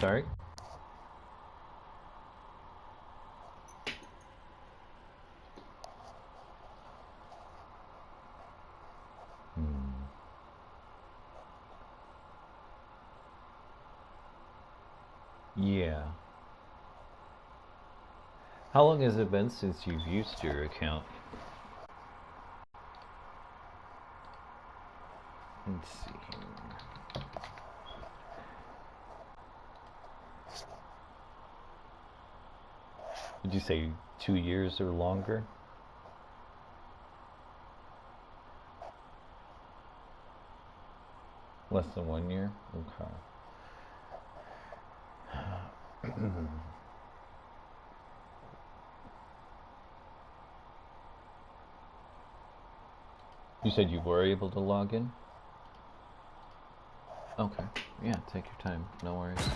sorry? Yeah. How long has it been since you've used your account? Let's see here. Would you say 2 years or longer? Less than 1 year? Okay. You said you were able to log in? Okay. Yeah, take your time. No worries.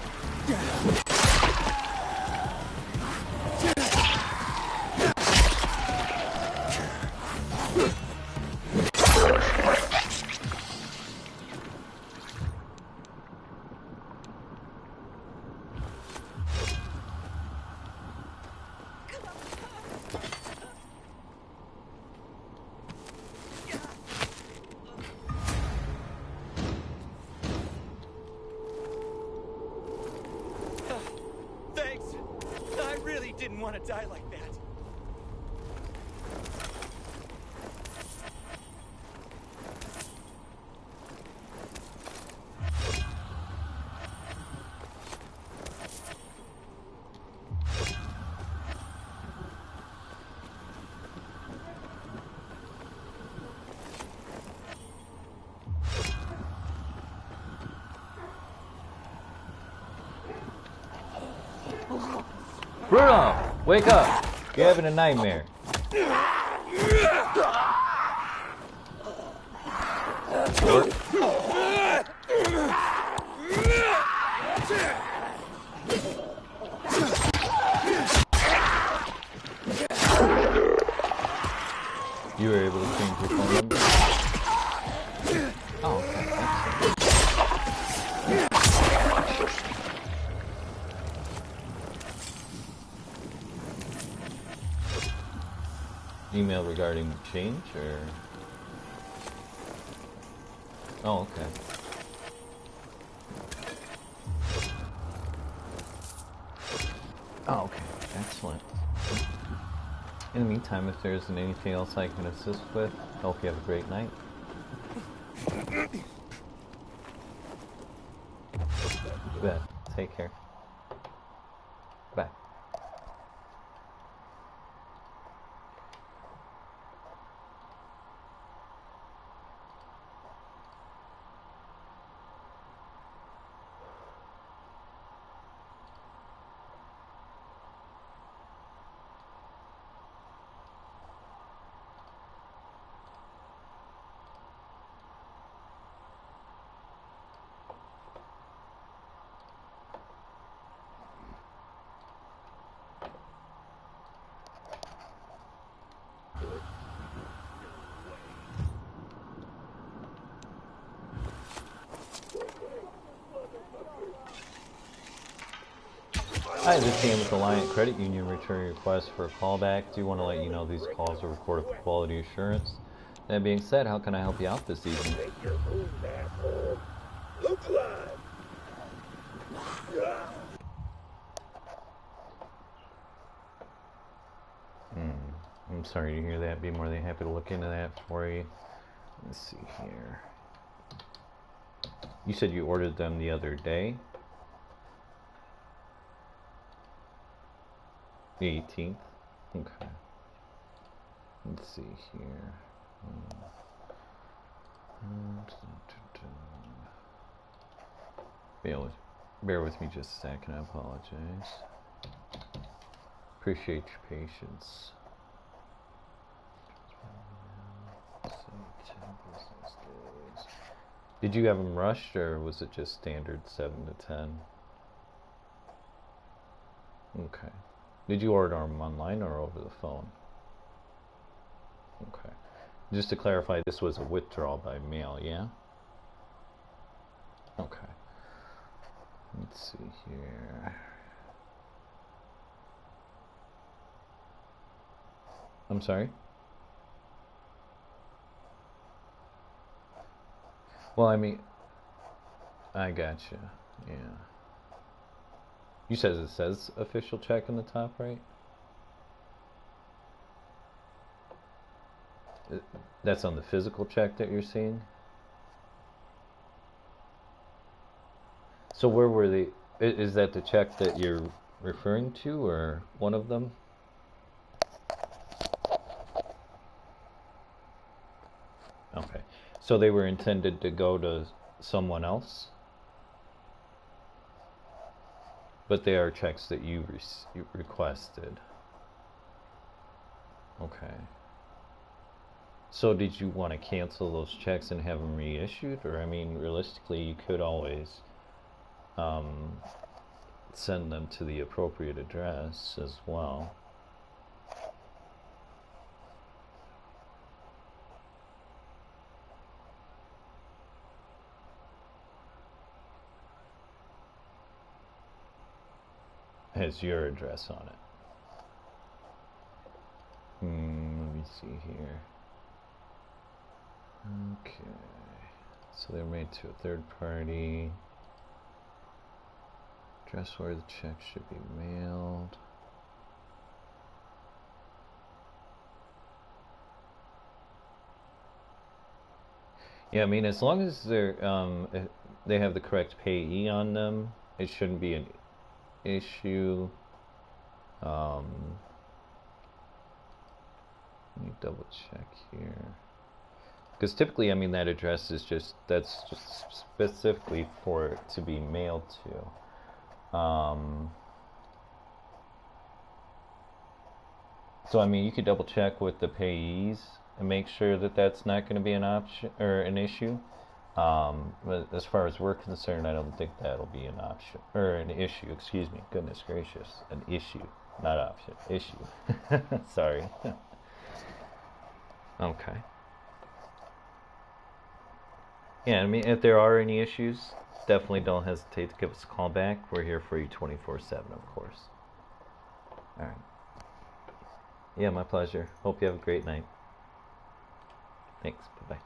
Didn't want to die like that. Bruno! Wake up! You're having a nightmare. Or you were able to change your phone number? Oh, okay. Email regarding change, or? Oh, okay. Oh, okay. Excellent. In the meantime, if there isn't anything else I can assist with, I hope you have a great night. Bet. Take care. Bye. Hi, this is Dan with Alliant Credit Union returning request for a callback. Do want to let you know these calls are recorded for quality assurance. That being said, how can I help you out this evening? I'm sorry to hear that. Be more than happy to look into that for you. Let's see here. You said you ordered them the other day? The 18th? Okay. Let's see here. Bear with me just a second, I apologize. Appreciate your patience. Did you have them rushed, or was it just standard 7 to 10? Okay. Did you order them online or over the phone? Okay. Just to clarify, this was a withdrawal by mail, yeah? Okay. Let's see here. I'm sorry? Well, I mean, I gotcha. Yeah. You said it says official check in the top right? That's on the physical check that you're seeing? So where were they? Is that the check that you're referring to, or one of them? Okay. So they were intended to go to someone else? But they are checks that you requested. Okay. So did you want to cancel those checks and have them reissued? Or, I mean, realistically, you could always send them to the appropriate address as well. Has your address on it. Let me see here. Okay. So they're made to a third party. Address where the check should be mailed. Yeah, I mean, as long as they have the correct payee on them, it shouldn't be an issue. Let me double check here. Because typically, I mean, that address is that's just specifically for it to be mailed to. So, I mean, you could double check with the payees and make sure that that's not going to be an option or an issue. But as far as we're concerned, I don't think that'll be an option or an issue. Excuse me. Goodness gracious, an issue, not option. Issue. Sorry. Okay. Yeah, I mean, if there are any issues, definitely don't hesitate to give us a call back. We're here for you 24/7, of course. All right. Yeah, my pleasure. Hope you have a great night. Thanks. Bye-bye.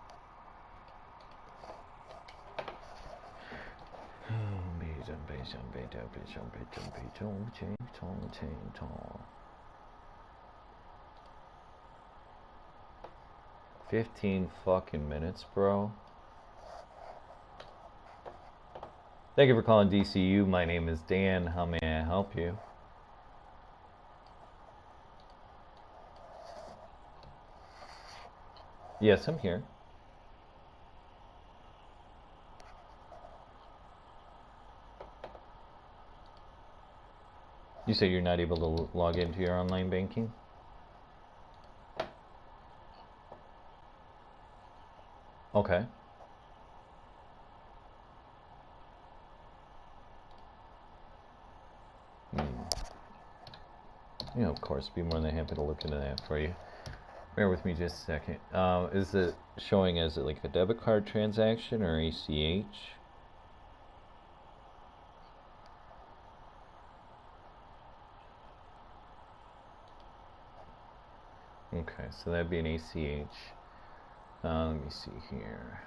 $15 fucking minutes, bro. Thank you for calling DCU. My name is Dan. How may I help you? Yes, I'm here. You say you're not able to log into your online banking? Okay. Yeah, of course. Be more than happy to look into that for you. Bear with me just a second. Is it showing as like a debit card transaction or ACH? Okay, so that'd be an ACH. Let me see here.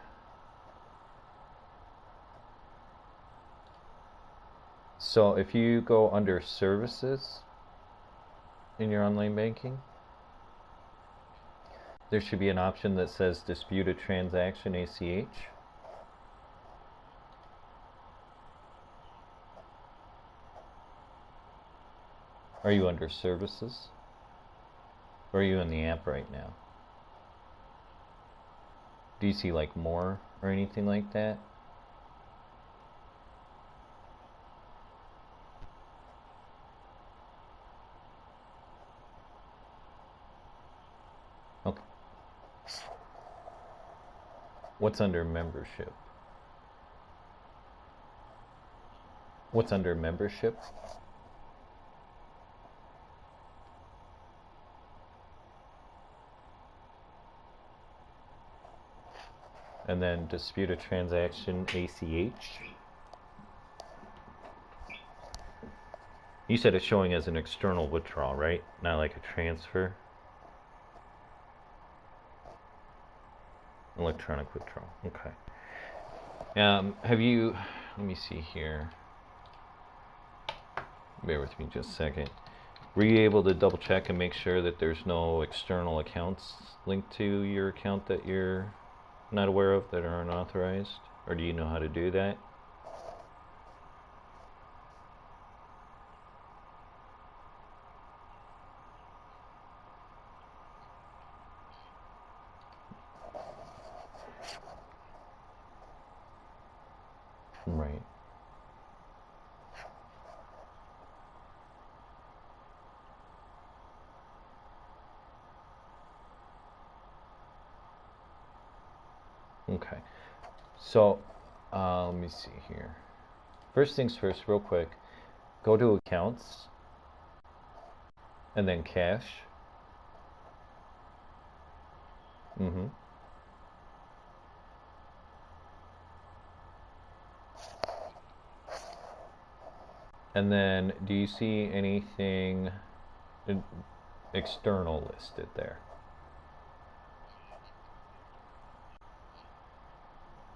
So if you go under services in your online banking, there should be an option that says dispute a transaction ACH. Are you under services? Or are you in the app right now? Do you see like more or anything like that? Okay. What's under membership? What's under membership? And then dispute a transaction ACH. You said it's showing as an external withdrawal, right? Not like a transfer. Electronic withdrawal. Okay. Have you? Let me see here. Bear with me just a second. Were you able to double check and make sure that there's no external accounts linked to your account that you're not aware of that are unauthorized? Or do you know how to do that? Right. Okay. So, let me see here. First things first, real quick. Go to accounts and then cash. Mm-hmm. And then, do you see anything external listed there?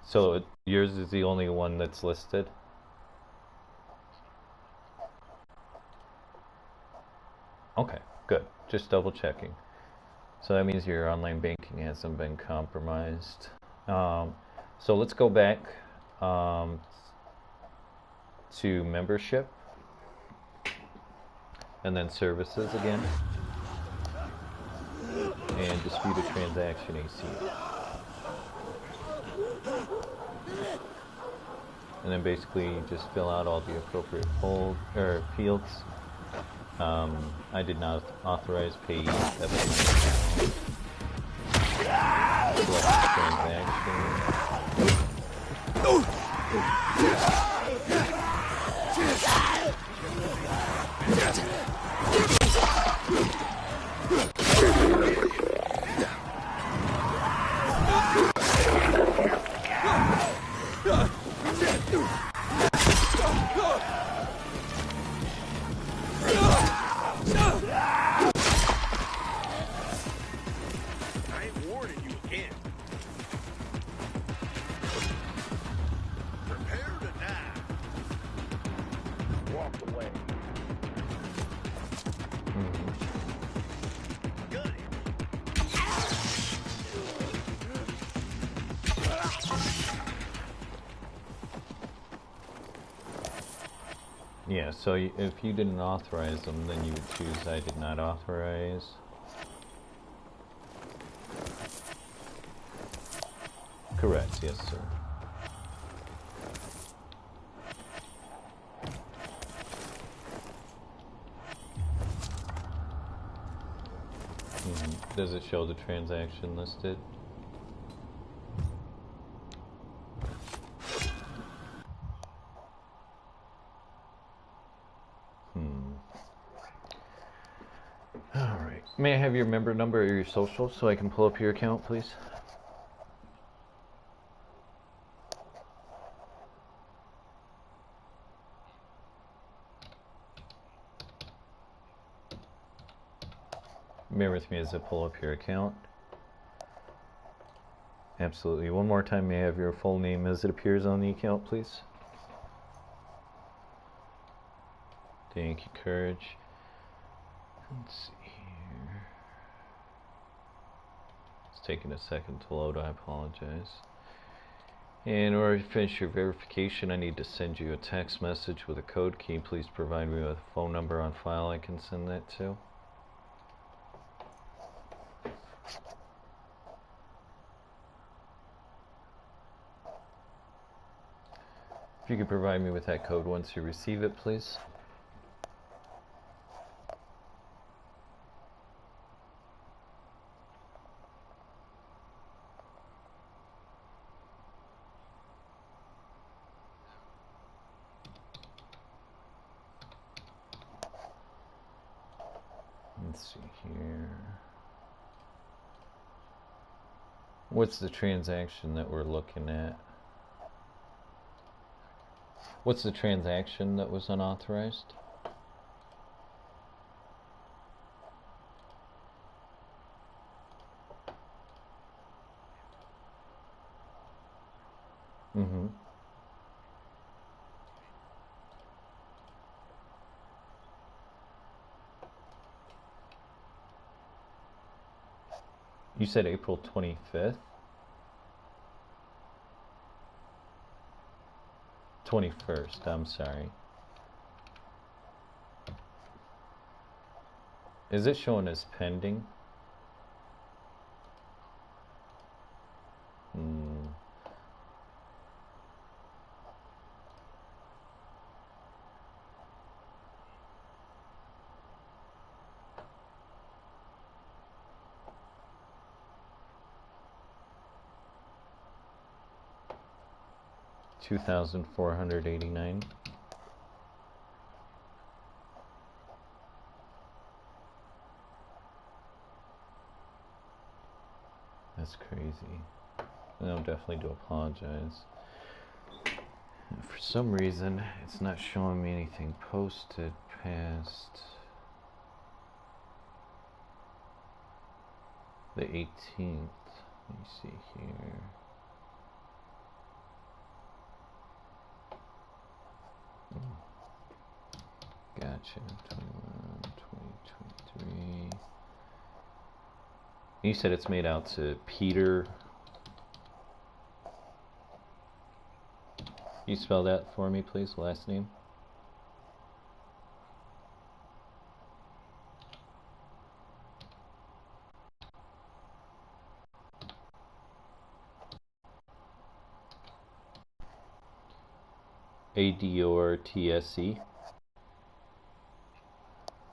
So yours is the only one that's listed? Okay, good. Just double checking. So that means your online banking hasn't been compromised. So let's go back um, to membership and then services again. And dispute a transaction AC. And then basically just fill out all the appropriate fields. I did not authorize payee. That was my account. Select transaction. Yeah, so if you didn't authorize them, then you would choose I did not authorize. Correct, yes sir. Does it show the transaction listed? Alright. May I have your member number or your social so I can pull up your account, please? Bear with me as I pull up your account. Absolutely. One more time, may I have your full name as it appears on the account, please? Thank you, Courage. Let's see here. It's taking a second to load, I apologize. In order to finish your verification, I need to send you a text message with a code. Can you please provide me with a phone number on file I can send that to? If you could provide me with that code once you receive it, please. Let's see here. What's the transaction that we're looking at? What's the transaction that was unauthorized? Mm-hmm. You said April 25th? 21st, I'm sorry. Is it showing as pending? Hmm. 2,489. That's crazy. I'll definitely do apologize. For some reason, it's not showing me anything posted past the 18th. Let me see here. Gotcha. 21, 2023. You said it's made out to Peter. You spell that for me, please? Last name? Adortse.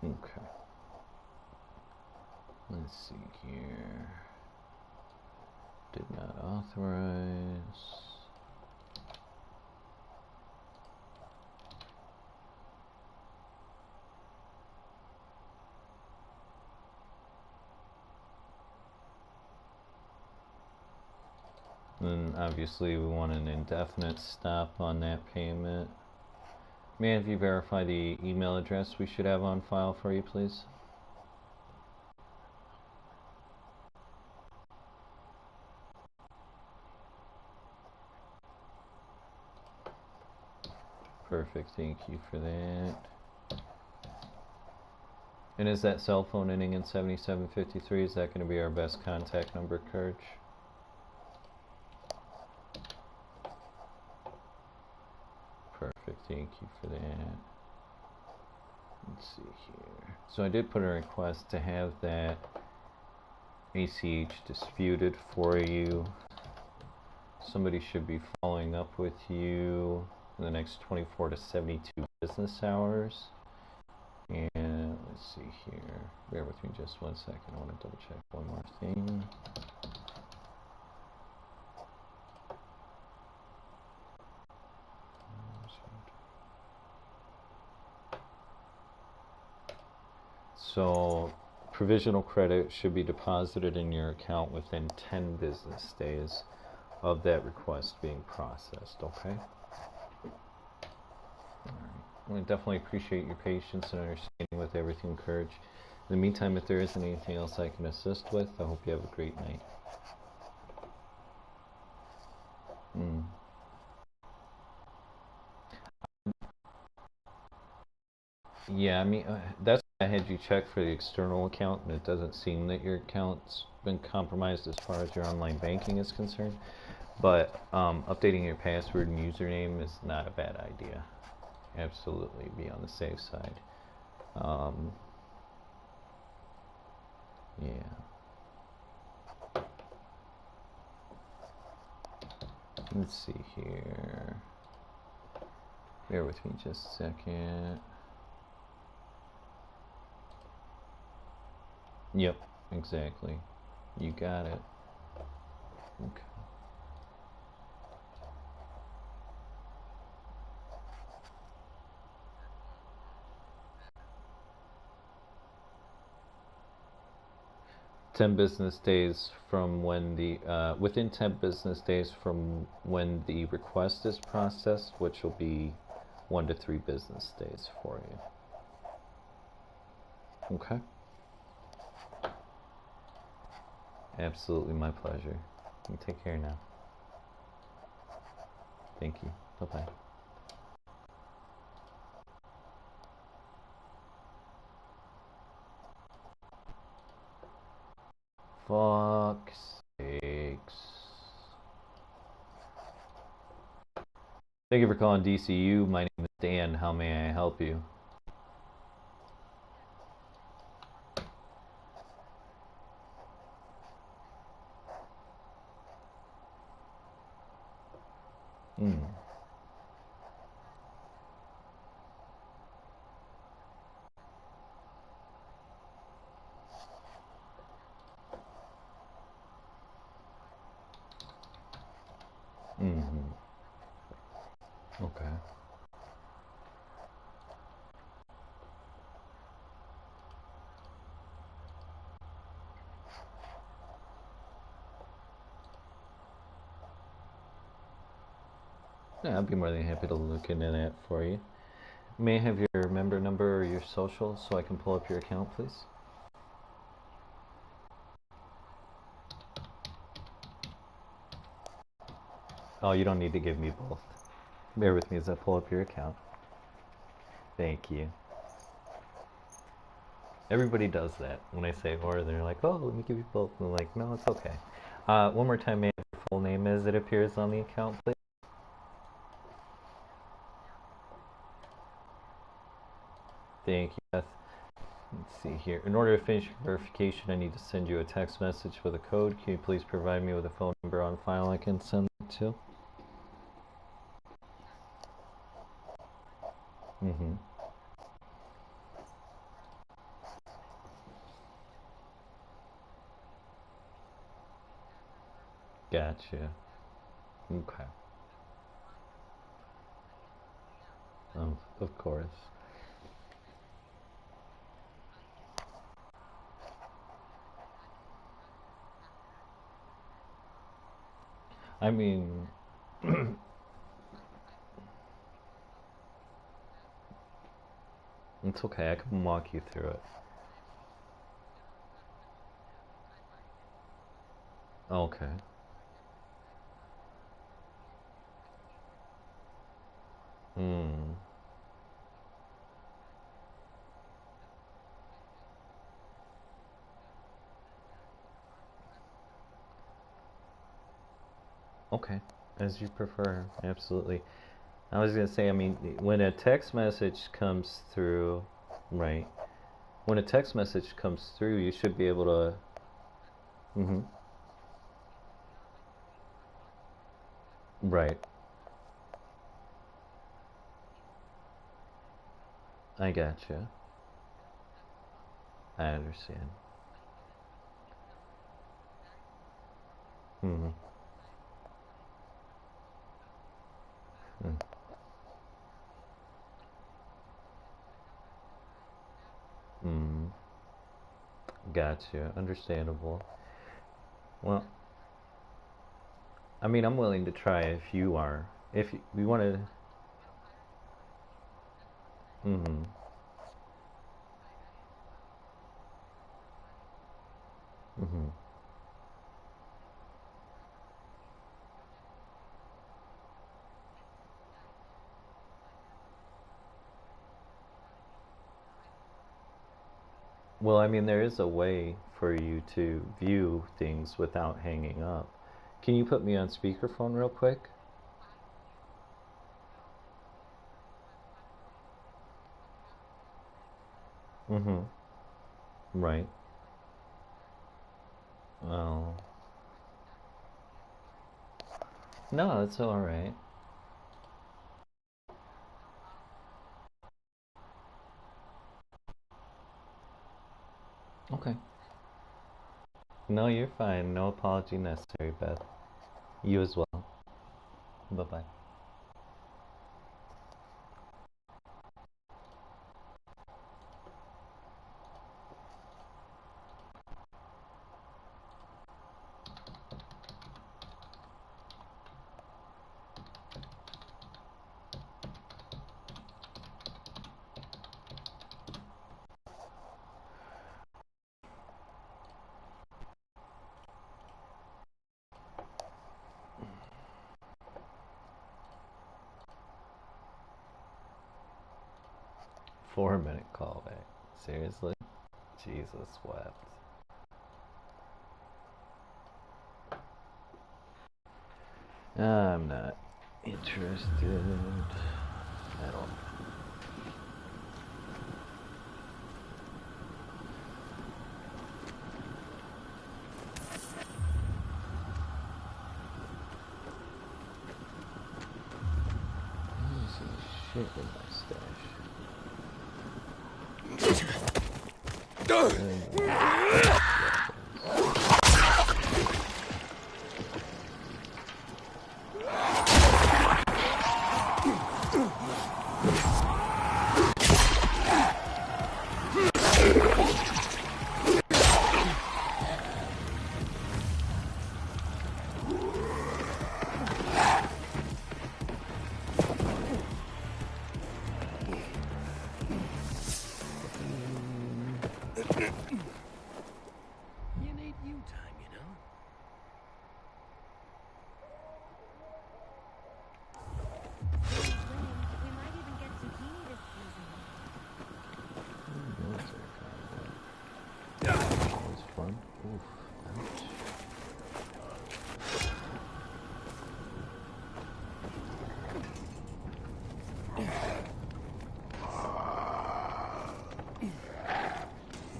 Okay. Let's see here. Did not authorize. Then obviously we want an indefinite stop on that payment. May I have you verify the email address we should have on file for you, please? Perfect, thank you for that. And is that cell phone ending in 7753? Is that going to be our best contact number, Courage? Perfect, thank you for that. Let's see here. So I did put a request to have that ACH disputed for you. Somebody should be following up with you in the next 24 to 72 business hours. And let's see here. Bear with me just 1 second. I want to double check one more thing. So provisional credit should be deposited in your account within 10 business days of that request being processed, okay? Alright. I definitely appreciate your patience and understanding with everything, Courage. In the meantime, if there isn't anything else I can assist with, I hope you have a great night. Yeah, I mean, that's why I had you check for the external account, and it doesn't seem that your account's been compromised as far as your online banking is concerned. But updating your password and username is not a bad idea. Absolutely, be on the safe side. Yeah. Let's see here. Bear with me just a second. Yep, exactly. You got it. Okay. Within 10 business days from when the request is processed, which will be 1 to 3 business days for you. Okay? Absolutely my pleasure. You take care now. Thank you. Bye-bye. Fuck's sakes. Thank you for calling DCU. My name is Dan. How may I help you? Hmm. Mm-hmm. Okay. Yeah, I'd be more than happy to look into that for you. May I have your member number or your social so I can pull up your account, please? Oh, you don't need to give me both. Bear with me as I pull up your account. Thank you. Everybody does that when I say or. They're like, oh, let me give you both. And I'm like, no, it's okay. One more time, may I have your full name as it appears on the account, please? Thank you, Beth. Let's see here. In order to finish your verification, I need to send you a text message with a code. Can you please provide me with a phone number on file I can send it to? Mm-hmm. Gotcha. Okay. Of course. I mean, it's okay. I can walk you through it. Okay. Hmm. Okay. As you prefer. Absolutely. I was gonna say, I mean, when a text message comes through, right? When a text message comes through, you should be able to. Mm-hmm. Right. I gotcha. I understand. Mm-hmm. Mm. Mm. Gotcha. Understandable. Well, I mean, I'm willing to try if you are. If we want to. Mm-hmm. Mm-hmm. Well, I mean, there is a way for you to view things without hanging up. Can you put me on speakerphone real quick? Mm-hmm. Right. Oh. No, it's all right. Okay. No, you're fine. No apology necessary, Beth. You as well. Bye-bye. 4-minute callback. Seriously? Jesus wept. I'm not interested at all. There's some shit in my stash. You need you time, you know? We might even get zucchini this season. That was fun. Oof. Ouch.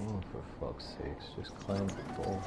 Oh, for fuck's sakes, just climb the pole.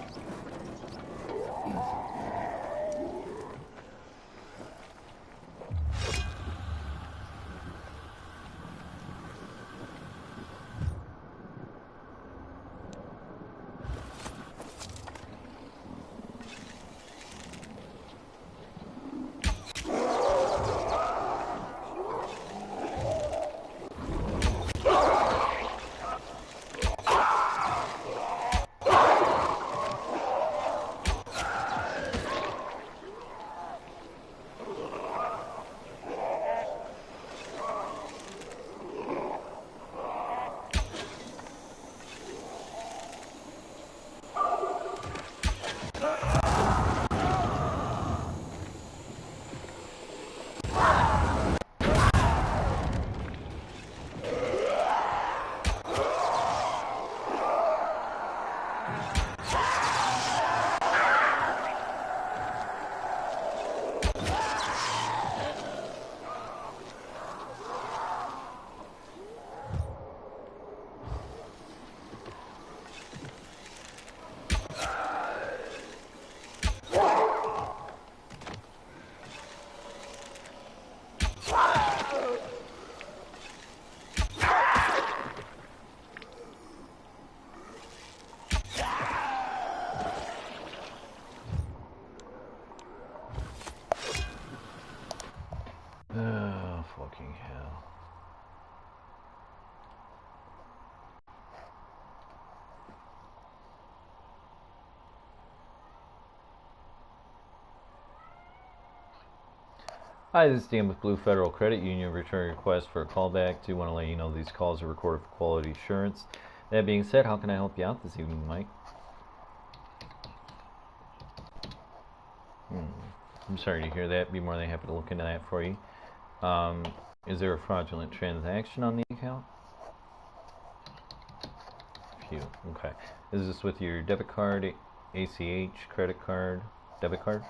Oh, fucking hell. Hi, this is Dan with Blue Federal Credit Union. Returning request for a callback. Do want to let you know these calls are recorded for quality assurance. That being said, how can I help you out this evening, Mike? I'm sorry to hear that. Be more than happy to look into that for you. Is there a fraudulent transaction on the account? Phew. Okay. Is this with your debit card, ACH, credit card, debit card?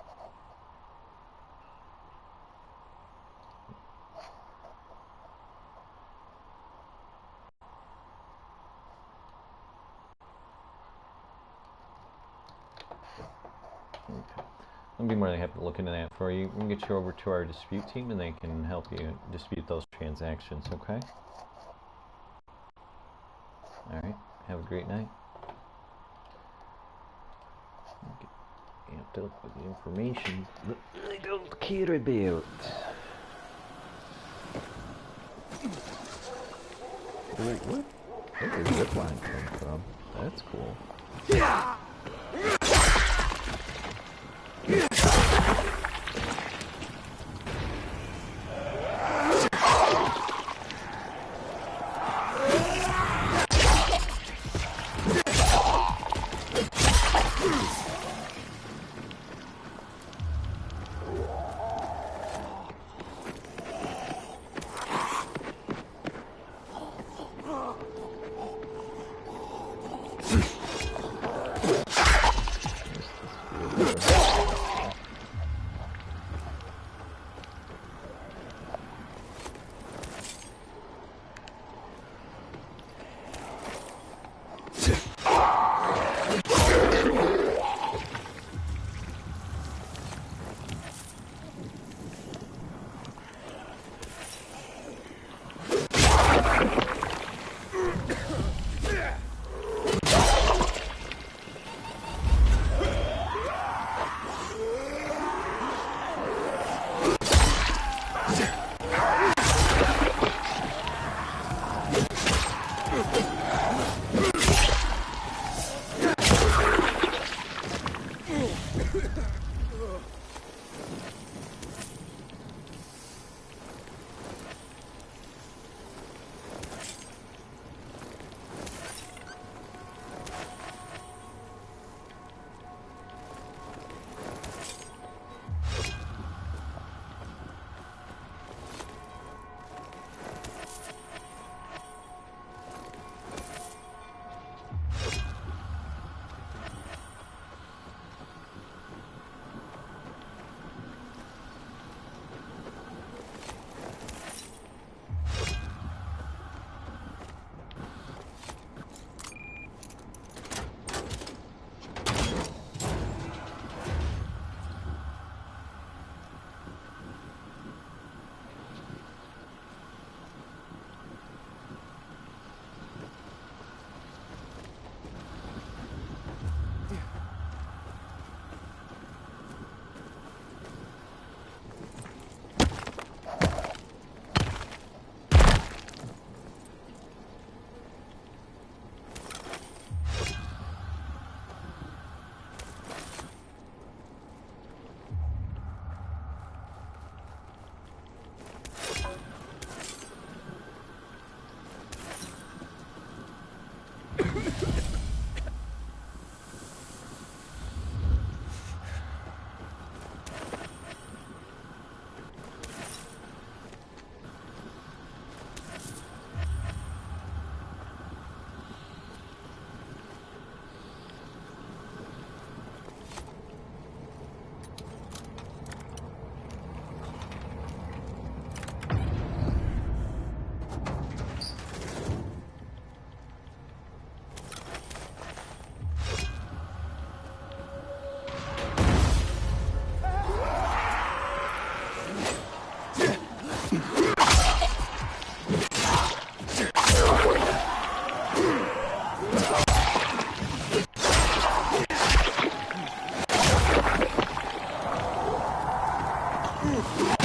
Okay. I'll be more than happy to look into that for you. We can get you over to our dispute team and they can help you dispute those transactions, okay? Alright, have a great night. Get amped up with the information that I don't care about. Wait, what? Where did the zip line come from? That's cool. Okay.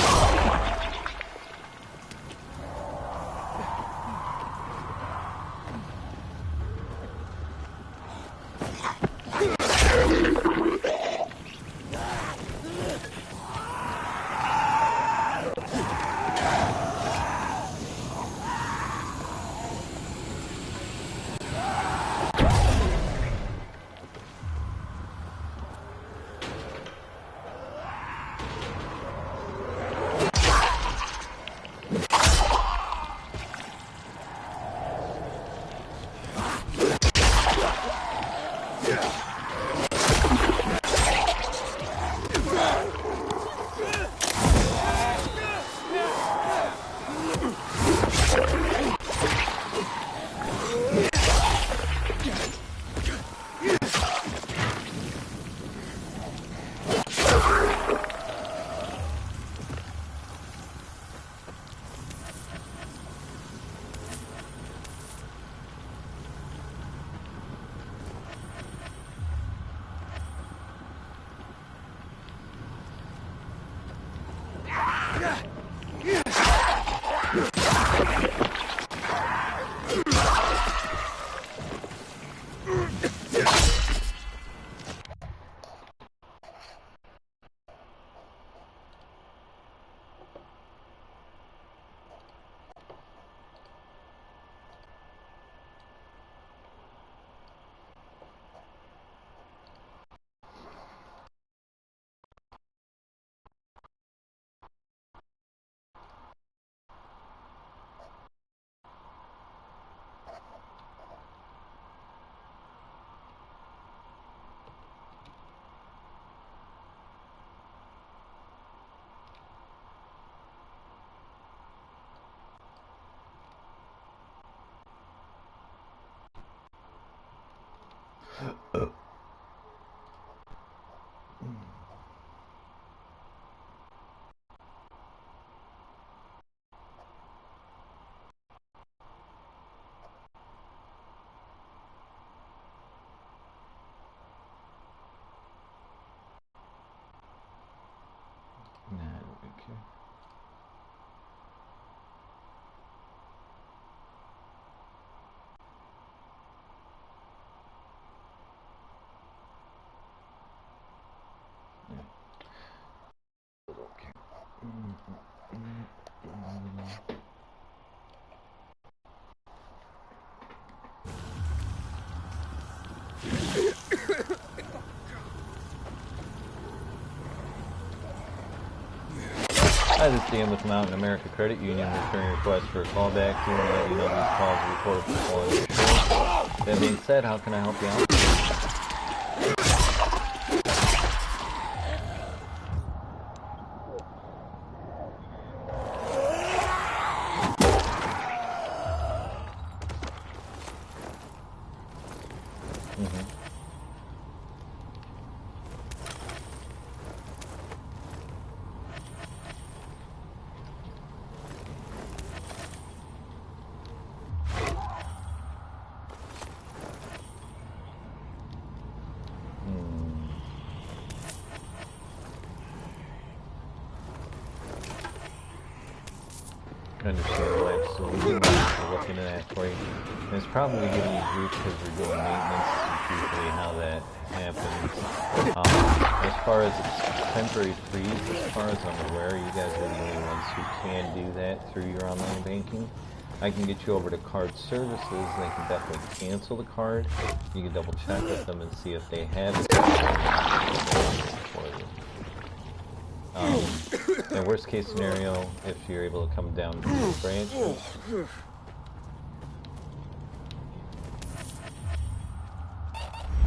Hi, this is Dan with Mountain America Credit Union returning your request for a callback. We want to let you know these calls are recorded for quality assurance. That being said, how can I help you out? Understand, absolutely. We're looking at that for you. And it's probably giving you grief because we're doing maintenance. It's usually how that happens. As far as it's temporary freeze, as far as I'm aware, you guys are the only ones who can do that through your online banking. I can get you over to card services. They can definitely cancel the card. You can double check with them and see if they have it for you. And worst case scenario, if you're able to come down to the branch.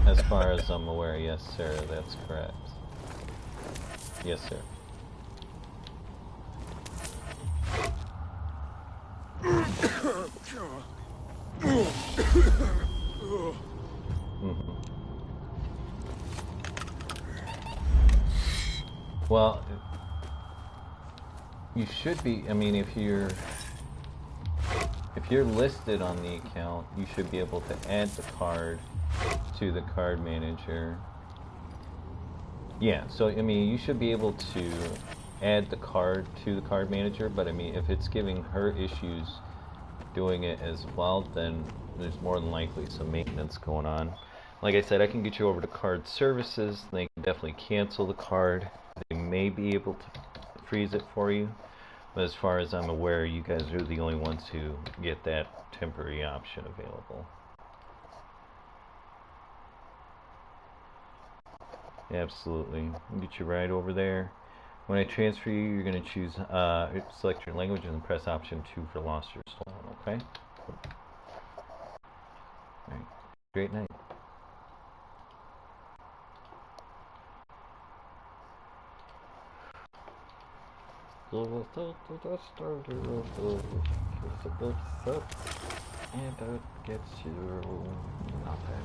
As far as I'm aware, yes, sir, that's correct. Yes, sir. Well, you should be, I mean, if you're listed on the account, you should be able to add the card to the card manager. Yeah, so I mean, you should be able to add the card to the card manager, but I mean, if it's giving her issues doing it as well, then there's more than likely some maintenance going on. Like I said, I can get you over to card services. They can definitely cancel the card. They may be able to freeze it for you, but as far as I'm aware, you guys are the only ones who get that temporary option available. Absolutely. I'll get you right over there. When I transfer you, you're going to choose, select your language and then press option 2 for lost or stolen, okay? Alright. Great night. And that gets you nothing.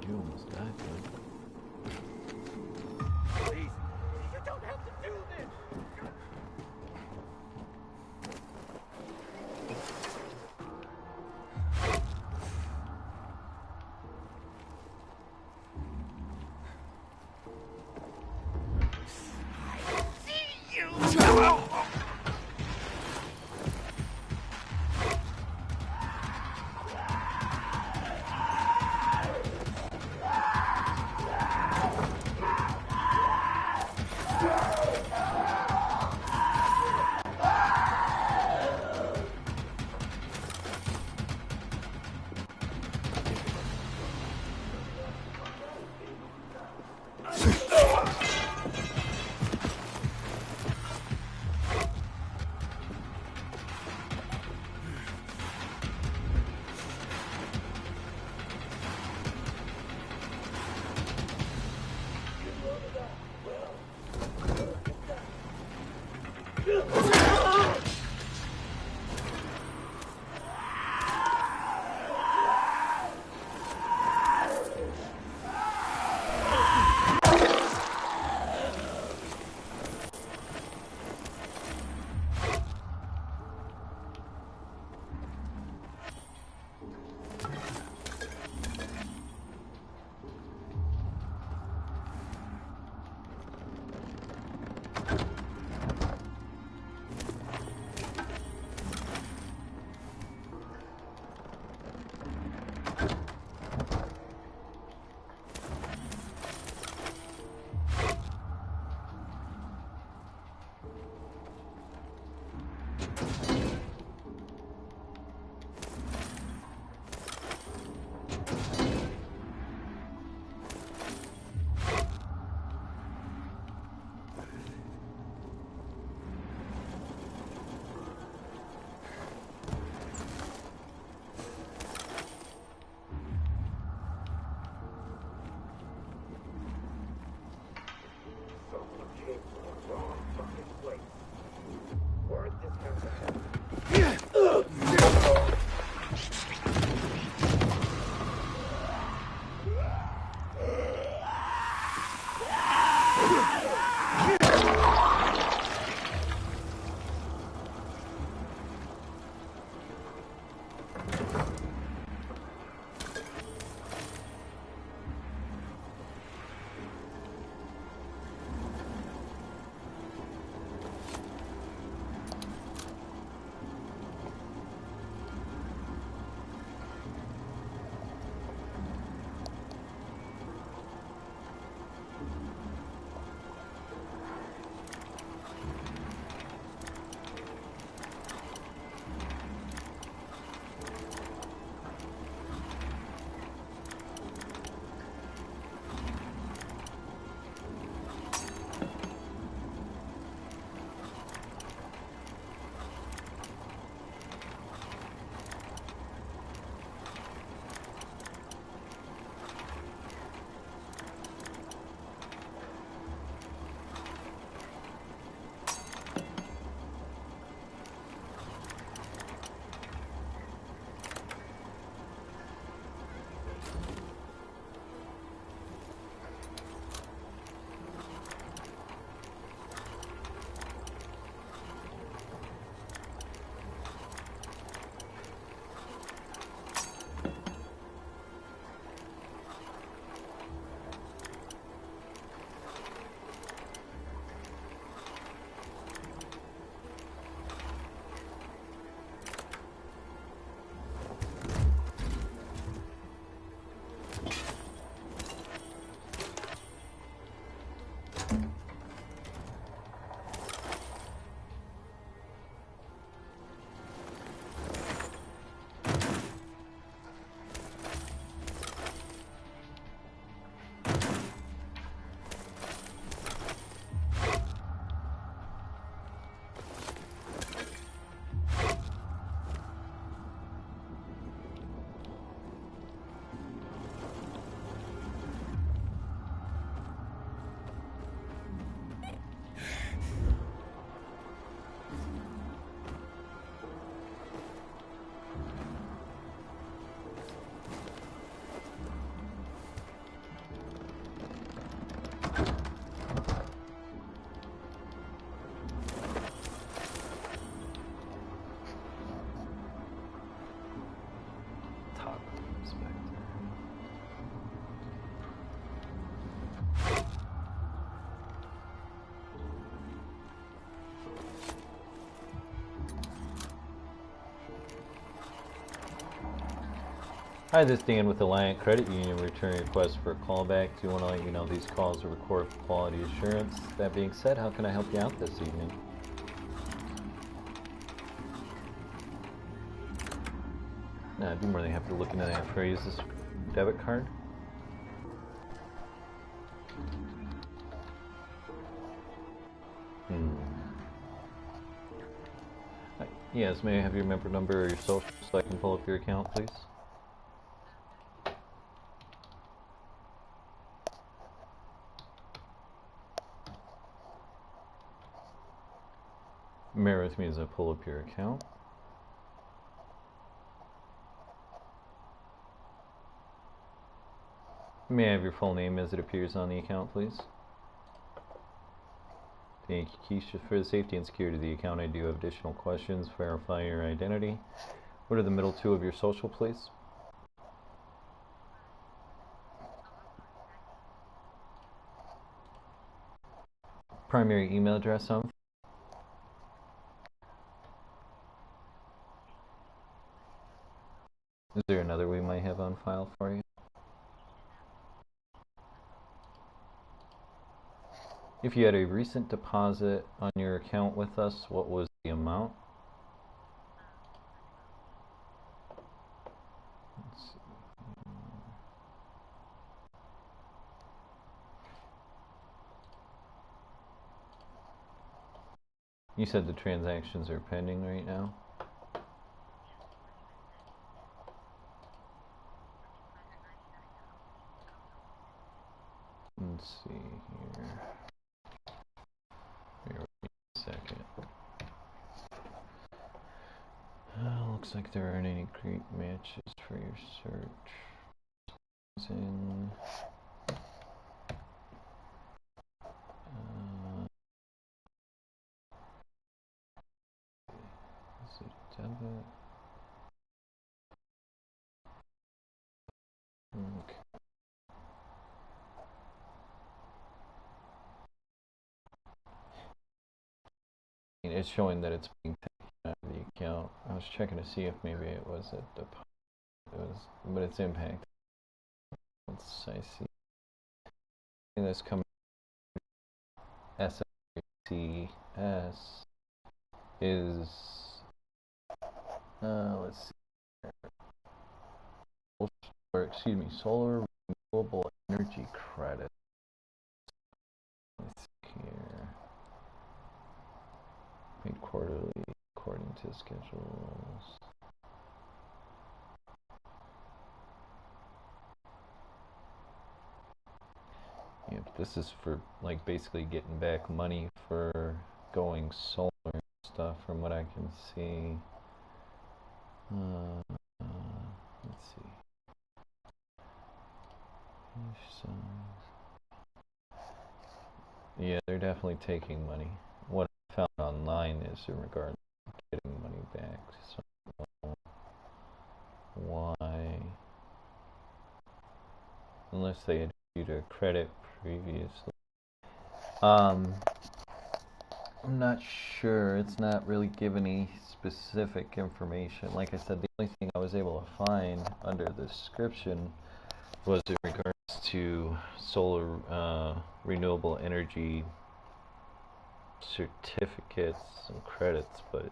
You almost died, bud. Please, you don't have to do this. Hi, this is Dan with Alliant Credit Union. Returning request for a callback. Do you want to let you know these calls are recorded for quality assurance? That being said, how can I help you out this evening? I'd be more than happy to look into that for you. Is this debit card? Yes, may I have your member number or your social so I can pull up your account, please? Bear with me as I pull up your account. May I have your full name as it appears on the account, please? Thank you, Keisha. For the safety and security of the account, I do have additional questions. Verify your identity. What are the middle two of your social, please? Primary email address on. Is there another we might have on file for you? If you had a recent deposit on your account with us, what was the amount? Let's see. You said the transactions are pending right now? Let's see here. Bear with me a second. Looks like there aren't any great matches for your search. In, is it debit? Okay. It's showing that it's being taken out of the account. I was checking to see if maybe it was a deposit. But it's impact. I see. This coming SCS is let's see, or excuse me, solar renewable energy credit. Let's see here. Paid quarterly according to schedules. Yep, this is for like basically getting back money for going solar and stuff from what I can see. Let's see. Yeah, they're definitely taking money. What I found online is in regard to getting money back. So I don't know why, unless they had issued a credit previously. I'm not sure. It's not really giving any specific information. Like I said, the only thing I was able to find under the description was in regards to solar renewable energy certificates and credits, but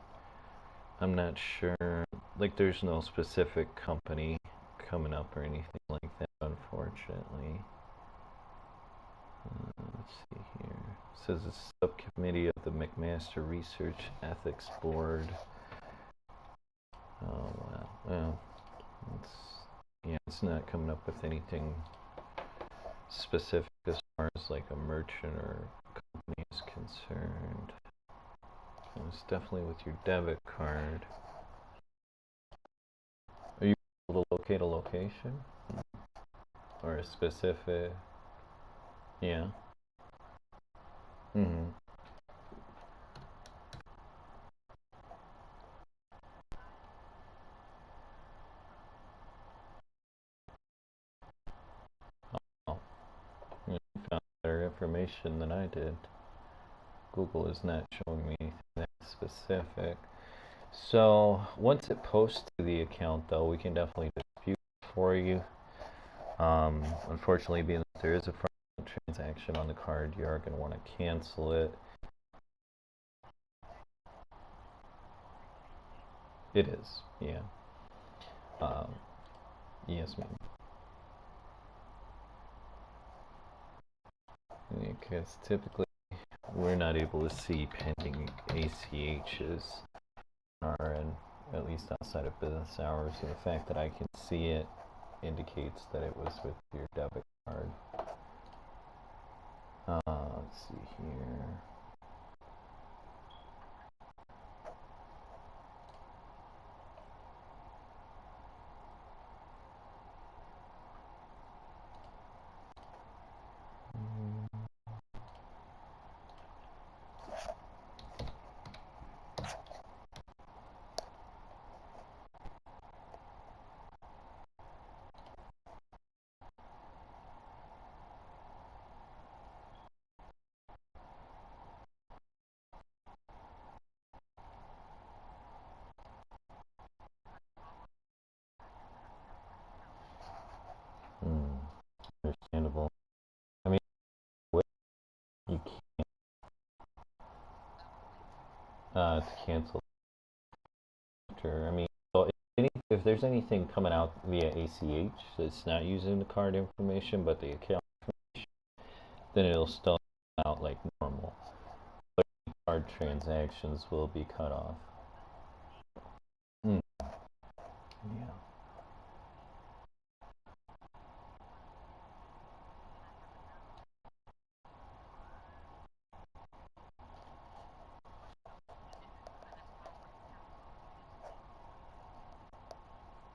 I'm not sure. Like, there's no specific company coming up or anything like that, unfortunately. Let's see here. It says a subcommittee of the McMaster Research Ethics Board. Oh wow. Well, it's not coming up with anything specific as far as like a merchant or company is concerned. And it's definitely with your debit card. Are you able to locate a location or a specific? Yeah. Mm-hmm. Oh, you found better information than I did. Google is not showing me anything that specific. So once it posts to the account, though, we can definitely dispute for you. Unfortunately, being that there is a fraudulent transaction on the card, you are going to want to cancel it. It is, yeah. Um, yes, ma'am. Because typically we're not able to see pending ACHs on our end, at least outside of business hours. So the fact that I can see it indicates that it was with your debit card. Let's see here. Understandable. I mean, you can't to cancel. I mean, so if there's anything coming out via ACH that's not using the card information, but the account, then it'll still come out like normal. But card transactions will be cut off. Mm, yeah.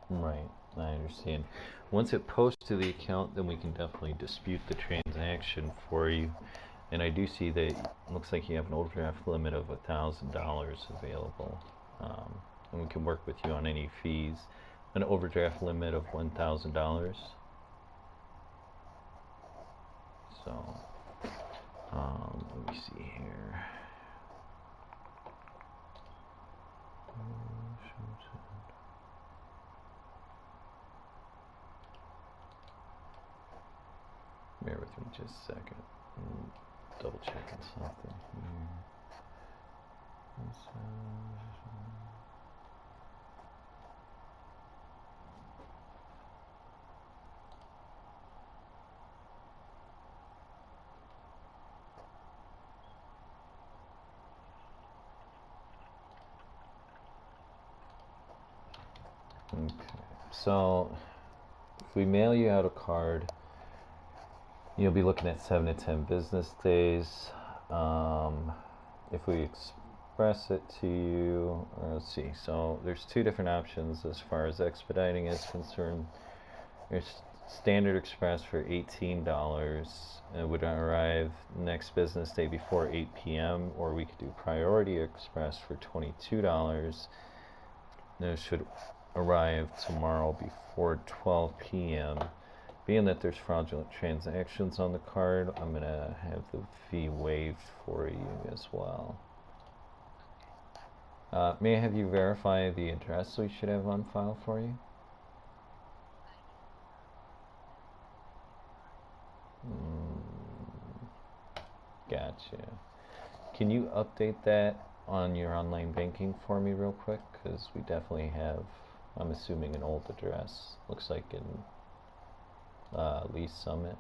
Right, I understand. Once it posts to the account, then we can definitely dispute the transaction for you. And I do see that it looks like you have an overdraft limit of $1,000 available. And we can work with you on any fees. An overdraft limit of $1,000. So, let me see here. Bear with me just a second. Double checking something here. Okay. So, if we mail you out a card, you'll be looking at 7 to 10 business days. If we express it to you, let's see. So there's two different options as far as expediting is concerned. There's standard express for $18. It would arrive next business day before 8 p.m. Or we could do priority express for $22. It should arrive tomorrow before 12 p.m. Being that there's fraudulent transactions on the card, I'm going to have the fee waived for you as well. May I have you verify the address we should have on file for you? Gotcha. Can you update that on your online banking for me real quick? Because we definitely have, I'm assuming, an old address. Looks like in Lee Summit.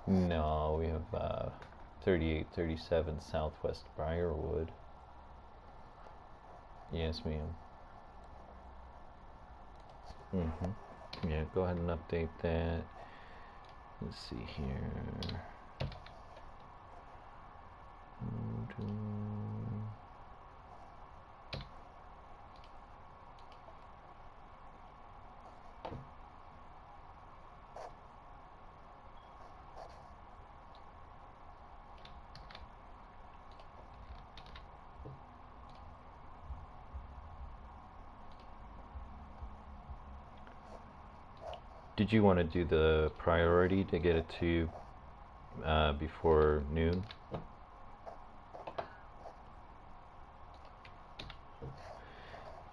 No, we have 3837 Southwest Briarwood. Yes, ma'am. Yeah, go ahead and update that. Let's see here. Did you want to do the priority to get it to before noon?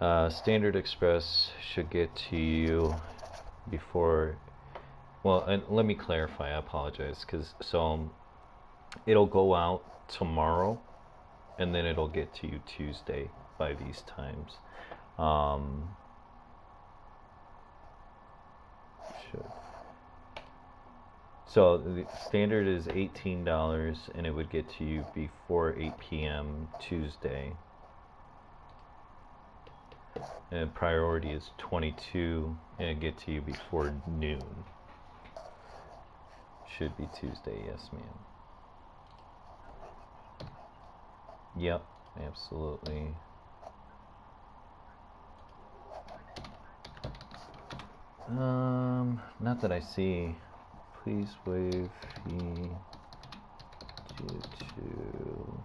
Standard Express should get to you before. Well, and let me clarify. I apologize, because it'll go out tomorrow, and then it'll get to you Tuesday by these times. Should. So the standard is $18, and it would get to you before 8 p.m. Tuesday. And priority is 22, and it get to you before noon. Should be Tuesday, yes, ma'am. Yep, absolutely. Not that I see. Please waive fee due to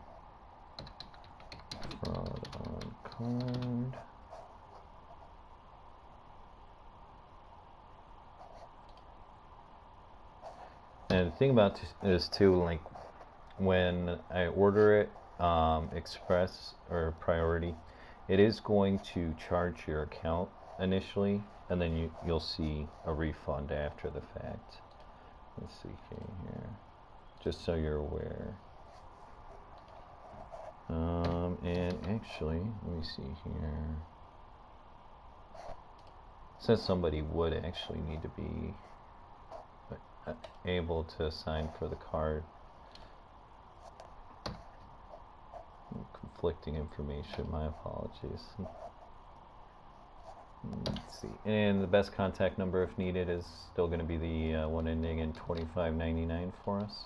fraud on card. And the thing about this too, like when I order it, express or priority, it is going to charge your account initially, and then you'll see a refund after the fact. Let's see here, just so you're aware. And actually, let me see here. Since somebody would actually need to be able to sign for the card. Conflicting information, my apologies. Let's see. And the best contact number, if needed, is still going to be the one ending in 2599 for us.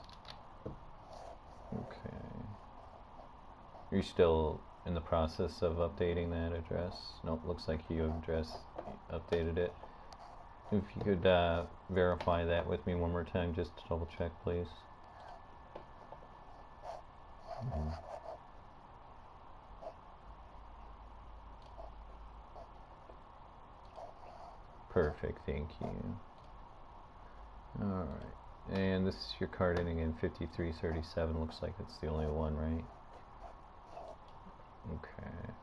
Okay. Are you still in the process of updating that address? Nope, looks like you updated it. If you could verify that with me one more time, just to double check, please. Perfect, thank you. Alright, and this is your card ending in 5337. Looks like it's the only one, right? Okay.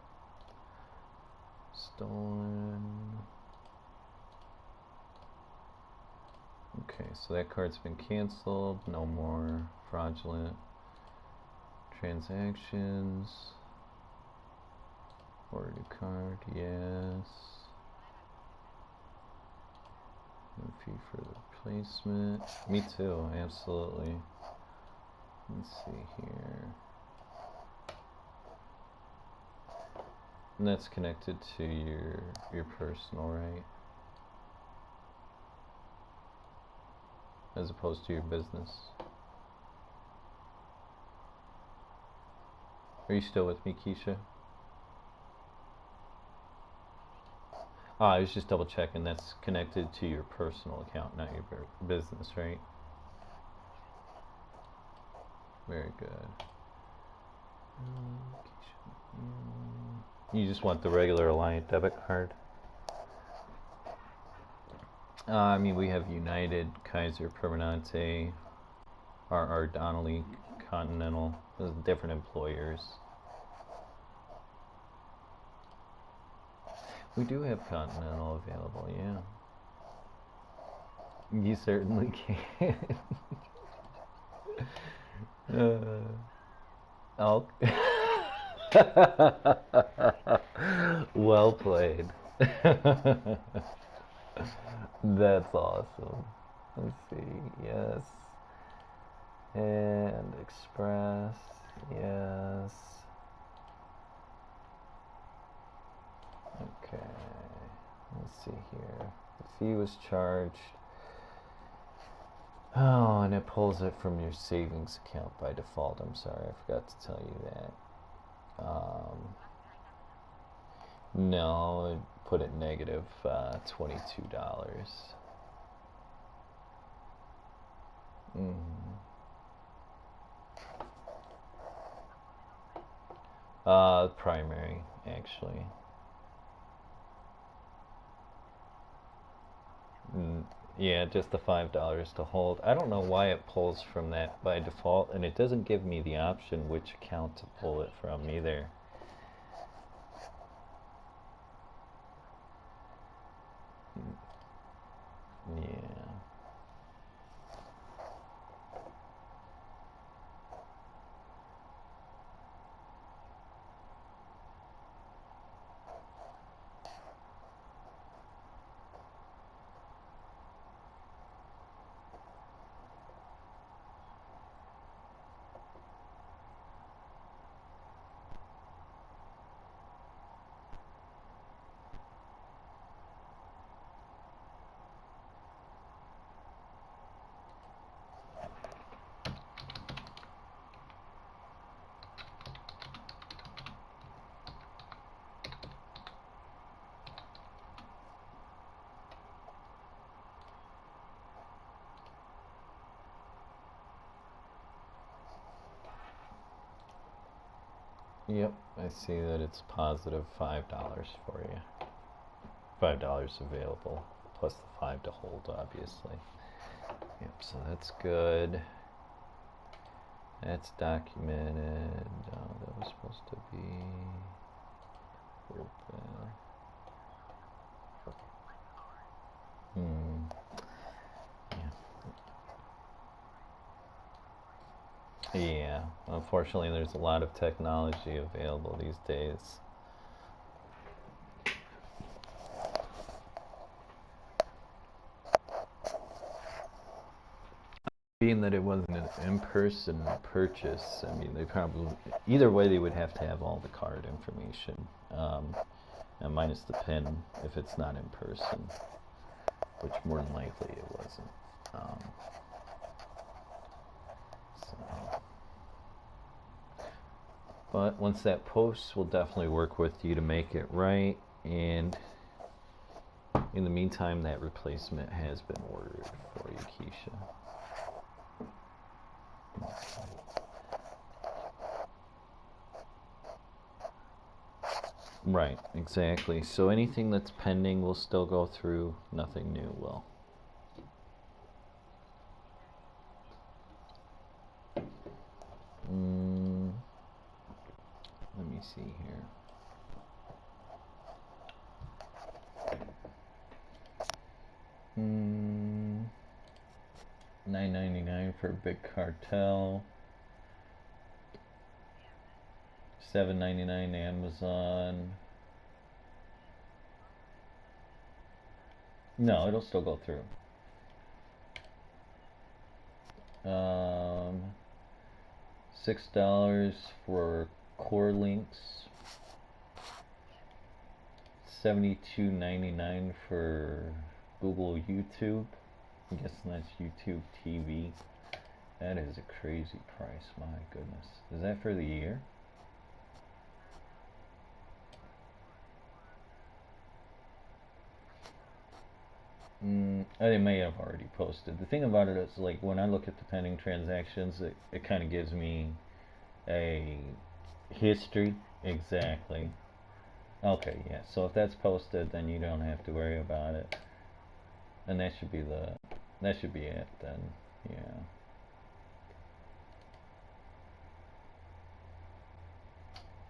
Stolen. Okay, so that card's been canceled. No more fraudulent transactions. Order new card, yes. No fee for the replacement. Me too, absolutely. Let's see here. And that's connected to your personal, right? As opposed to your business. Are you still with me, Keisha? I was just double checking. That's connected to your personal account, not your business, right? Very good. You just want the regular Alliant debit card? I mean, we have United, Kaiser Permanente, RR Donnelley, Continental. Those are different employers. We do have Continental available, yeah. You certainly can. Oh. Well played. That's awesome. Let's see, yes. And Express, yes. Okay, let's see here. The fee was charged. Oh, and it pulls it from your savings account by default. I'm sorry, I forgot to tell you that. No, it put it negative $22. Primary, actually. Yeah, just the $5 to hold. I don't know why it pulls from that by default, and it doesn't give me the option which account to pull it from either. Yeah. Yep, I see that it's positive $5 for you. $5 available, plus the 5 to hold, obviously. Yep, so that's good. That's documented. That was supposed to be open. Yeah, unfortunately, there's a lot of technology available these days. Being that it wasn't an in-person purchase, I mean, they probably, either way, they would have to have all the card information, and minus the PIN if it's not in person, which more than likely it wasn't. So. But once that posts, we'll definitely work with you to make it right, and in the meantime, that replacement has been ordered for you, Keisha. Right, exactly. So anything that's pending will still go through, nothing new will. Let me see here. $9.99 for Big Cartel. $7.99 Amazon. No, it'll still go through. $6 for Core Links. $72.99 for Google YouTube. I'm guessing that's YouTube TV. That is a crazy price, my goodness. Is that for the year? They may have already posted. The thing about it is, like, when I look at the pending transactions, it kind of gives me a history. Exactly. Okay, yeah. So if that's posted, then you don't have to worry about it. And that should be it then. Yeah.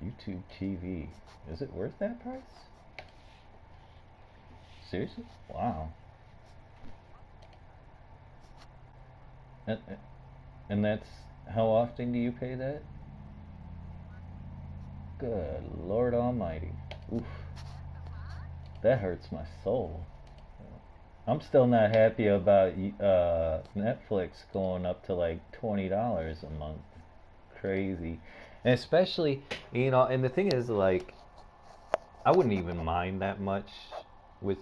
YouTube TV. Is it worth that price? Seriously? Wow. And, and that's, how often do you pay that? Good Lord Almighty. Oof. That hurts my soul. I'm still not happy about Netflix going up to like $20 a month. Crazy. And especially, and the thing is, like, I wouldn't even mind that much with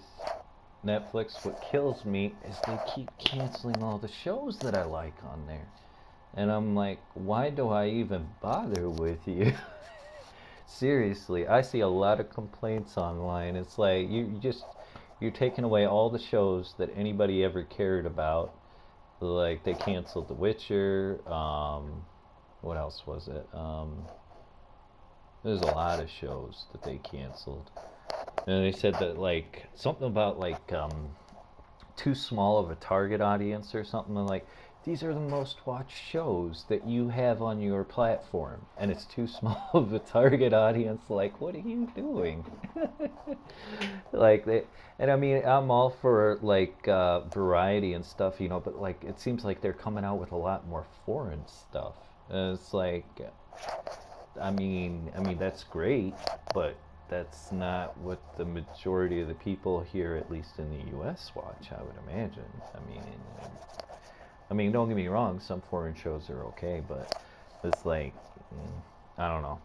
Netflix. What kills me is they keep canceling all the shows that I like on there. And I'm like, why do I even bother with you? Seriously, I see a lot of complaints online. It's like you're taking away all the shows that anybody ever cared about. Like they canceled The Witcher. What else was it? There's a lot of shows that they canceled, and they said that like something about like too small of a target audience or something like these are the most watched shows that you have on your platform, and it's too small of a target audience. Like, what are you doing? Like, and I mean, I'm all for like variety and stuff, you know, but like, it seems like they're coming out with a lot more foreign stuff. And it's like, I mean that's great, but that's not what the majority of the people here, at least in the U.S., watch. I would imagine. I mean, don't get me wrong. Some foreign shows are okay, but it's like, I don't know.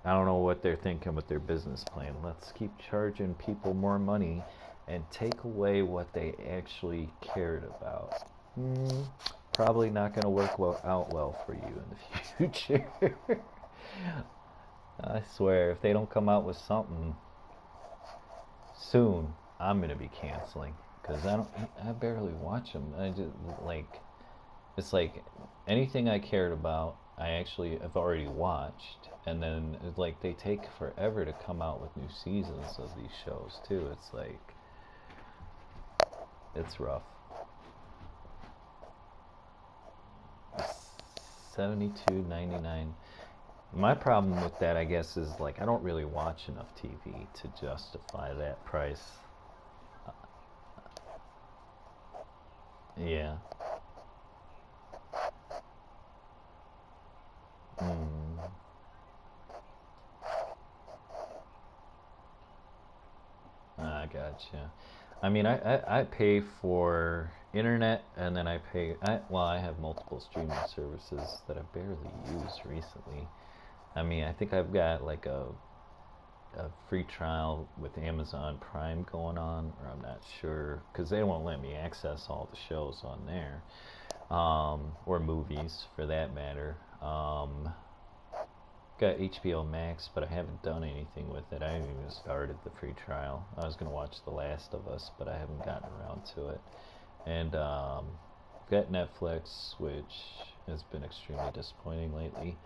I don't know what they're thinking with their business plan. Let's keep charging people more money and take away what they actually cared about. Probably not going to work out well for you in the future. I swear, if they don't come out with something soon, I'm going to be canceling because I barely watch them. I just like, it's like anything I cared about, I actually have already watched, and then it's like they take forever to come out with new seasons of these shows too. It's like, it's rough. 72.99. My problem with that, I guess, is like I don't really watch enough TV to justify that price. Yeah. Mm. I gotcha. I mean, I pay for internet, and then I have multiple streaming services that I've barely used recently. I mean, I think I've got like a free trial with Amazon Prime going on, or I'm not sure, because they won't let me access all the shows on there, or movies for that matter. Got HBO Max, but I haven't done anything with it. I haven't even started the free trial. I was going to watch The Last of Us, but I haven't gotten around to it. And got Netflix, which has been extremely disappointing lately.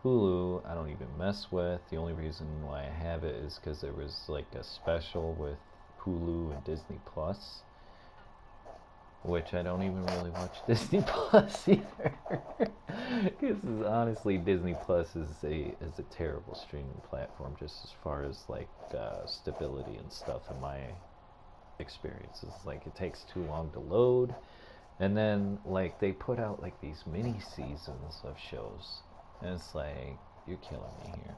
Hulu, I don't even mess with. The only reason why I have it is because there was like a special with Hulu and Disney Plus, which I don't even really watch Disney Plus either. Because honestly, Disney Plus is a terrible streaming platform, just as far as like stability and stuff. In my experience, it's like it takes too long to load, and then like they put out like these mini seasons of shows, and it's like, you're killing me here.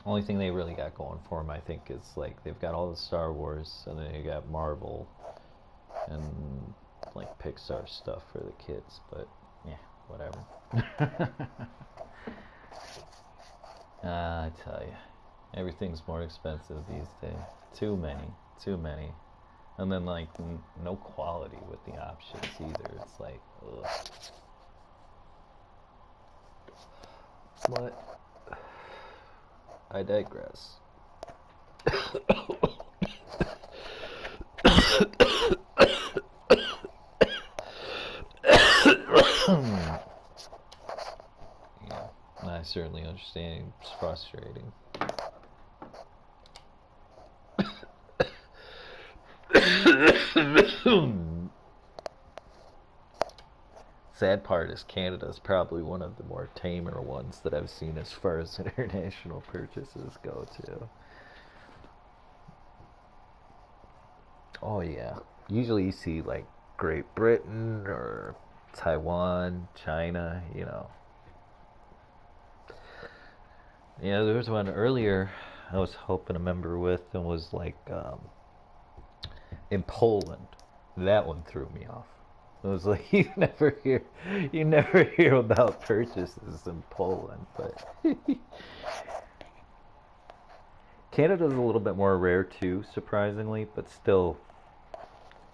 Only thing they really got going for them, I think, is like they've got all the Star Wars, and then you got Marvel and like Pixar stuff for the kids, but yeah, whatever. I tell you, everything's more expensive these days. Too many, and then like no quality with the options either. It's like, ugh. But I digress. Yeah, I certainly understand. It's frustrating. Sad part is Canada's probably one of the more tamer ones that I've seen as far as international purchases go too. Oh yeah. Usually you see like Great Britain or Taiwan, China, you know. Yeah, there was one earlier I was hoping a member with, and was like in Poland. That one threw me off. It was like you never hear about purchases in Poland, but Canada's a little bit more rare too, surprisingly, but still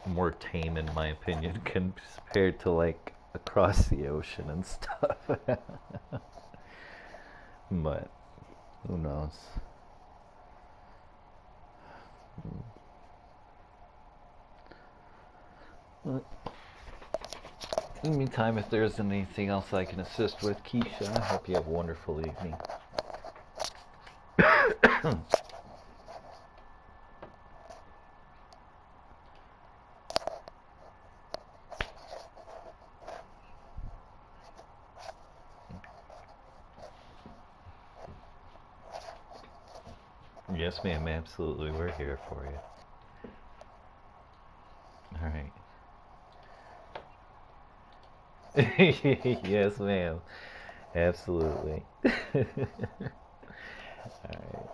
more tame in my opinion compared to like across the ocean and stuff. But who knows? But in the meantime, if there isn't anything else I can assist with, Keisha, I hope you have a wonderful evening. Yes, ma'am, absolutely. We're here for you. All right. Yes, ma'am. Absolutely. All right.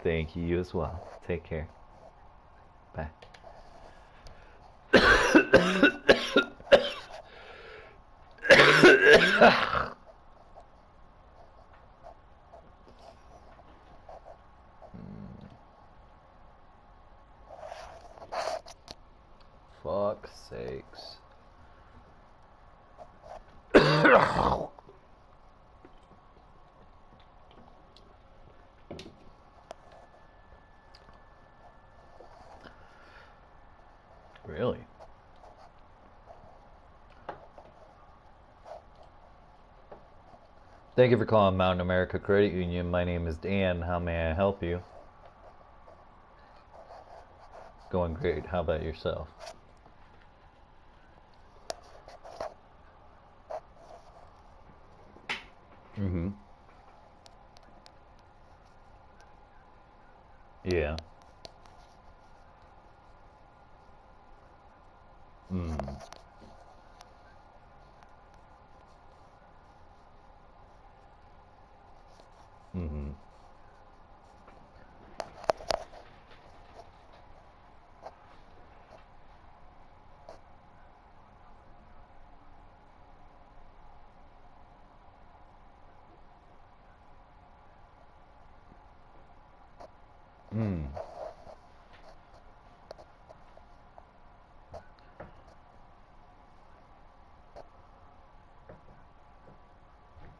Thank you, you as well. Take care. Bye. Fuck sakes. Really? Thank you for calling Mountain America Credit Union. My name is Dan. How may I help you? Going great. How about yourself? Mm-hmm. Yeah. Mm. Mm-hmm. Mm.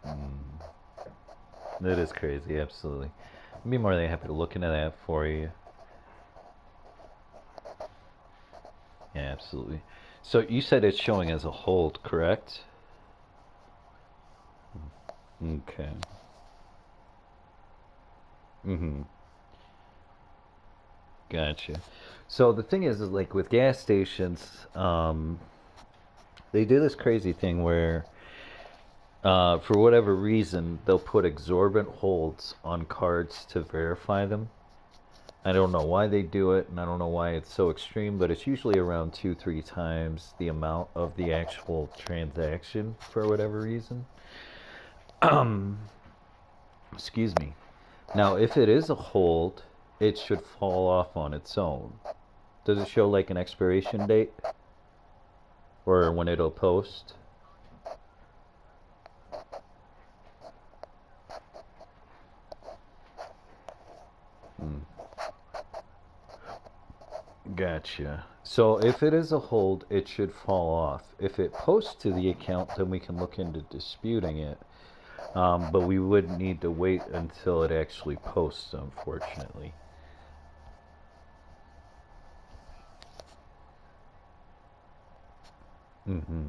Mm. That is crazy, absolutely. I'd be more than happy to look into that for you. Yeah, absolutely. So you said it's showing as a hold, correct? Okay. Mm-hmm. Gotcha. So the thing is like with gas stations, they do this crazy thing where, for whatever reason, they'll put exorbitant holds on cards to verify them. I don't know why they do it, and I don't know why it's so extreme, but it's usually around 2, 3 times the amount of the actual transaction for whatever reason. Excuse me. Now, if it is a hold, it should fall off on its own. Does it show like an expiration date or when it'll post? Hmm. Gotcha. So if it is a hold, it should fall off. If it posts to the account, then we can look into disputing it. But we would need to wait until it actually posts, unfortunately. Mm-hmm.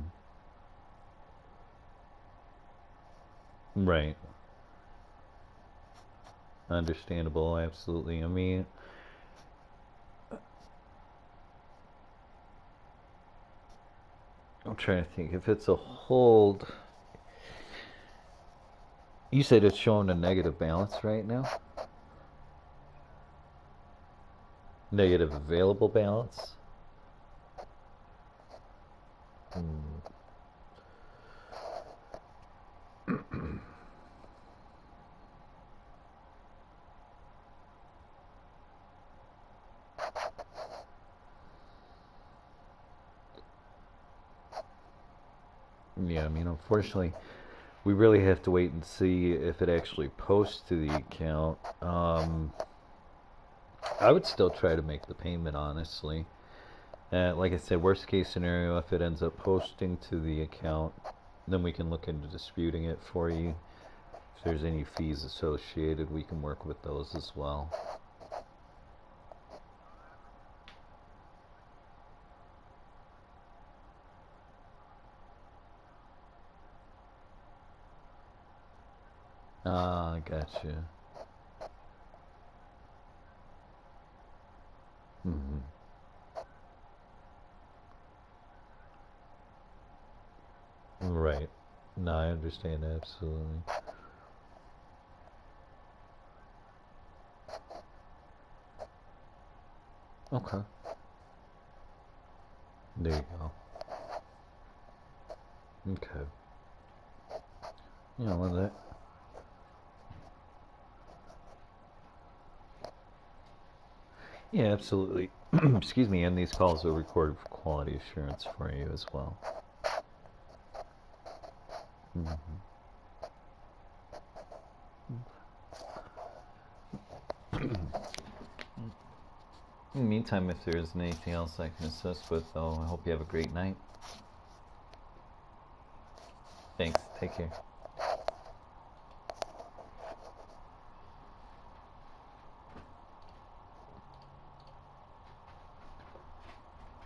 Right. Understandable, absolutely. I mean, I'm trying to think. If it's a hold, you said it's showing a negative balance right now? Negative available balance? Hmm. Yeah, I mean, unfortunately, we really have to wait and see if it actually posts to the account. I would still try to make the payment, honestly. Like I said, worst case scenario, if it ends up posting to the account, then we can look into disputing it for you. If there's any fees associated, we can work with those as well. Ah, gotcha. Hmm. Right. No, I understand absolutely. Okay. There you go. Okay. Well, that. Yeah, absolutely. Excuse me, and these calls are recorded for quality assurance for you as well. Mm-hmm. In the meantime, if there isn't anything else I can assist with, though, I hope you have a great night. Thanks. Take care.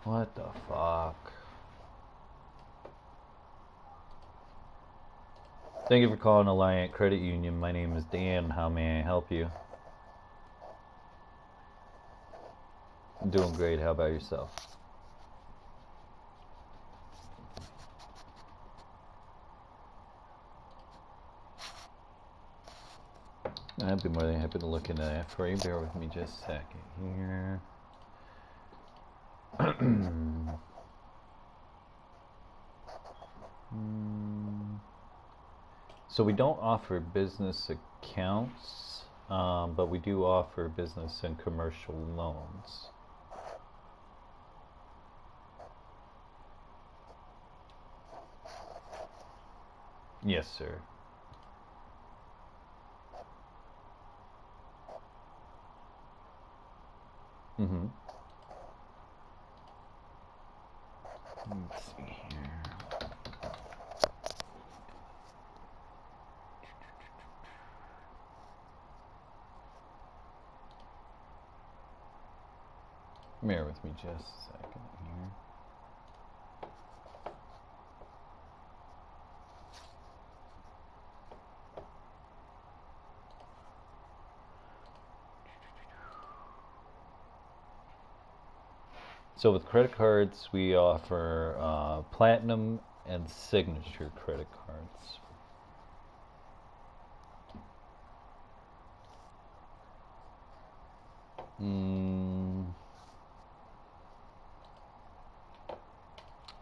What the fuck? Thank you for calling Alliant Credit Union. My name is Dan. How may I help you? I'm doing great. How about yourself? I'd be more than happy to look into that for you. Bear with me just a second here. So we don't offer business accounts, but we do offer business and commercial loans. Yes, sir. Mm-hmm. Let's see here. Bear with me just a second here. So with credit cards, we offer platinum and signature credit cards.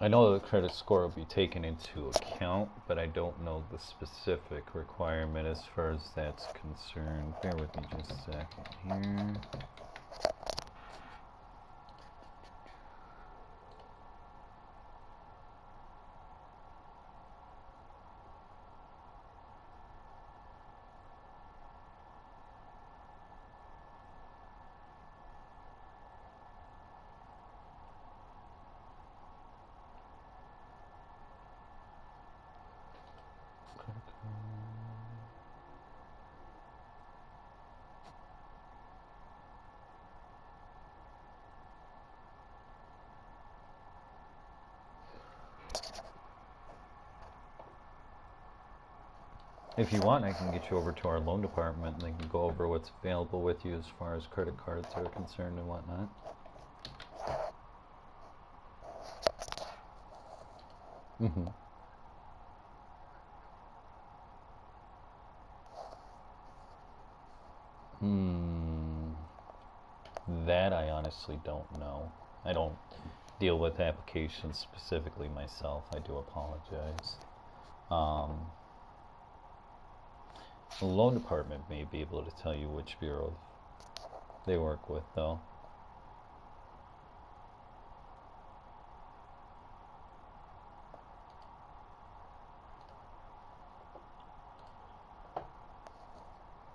I know the credit score will be taken into account, but I don't know the specific requirement as far as that's concerned. Bear with me just a second here. If you want, I can get you over to our loan department and they can go over what's available with you as far as credit cards are concerned and whatnot. Mm-hmm. That I honestly don't know. I don't deal with applications specifically myself. I do apologize. The loan department may be able to tell you which bureau they work with, though.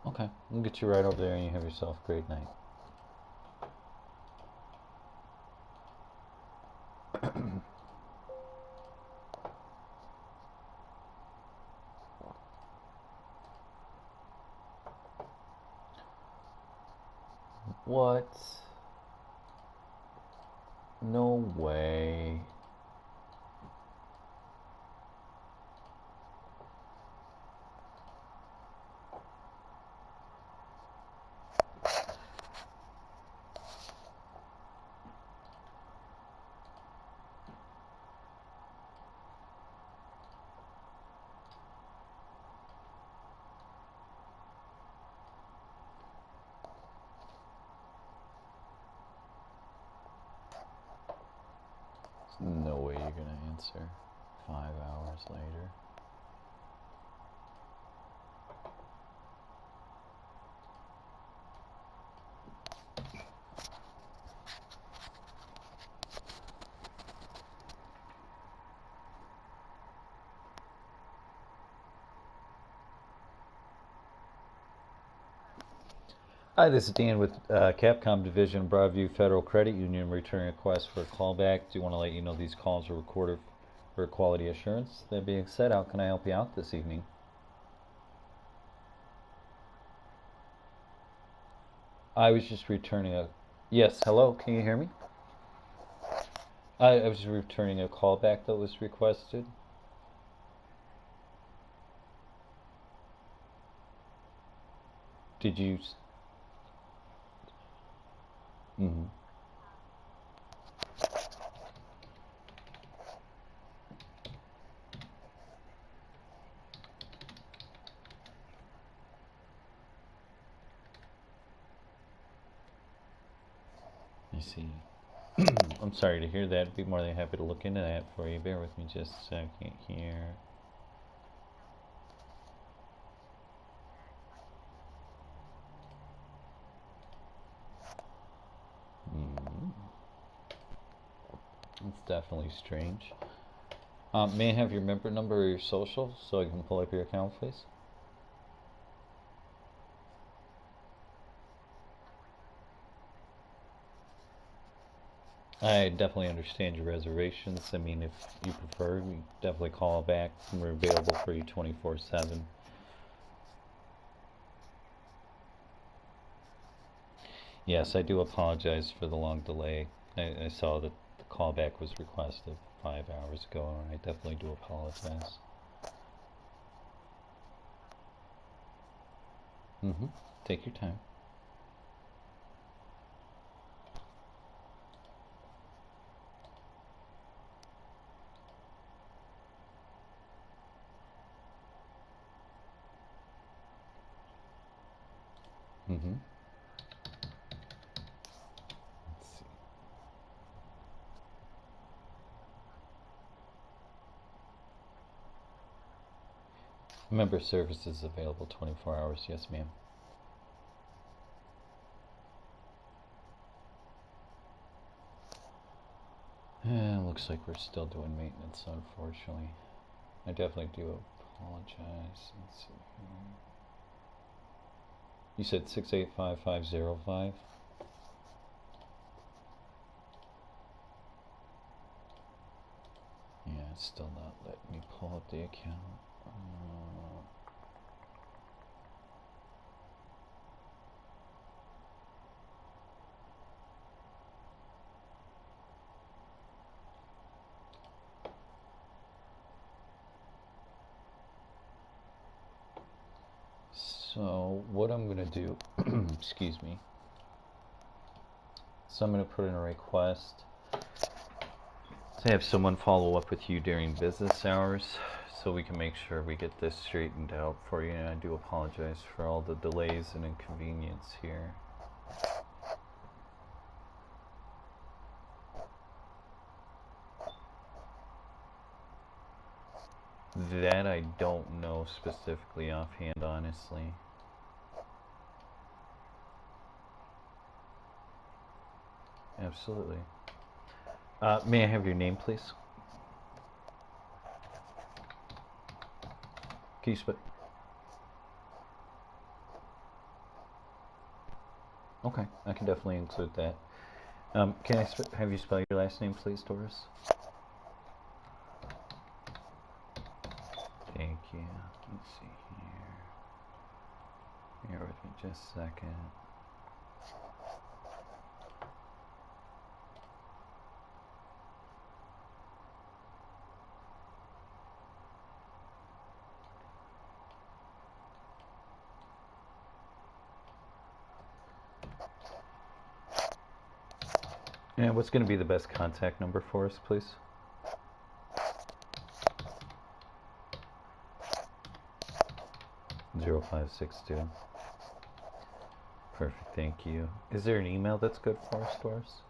Okay, we'll get you right over there and you have yourself a great night. What? No way. No way you're gonna answer 5 hours later. Hi, this is Dan with Capcom Division, Broadview Federal Credit Union, returning a request for a callback. Do want to let you know these calls are recorded for quality assurance. That being said, how can I help you out this evening? I was just returning a... Yes, hello, can you hear me? I was just returning a callback that was requested. Did you... Mm-hmm. I see. I'm sorry to hear that. I'd be more than happy to look into that for you. Bear with me just a second here. It's definitely strange. May I have your member number or your social so I can pull up your account, please? I definitely understand your reservations. I mean, if you prefer, we definitely call back. We're available for you 24/7. Yes, I do apologize for the long delay. I saw that the callback was requested 5 hours ago, and I definitely do apologize. Mm-hmm. Take your time. Mm-hmm. Let's see. Member services available 24 hours. Yes, ma'am. Looks like we're still doing maintenance, unfortunately. I definitely do apologize. Let's see here. You said 685-505? Yeah, it's still not letting me pull up the account. So what I'm going to do, excuse me, so I'm going to put in a request to have someone follow up with you during business hours so we can make sure we get this straightened out for you. And I do apologize for all the delays and inconvenience here. That I don't know specifically offhand, honestly. Absolutely. May I have your name, please? Can you spell? Okay, I can definitely include that. Can I have you spell your last name, please, Doris? Thank you. Let's see here. Bear with me just a second. And what's going to be the best contact number for us, please? Zero 0562. Perfect, thank you. Is there an email that's good for us, Doris?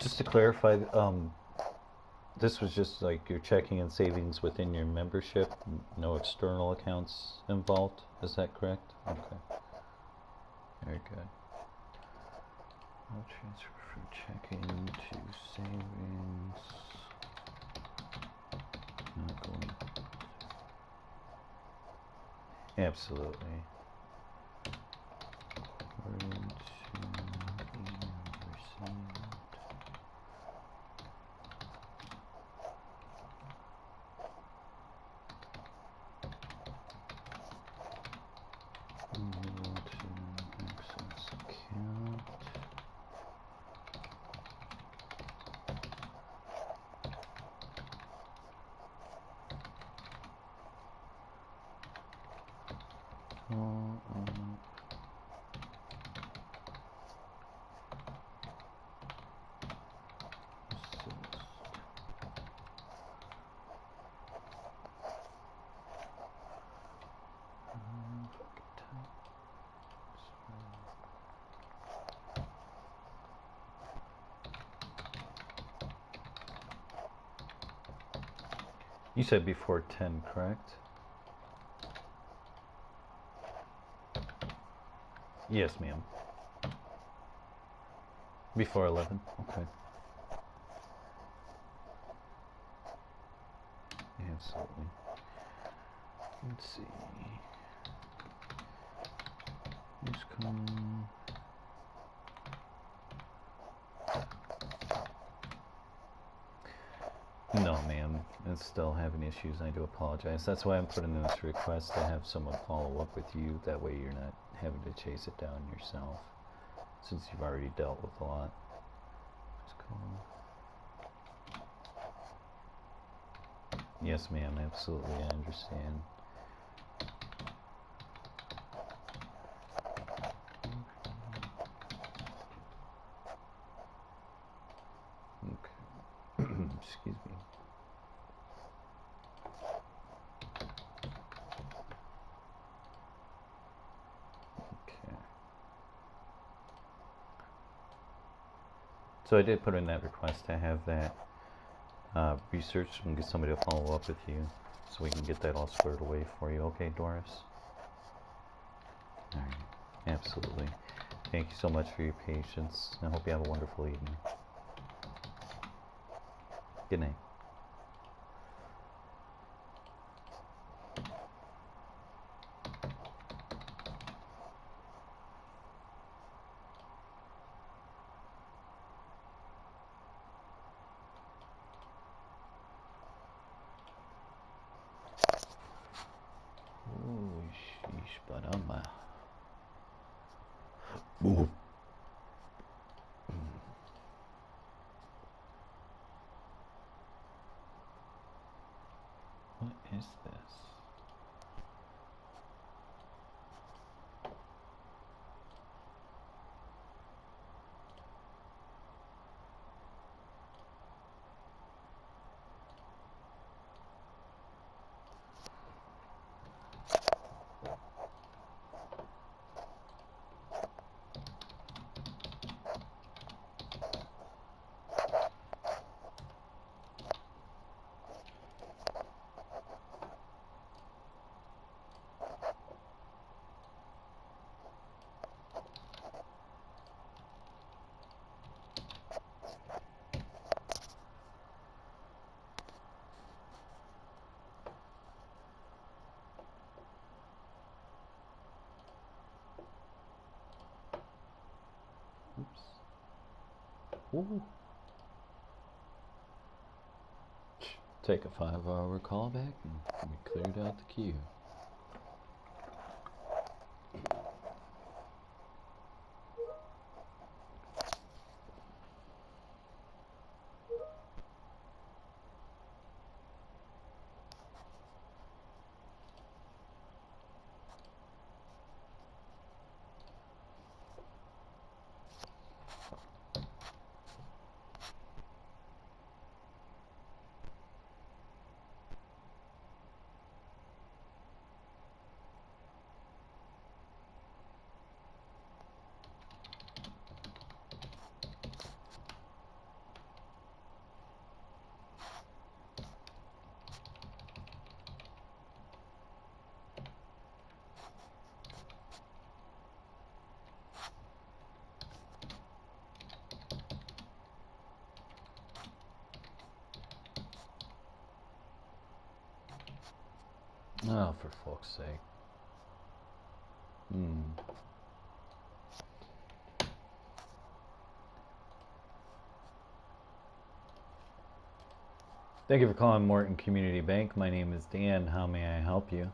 Just to clarify, this was just like your checking and savings within your membership, no external accounts involved. Is that correct? Okay. Very good. I'll transfer from checking to savings. Not going. Absolutely. According to email received. Go to access account. You said before 10, correct? Yes, ma'am. Before 11, okay. Absolutely. Let's see. Use come. No, ma'am. It's still having issues. I do apologize. That's why I'm putting in this request to have someone follow up with you. That way you're not having to chase it down yourself, since you've already dealt with a lot. Just call. Yes, ma'am. Absolutely. I understand. Okay. Excuse me. Okay. So I did put in that request to have that researched and get somebody to follow up with you so we can get that all squared away for you. Okay, Doris? All right. Absolutely. Thank you so much for your patience. I hope you have a wonderful evening. Good night. Oh, sheesh, but Ooh. What is this? Oops. Ooh. Take a 5-hour callback and we cleared out the queue. Oh, for fuck's sake. Thank you for calling Morton Community Bank. My name is Dan. How may I help you?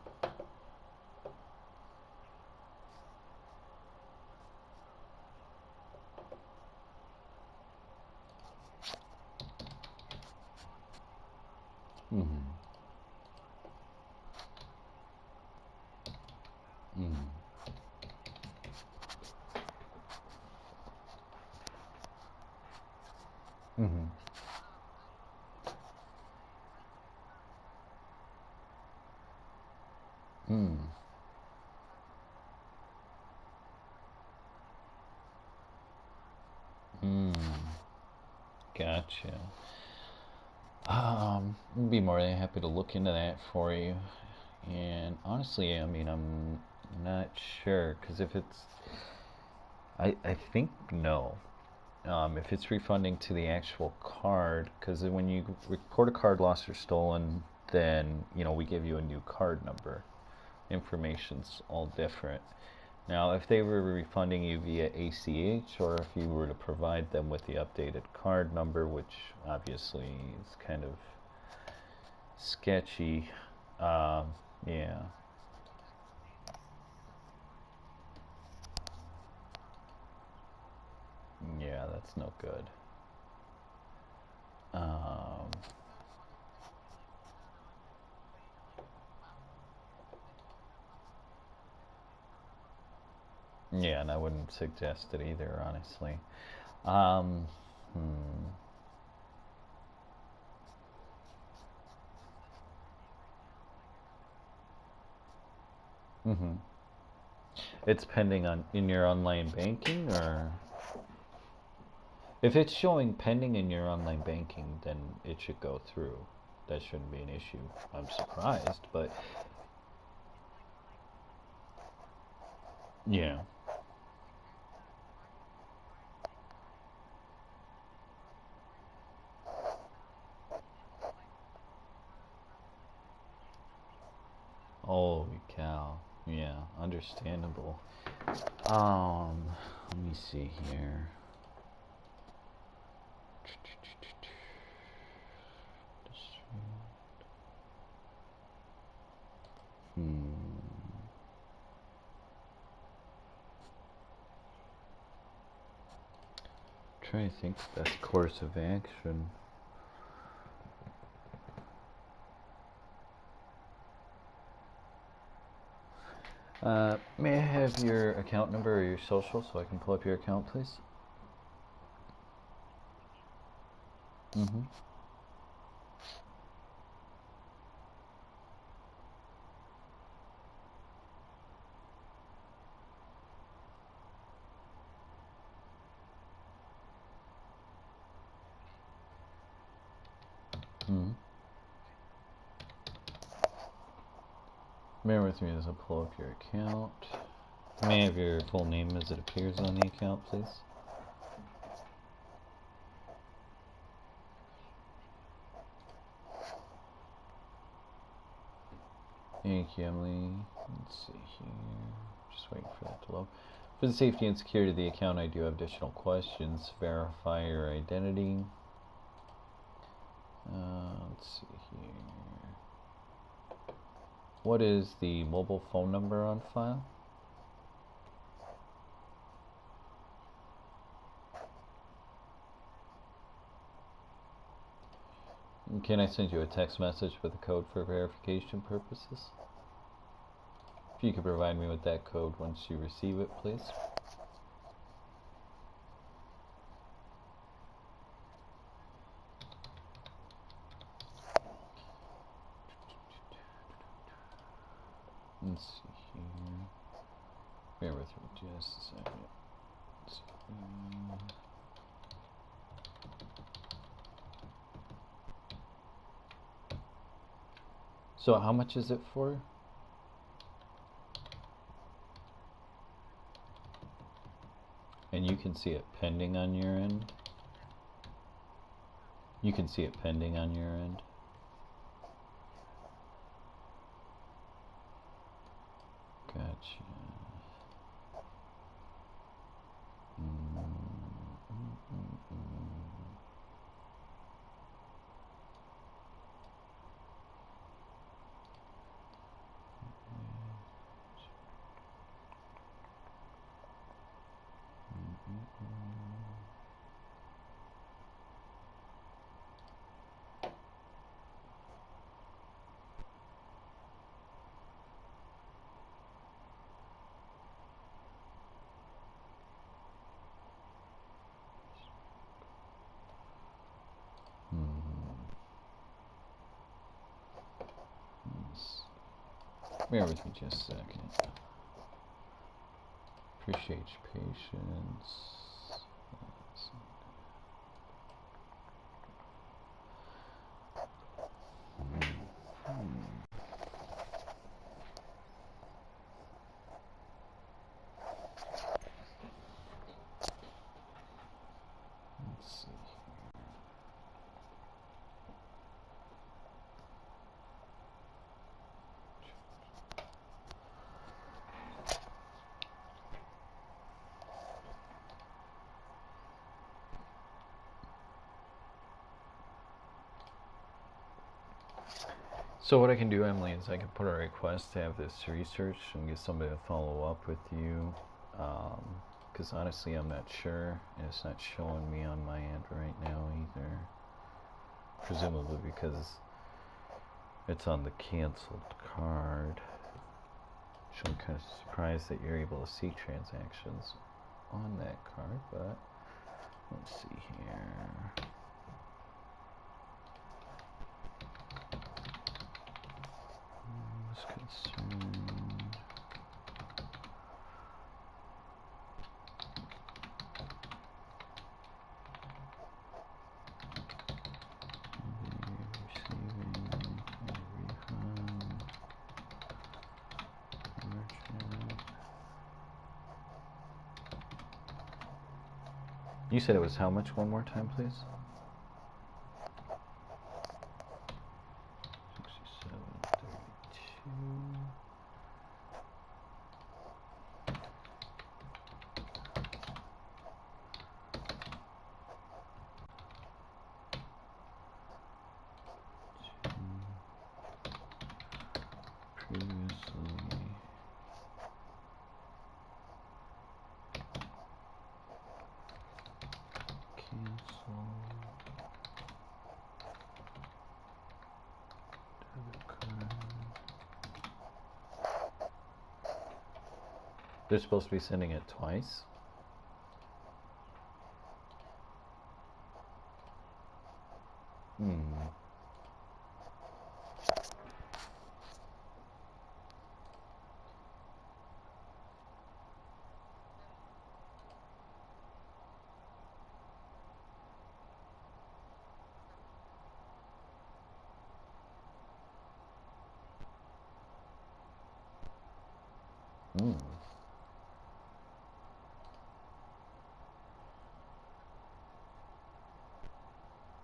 Gotcha. I'd be more than happy to look into that for you. And honestly, I mean, I'm not sure, because if it's, I think no. If it's refunding to the actual card, because when you report a card lost or stolen, then, you know, we give you a new card number. Information's all different. Now, if they were refunding you via ACH, or if you were to provide them with the updated card number, which obviously is kind of sketchy, yeah. Yeah, that's no good. Yeah, and I wouldn't suggest it either, honestly. Um, hmm. It's pending on in your online banking, or if it's showing pending in your online banking, then it should go through. That shouldn't be an issue. I'm surprised, but yeah. Holy cow. Yeah, understandable. Let me see here. Trying to think the best course of action. May I have your account number or your social so I can pull up your account, please? Bear with me as I pull up your account. May I have your full name as it appears on the account, please? Thank you, Emily. Let's see here. Just waiting for that to load. For the safety and security of the account, I do have additional questions. Verify your identity. Let's see here. What is the mobile phone number on file? Can I send you a text message with a code for verification purposes? If you could provide me with that code once you receive it, please. Let's see here. Bear with me just a second. So how much is it for? And you can see it pending on your end? You can see it pending on your end? Gotcha. Bear with me just a second. Appreciate your patience. Let's see. So what I can do, Emily, is I can put a request to have this researched and get somebody to follow up with you. Because honestly, I'm not sure, and it's not showing me on my end right now either. Presumably because it's on the canceled card. So I'm kind of surprised that you're able to see transactions on that card, but let's see here. Concerned. You said it was how much? One more time, please. 67.32. Previously. They're supposed to be sending it twice.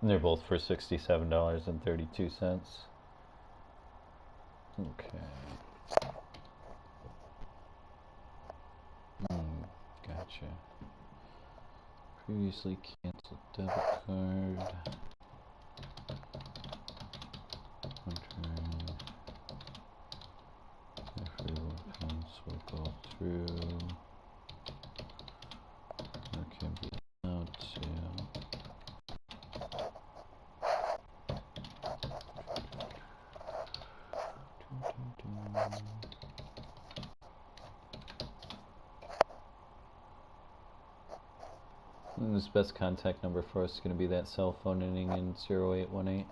And they're both for $67.32. Okay. Gotcha. Previously canceled debit card. Payments will go through. There can be out to. And this best contact number for us is going to be that cell phone ending in 0818.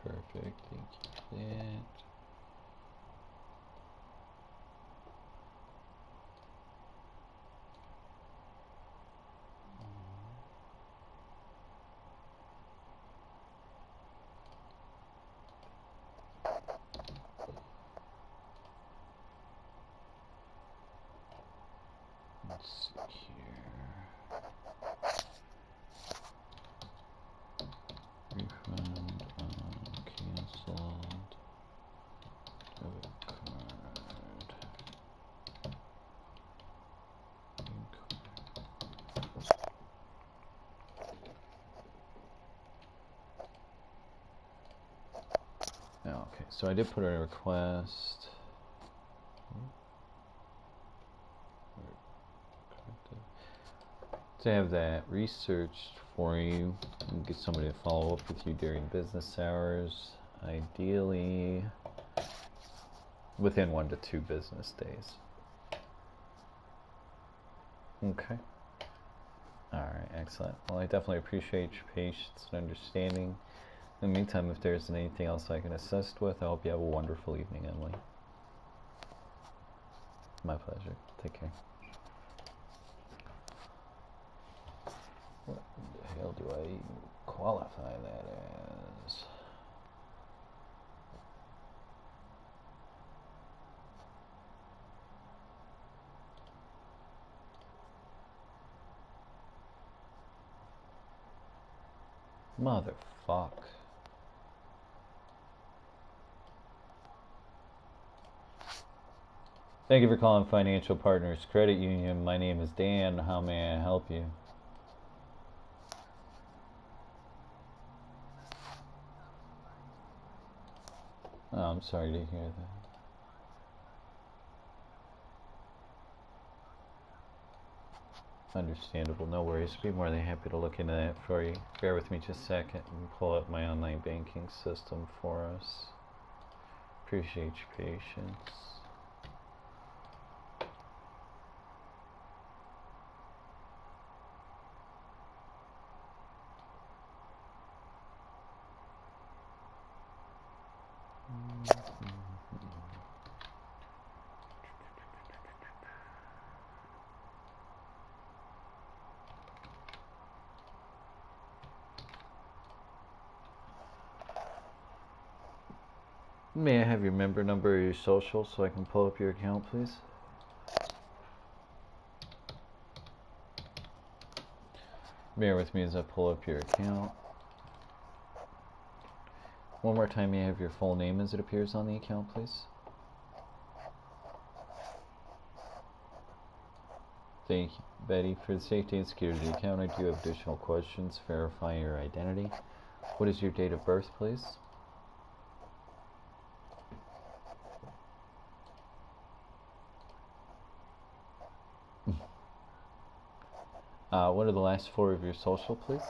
Perfect, thank you for that. Let's see here. Refund canceled. Debit card. So I did put in a request to have that researched for you and get somebody to follow up with you during business hours, ideally within 1 to 2 business days. Okay. Alright, excellent. Well, I definitely appreciate your patience and understanding. In the meantime, if there's anything else I can assist with, I hope you have a wonderful evening, Emily. My pleasure. Take care. What the hell do I even qualify that as? Motherfuck. Thank you for calling Financial Partners Credit Union. My name is Dan. How may I help you? Oh, I'm sorry to hear that. Understandable. No worries. Be more than happy to look into that for you. Bear with me just a second and pull up my online banking system for us. Appreciate your patience. May I have your member number or your social so I can pull up your account, please? Bear with me as I pull up your account. One more time, may I have your full name as it appears on the account, please? Thank you, Betty. For the safety and security of the account, I do have additional questions. Verify your identity. What is your date of birth, please? What are the last 4 of your social, please?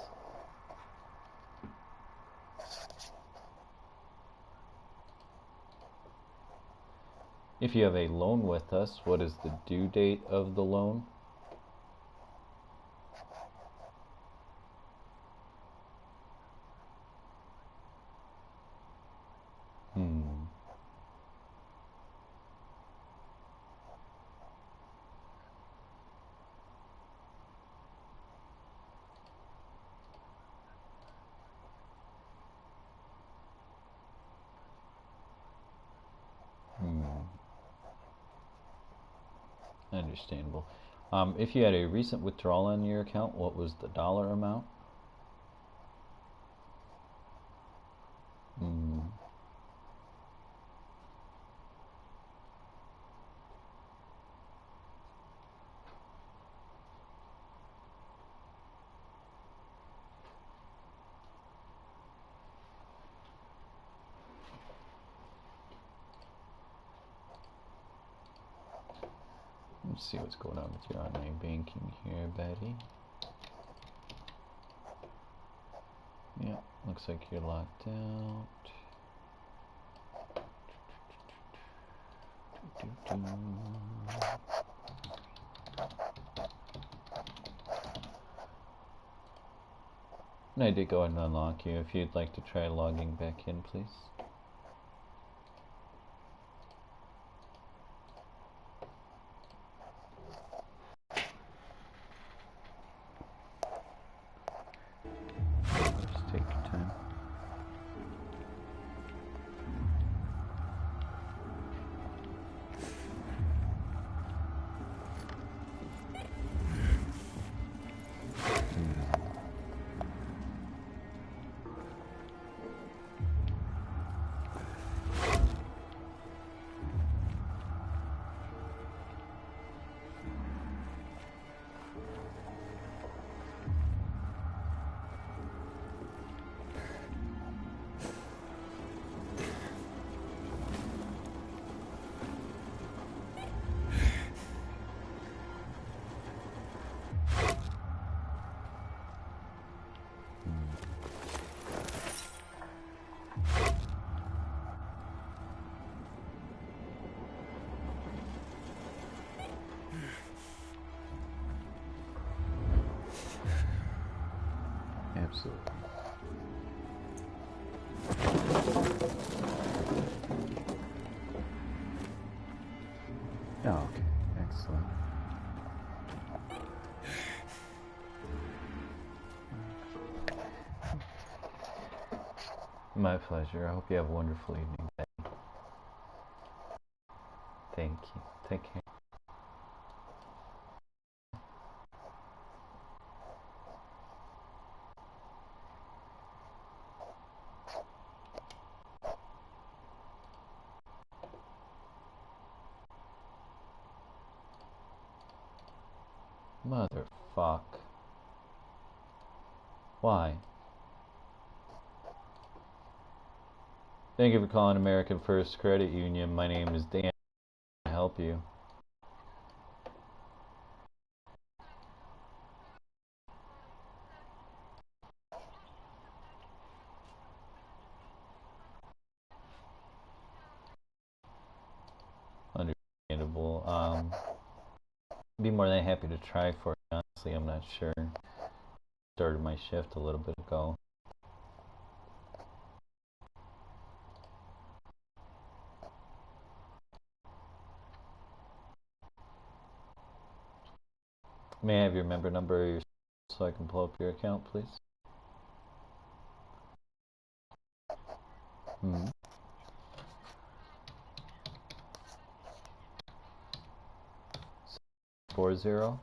If you have a loan with us, what is the due date of the loan? Understandable. If you had a recent withdrawal on your account, what was the dollar amount? Let's see what's going on with your online banking here, Betty. Yeah, looks like you're locked out. And I did go ahead and unlock you. If you'd like to try logging back in, please. Just take your time. Absolutely. Oh, okay. Excellent. My pleasure. I hope you have a wonderful evening. Thank you. Take care. Motherfuck. Why? Thank you for calling American First Credit Union. My name is Dan. Can I help you? Understandable. Be more than happy to try for you. Honestly, I'm not sure. Started my shift a little bit ago. May I have your member number or your so I can pull up your account, please? 40.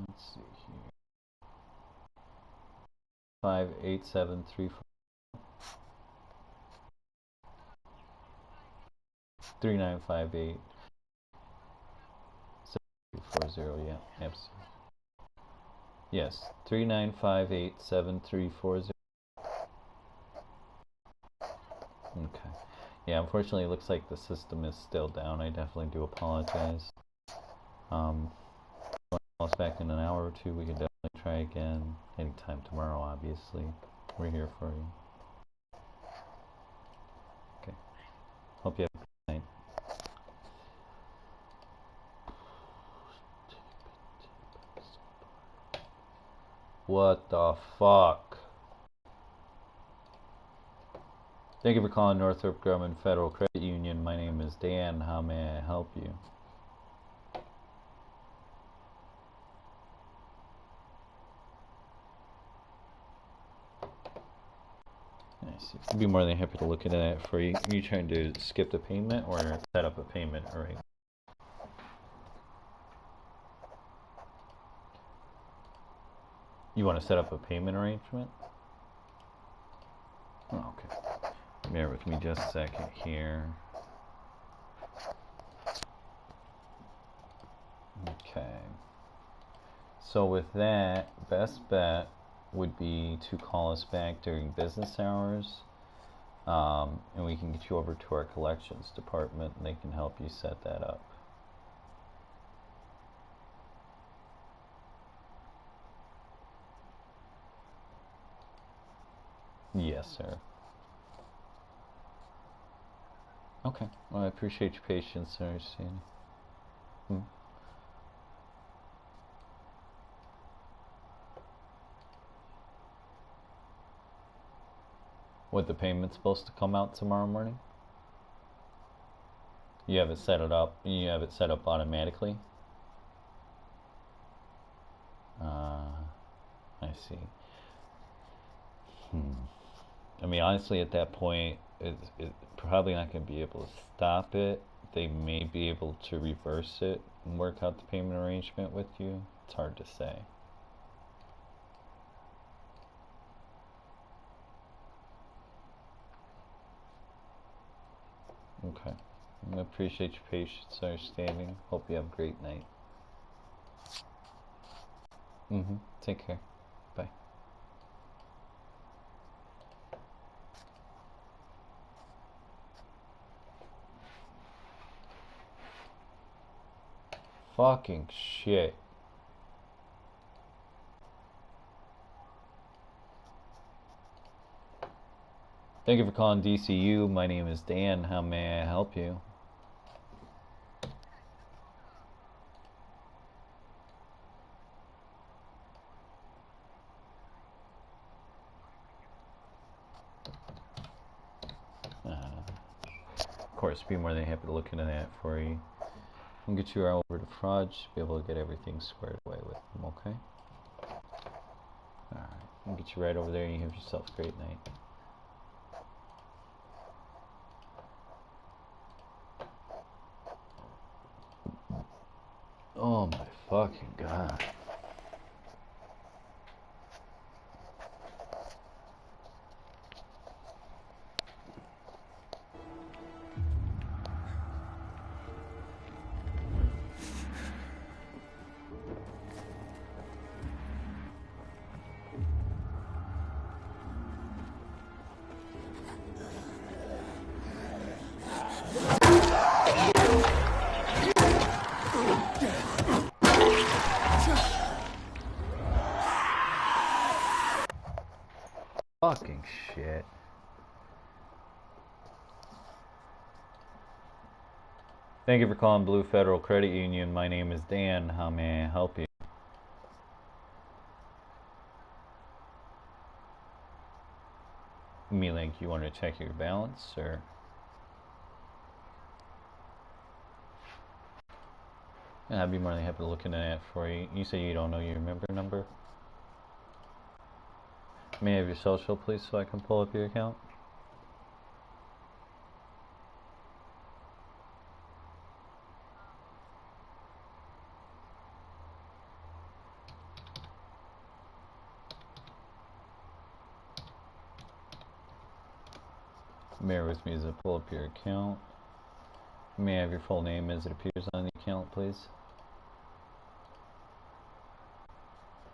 Let's see here. 58734 3958 7240. Yeah, absolutely. Yes, 39587340. Okay. Yeah, unfortunately, it looks like the system is still down. I definitely do apologize. Call us back in an hour or two. We can definitely try again anytime tomorrow. Obviously, we're here for you. Okay. Hope you have a good night. What the fuck? Thank you for calling Northrop Grumman Federal Credit Union. My name is Dan. How may I help you? I see. I'd be more than happy to look into that for you. Are you trying to skip the payment or set up a payment? All right. You want to set up a payment arrangement? Oh, okay. Bear with me just a second here. Okay. So with that, best bet would be to call us back during business hours, and we can get you over to our collections department, and they can help you set that up. Yes, sir. Okay. Well, I appreciate your patience and understanding. What, the payment's supposed to come out tomorrow morning? You have it set it up. You have it set up automatically. I see. I mean, honestly, at that point, it's probably not going to be able to stop it. They may be able to reverse it and work out the payment arrangement with you. It's hard to say. Okay. I appreciate your patience and understanding. Hope you have a great night. Take care. Bye. Fucking shit. Thank you for calling DCU. My name is Dan. How may I help you? Of course, be more than happy to look into that for you. We'll get you over to fraud, should be able to get everything squared away with them, okay? Alright, we'll get you right over there and you have yourself a great night. Oh my fucking god. Fucking shit. Thank you for calling Blue Federal Credit Union. My name is Dan. How may I help you? You mean like you want to check your balance, or? Yeah, I'd be more than happy to look into that for you. You say you don't know your member number? May I have your social, please, so I can pull up your account? Bear with me as I pull up your account. May I have your full name as it appears on the account, please?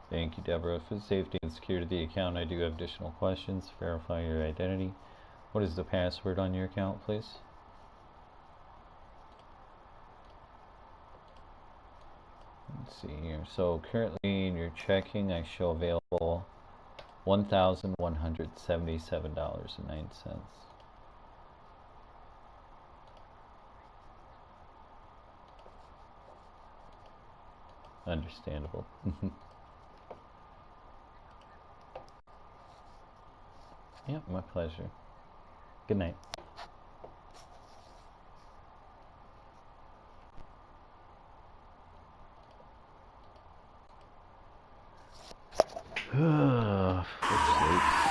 Thank you, Deborah. For the safety and security of the account, I do have additional questions. Verify your identity. What is the password on your account, please? Let's see here. So currently in your checking, I show available $1,177.09. Understandable. Yep, my pleasure. Good night. For sakes.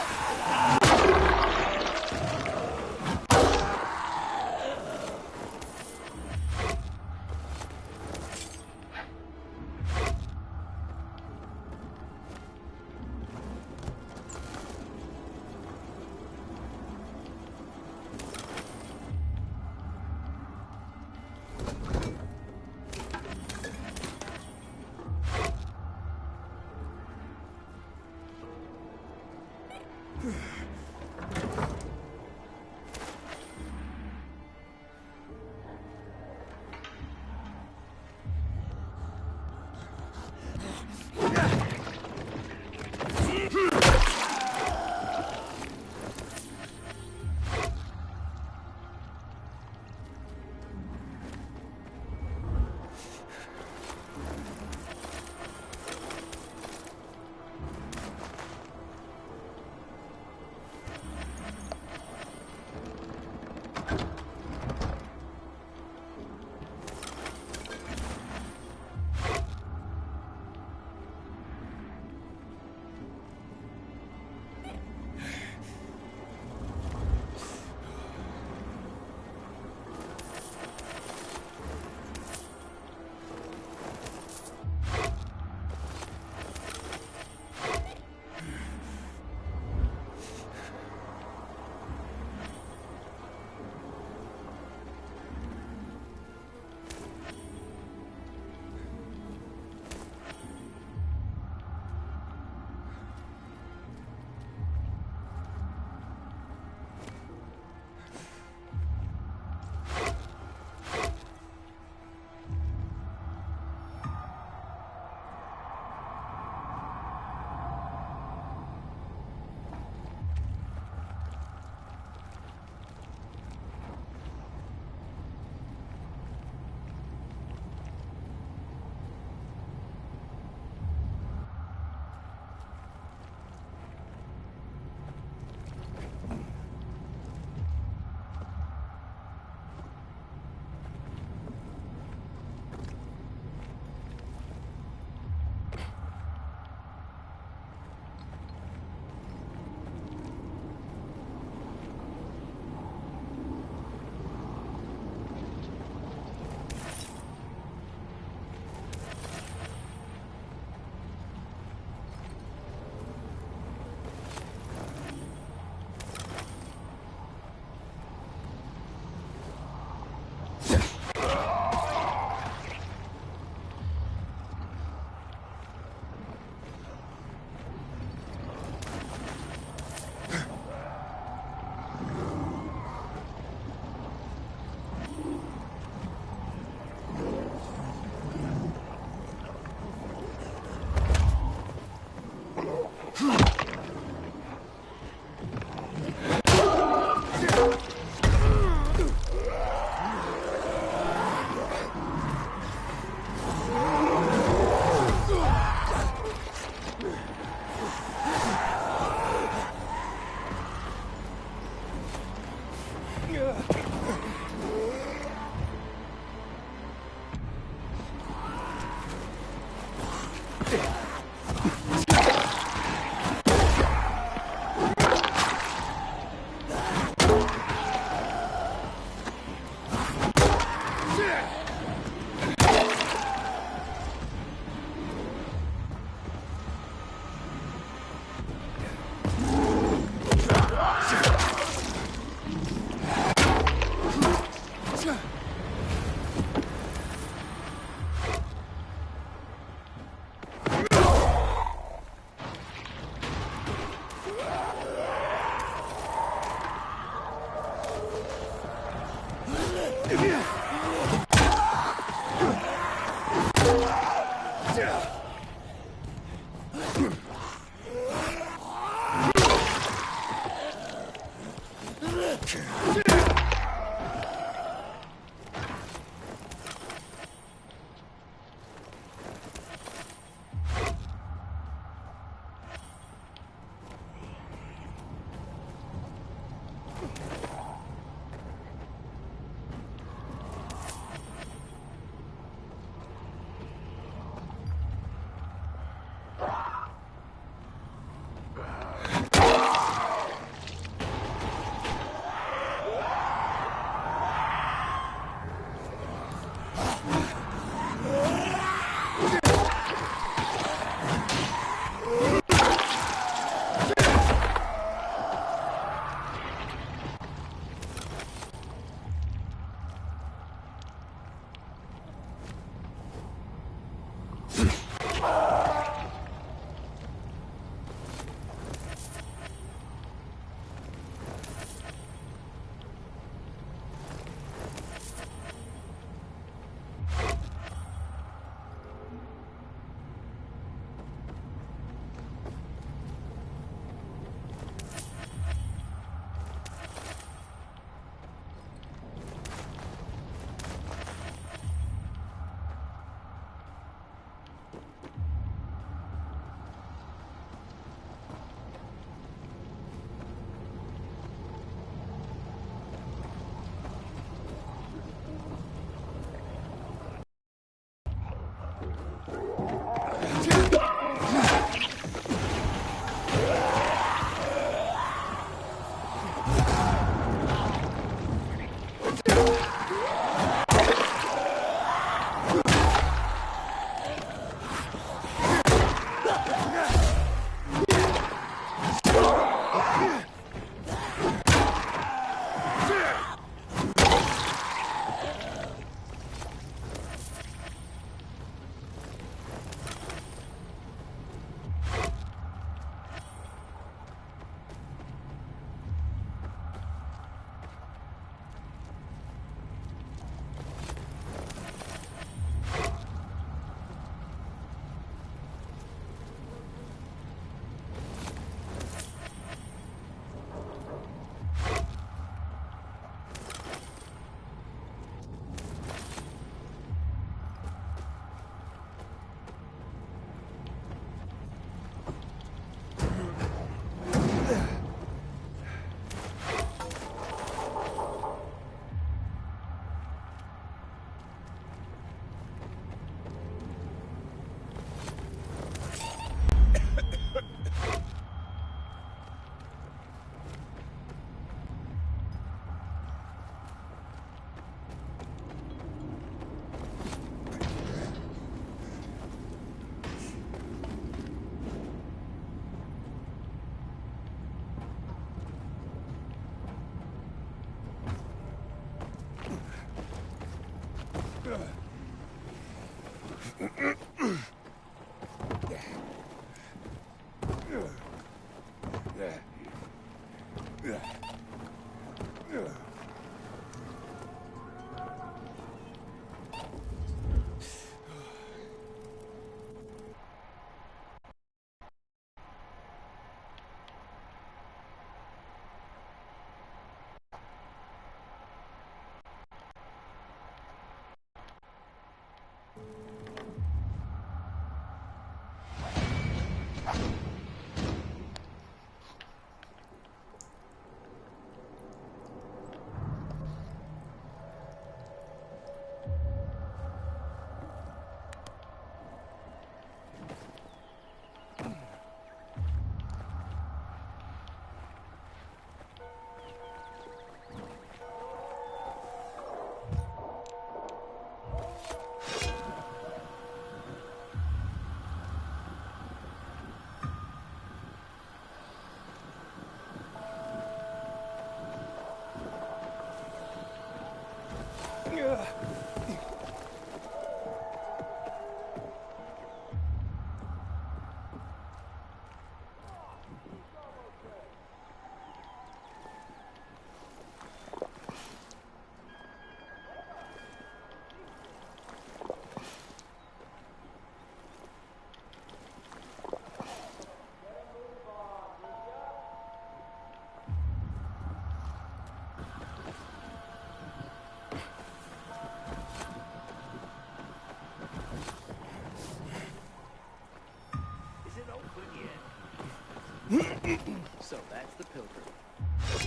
Is it open yet? So that's the pilgrim.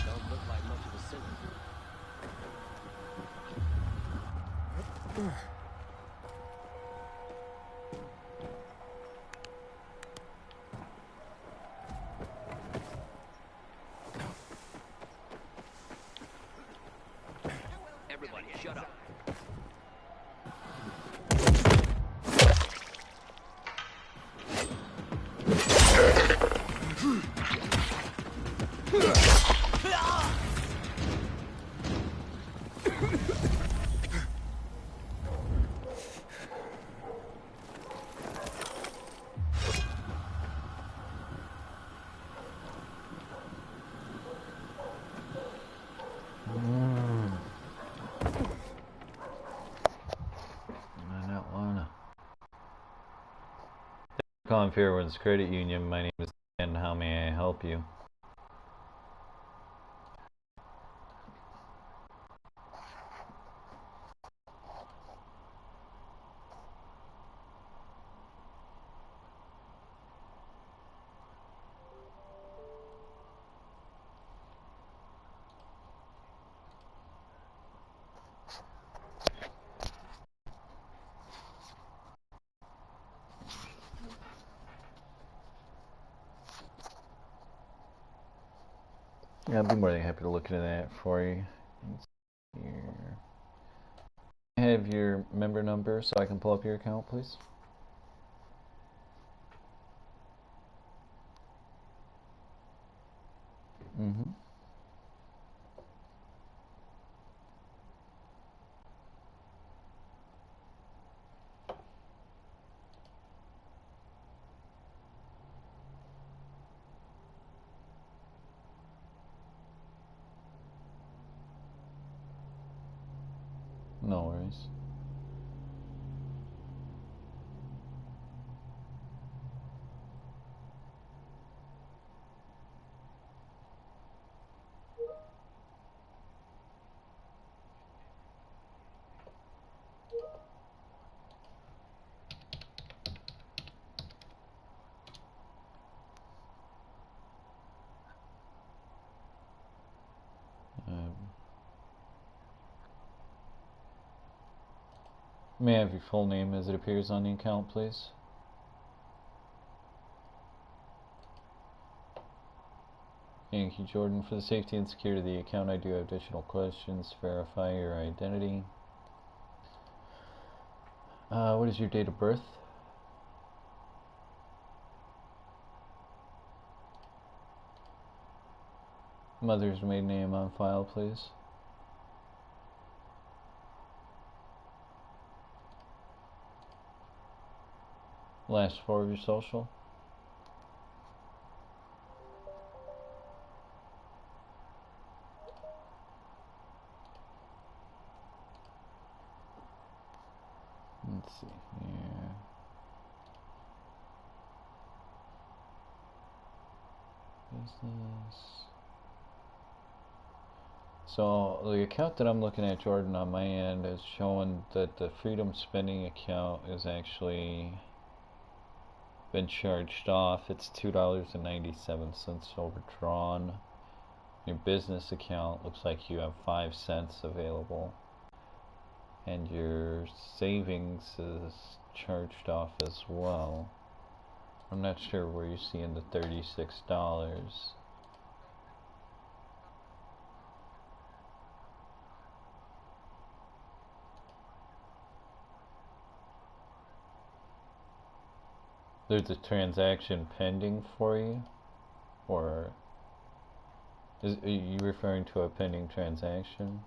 Don't look like much of a sinner. Everybody, shut up. I don't wanna. Calling Fairwinds Credit Union. My name is Dan. How may I help you? Yeah, I'd be more than happy to look into that for you. Let's see here. Have your member number so I can pull up your account, please? Mm-hmm. No worries. Um, May I have your full name as it appears on the account, please? Thank you, Jordan. For the safety and security of the account, I do have additional questions to verify your identity. What is your date of birth? Mother's maiden name on file, please. Last four of your social. Let's see here. Business. So the account that I'm looking at, Jordan, on my end is showing that the Freedom Spending account is actually been charged off. It's $2.97 overdrawn. Your business account looks like you have 5 cents available, and your savings is charged off as well. I'm not sure where you're seeing the $36. There's a transaction pending for you, or are you referring to a pending transaction?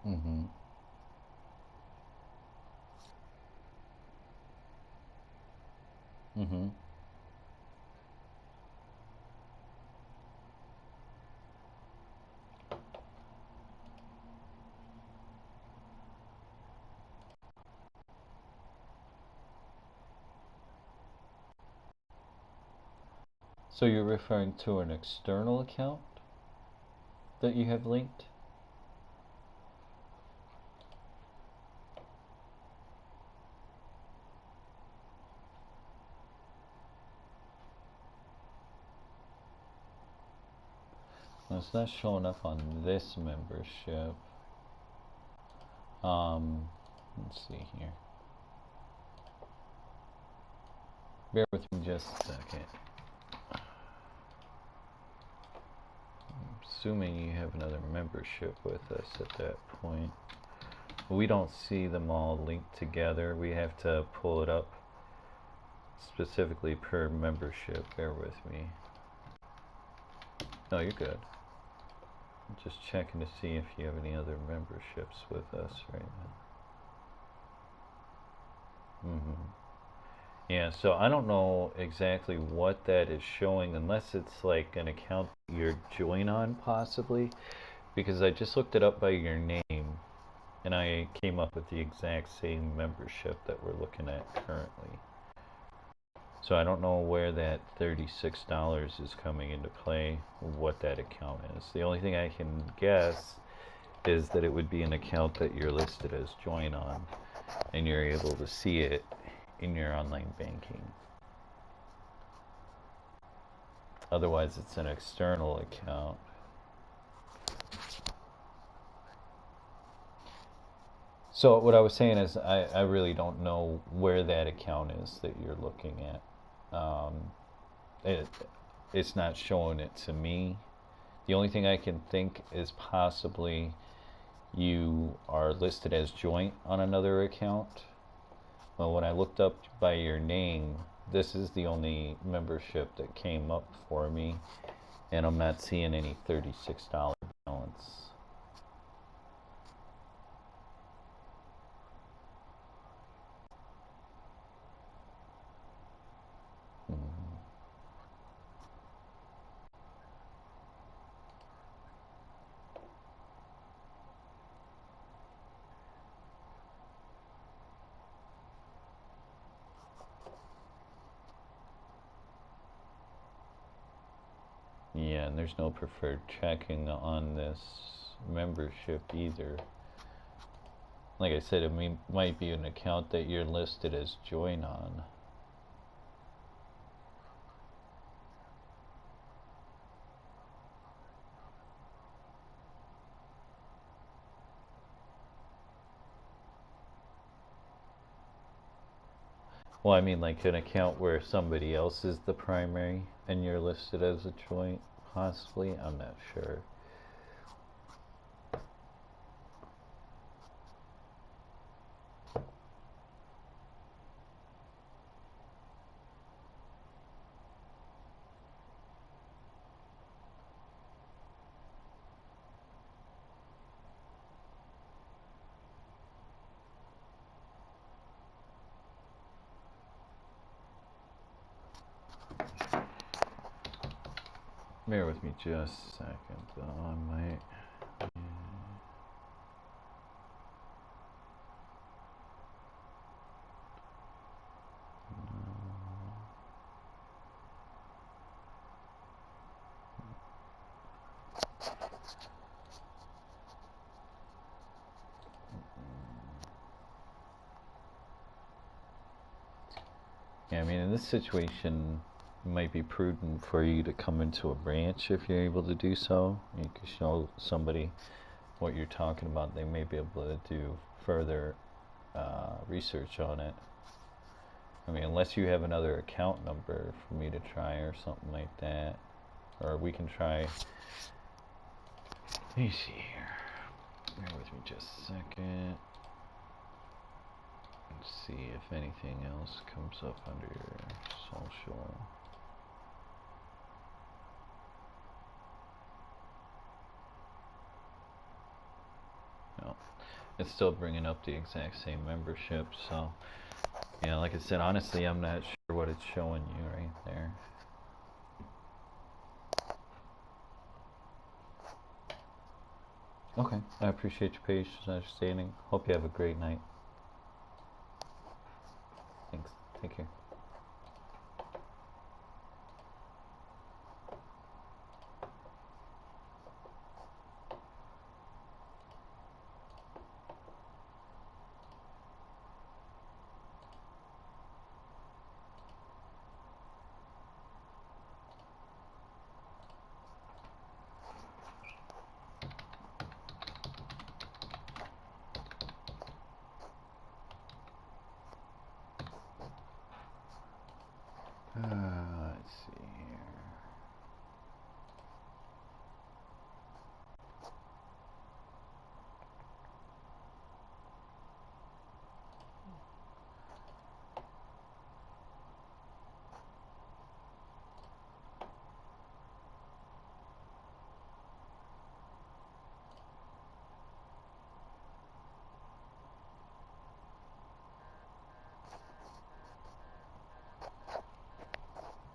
Mm-hmm. Mm-hmm. So you're referring to an external account that you have linked? Well, it's not showing up on this membership. Let's see here. Bear with me just a second. I'm assuming you have another membership with us at that point. We don't see them all linked together. We have to pull it up specifically per membership. Bear with me. No, you're good. I'm just checking to see if you have any other memberships with us right now. Yeah, so I don't know exactly what that is showing unless it's like an account you're joined on possibly, because I just looked it up by your name and I came up with the exact same membership that we're looking at currently. So I don't know where that $36 is coming into play, what that account is. The only thing I can guess is that it would be an account that you're listed as join on and you're able to see it in your online banking. Otherwise, it's an external account. So what I was saying is I really don't know where that account is that you're looking at. It, it's not showing it to me. The only thing I can think is possibly you are listed as joint on another account. Well, when I looked up by your name, this is the only membership that came up for me, and I'm not seeing any $36 balance. Yeah, and there's no preferred checking on this membership either. Like I said, it might be an account that you're listed as join on. Well, I mean like an account where somebody else is the primary and you're listed as a joint, possibly? I'm not sure. Bear with me just a second, though. I might. Yeah, I mean, in this situation, it might be prudent for you to come into a branch if you're able to do so. You can show somebody what you're talking about. They may be able to do further research on it. I mean, unless you have another account number for me to try or something like that. Or we can try. Let me see here. Bear with me just a second. Let's see if anything else comes up under your social. No. it's still bringing up the exact same membership. So, yeah, like I said, honestly, I'm not sure what it's showing you right there. Okay, I appreciate your patience and understanding. Hope you have a great night. Thanks. Take care. Let's see here.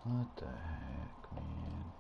What the heck, man?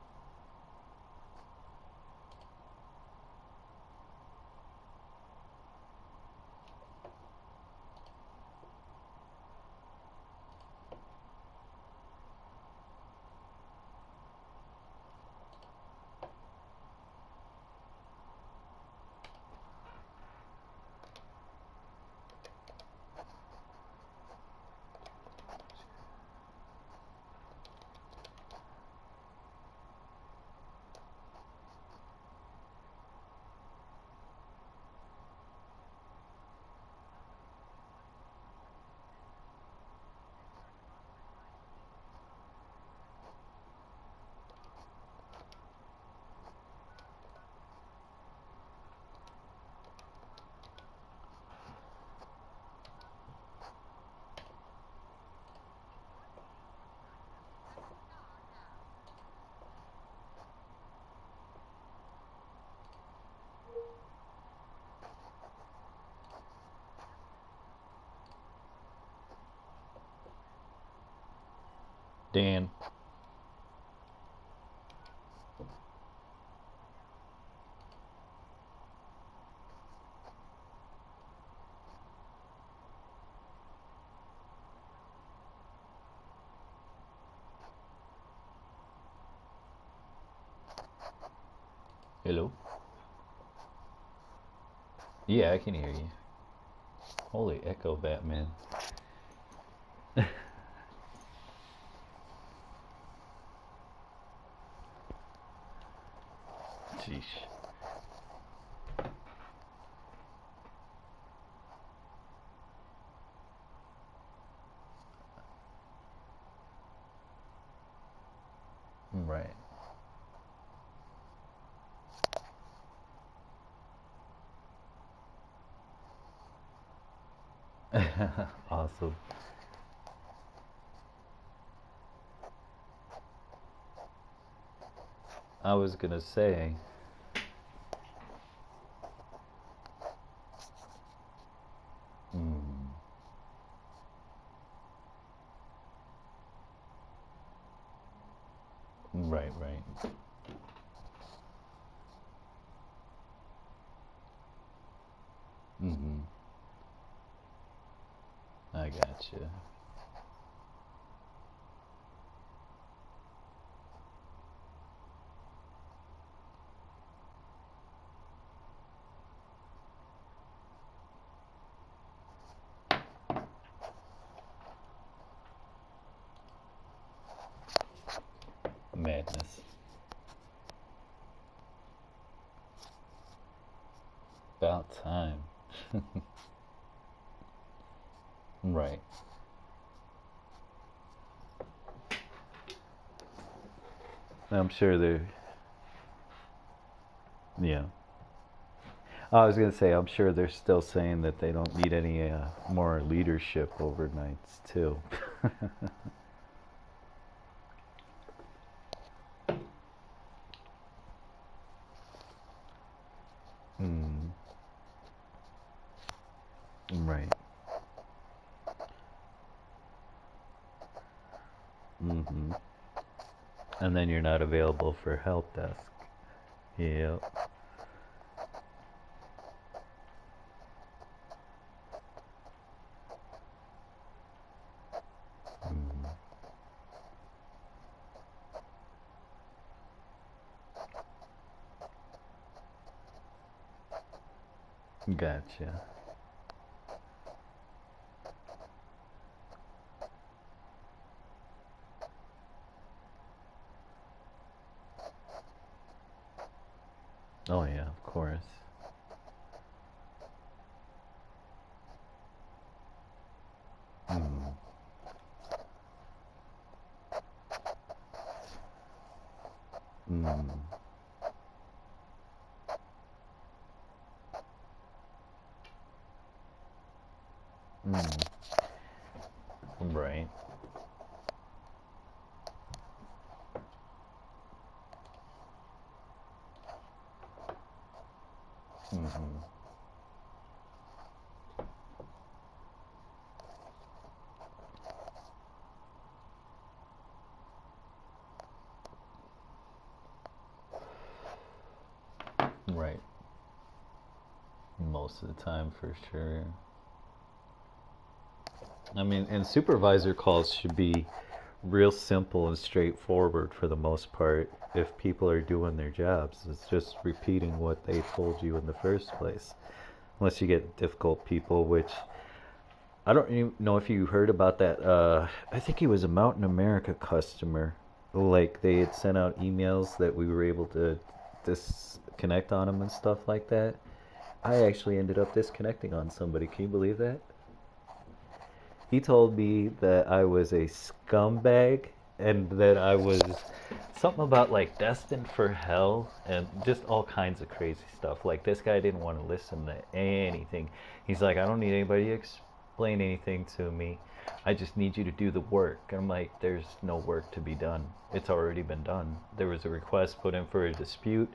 Dan. Hello? Yeah, I can hear you. Holy echo, Batman. Sheesh. Right. Awesome. I was gonna say, mm, right, right. Mm-hmm. I gotcha. Madness. About time. Right. I'm sure they're, yeah. I was gonna say, I'm sure they're still saying that they don't need any more leadership overnights too. Mm. And then you're not available for help desk. Yep. Mm. Gotcha. Oh yeah, of course. Mm. Mm. Mm. Right. Mm-hmm. Right. Most of the time, for sure. I mean, and supervisor calls should be real simple and straightforward for the most part if people are doing their jobs. It's just repeating what they told you in the first place. Unless you get difficult people, which I don't even know if you heard about that. I think he was a Mountain America customer. Like they had sent out emails that we were able to disconnect on them and stuff like that. I actually ended up disconnecting on somebody. Can you believe that? He told me that I was a scumbag and that I was something about like destined for hell and just all kinds of crazy stuff. Like this guy didn't want to listen to anything. He's like, I don't need anybody to explain anything to me. I just need you to do the work. And I'm like, there's no work to be done. It's already been done. There was a request put in for a dispute.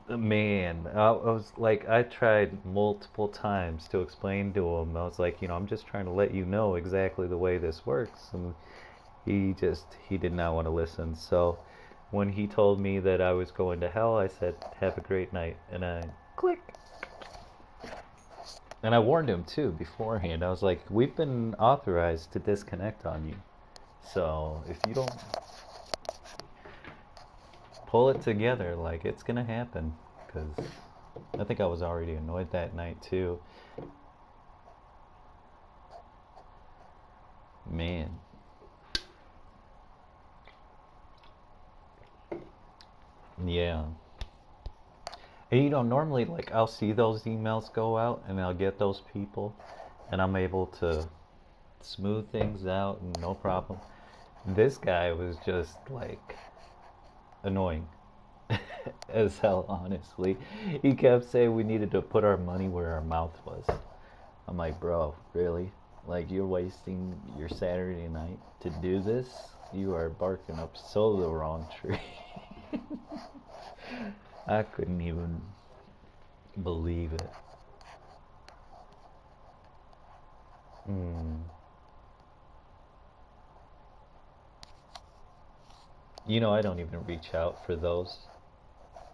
Man, I was like, I tried multiple times to explain to him. I was like, I'm just trying to let you know exactly the way this works. And he did not want to listen. So when he told me that I was going to hell, I said, have a great night. And I click. And I warned him too beforehand. I was like, we've been authorized to disconnect on you. So if you don't pull it together, like it's gonna happen. Because I think I was already annoyed that night too. Man. Yeah. And normally, like, I'll see those emails go out and I'll get those people and I'm able to smooth things out and no problem. This guy was just like annoying as hell, honestly. He kept saying we needed to put our money where our mouth was. I'm like, bro, really? Like, you're wasting your Saturday night to do this? You are barking up so the wrong tree. I couldn't even believe it. Mm. I don't even reach out for those.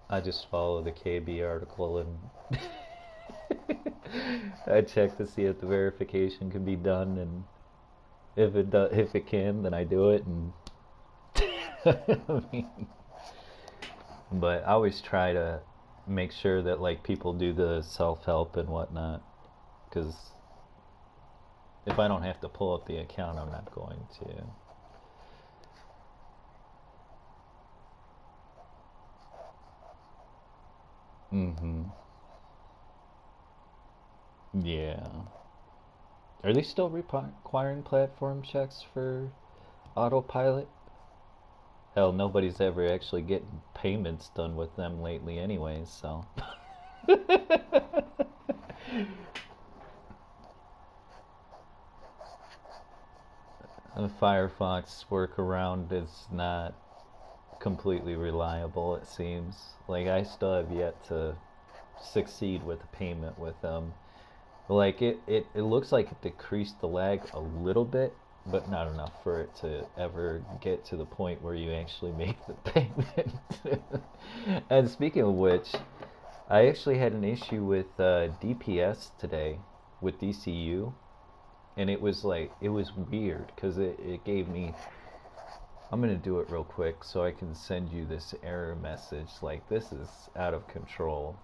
I just follow the KB article and I check to see if the verification can be done, and if it can, then I do it. And I mean, but I always try to make sure that like people do the self-help and whatnot, because if I don't have to pull up the account, I'm not going to. Mm-hmm. Yeah. Are they still requiring platform checks for autopilot? Hell, nobody's ever actually getting payments done with them lately anyways, so. The Firefox workaround is not completely reliable, it seems. Like, I still have yet to succeed with a payment with them. Like, it looks like it decreased the lag a little bit, but not enough for it to ever get to the point where you actually make the payment. And speaking of which, I actually had an issue with DPS today with DCU, and it was weird because it gave me. I'm gonna do it real quick so I can send you this error message. Like, this is out of control,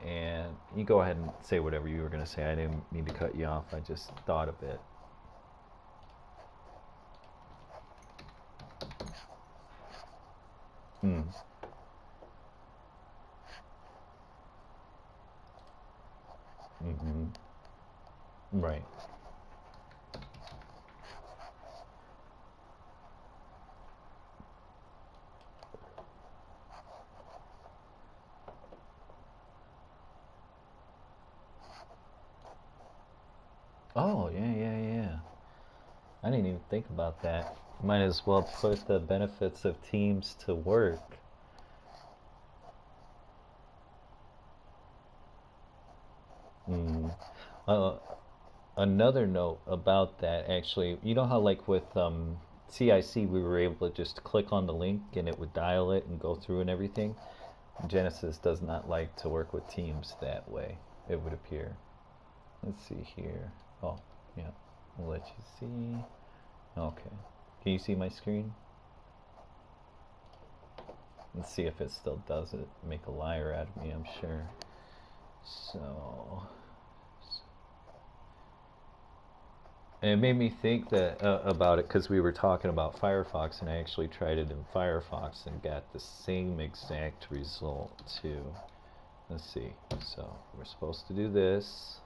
and you go ahead and say whatever you were gonna say. I didn't mean to cut you off. I just thought of it. Hmm. Mm-hmm. Right. Oh, yeah, yeah, yeah. I didn't even think about that. Might as well put the benefits of teams to work. Mm. Uh, Another note about that, actually, you know how like with CIC we were able to just click on the link and it would dial it and go through and everything? Genesis does not like to work with teams that way, it would appear. Let's see here. Oh, yeah. I'll let you see. Okay. Can you see my screen? Let's see if it still does it. Make a liar out of me, I'm sure. So, and it made me think that about it because we were talking about Firefox, and I actually tried it in Firefox and got the same exact result too. Let's see. So we're supposed to do this,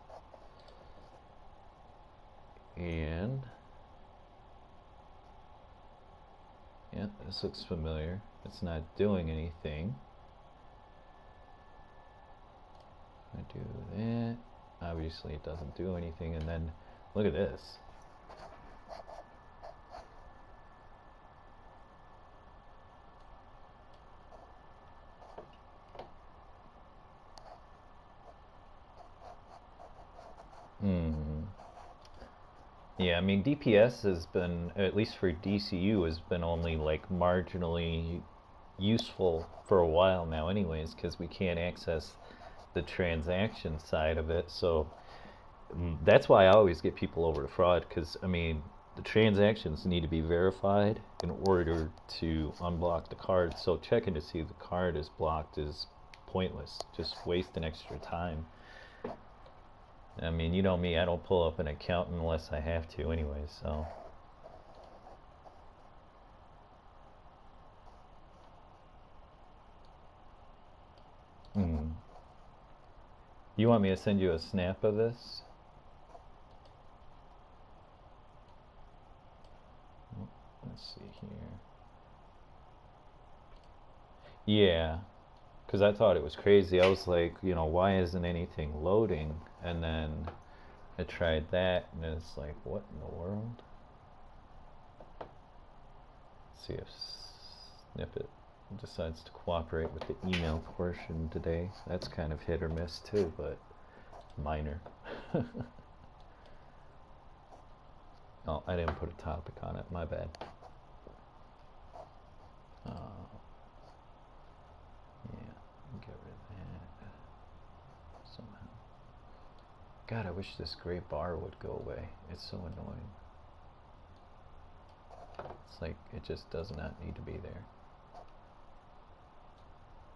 and yeah, this looks familiar. It's not doing anything. I do that. Obviously, it doesn't do anything, and then look at this. Hmm. Yeah, I mean DPS has been, at least for DCU, has been only like marginally useful for a while now anyways, because we can't access the transaction side of it. So that's why I always get people over to fraud, because I mean the transactions need to be verified in order to unblock the card. So checking to see if the card is blocked is pointless, just wasting extra time. I mean, you know me, I don't pull up an account unless I have to anyway, so. Hmm. You want me to send you a snap of this? Let's see here. Yeah, because I thought it was crazy. I was like, you know, why isn't anything loading? And then I tried that, and it's like, what in the world? Let's see if Snippet decides to cooperate with the email portion today. That's kind of hit or miss too, but minor. Oh, I didn't put a topic on it. My bad. Uh, yeah, get rid of that somehow. God, I wish this gray bar would go away. It's so annoying. It's like it just does not need to be there.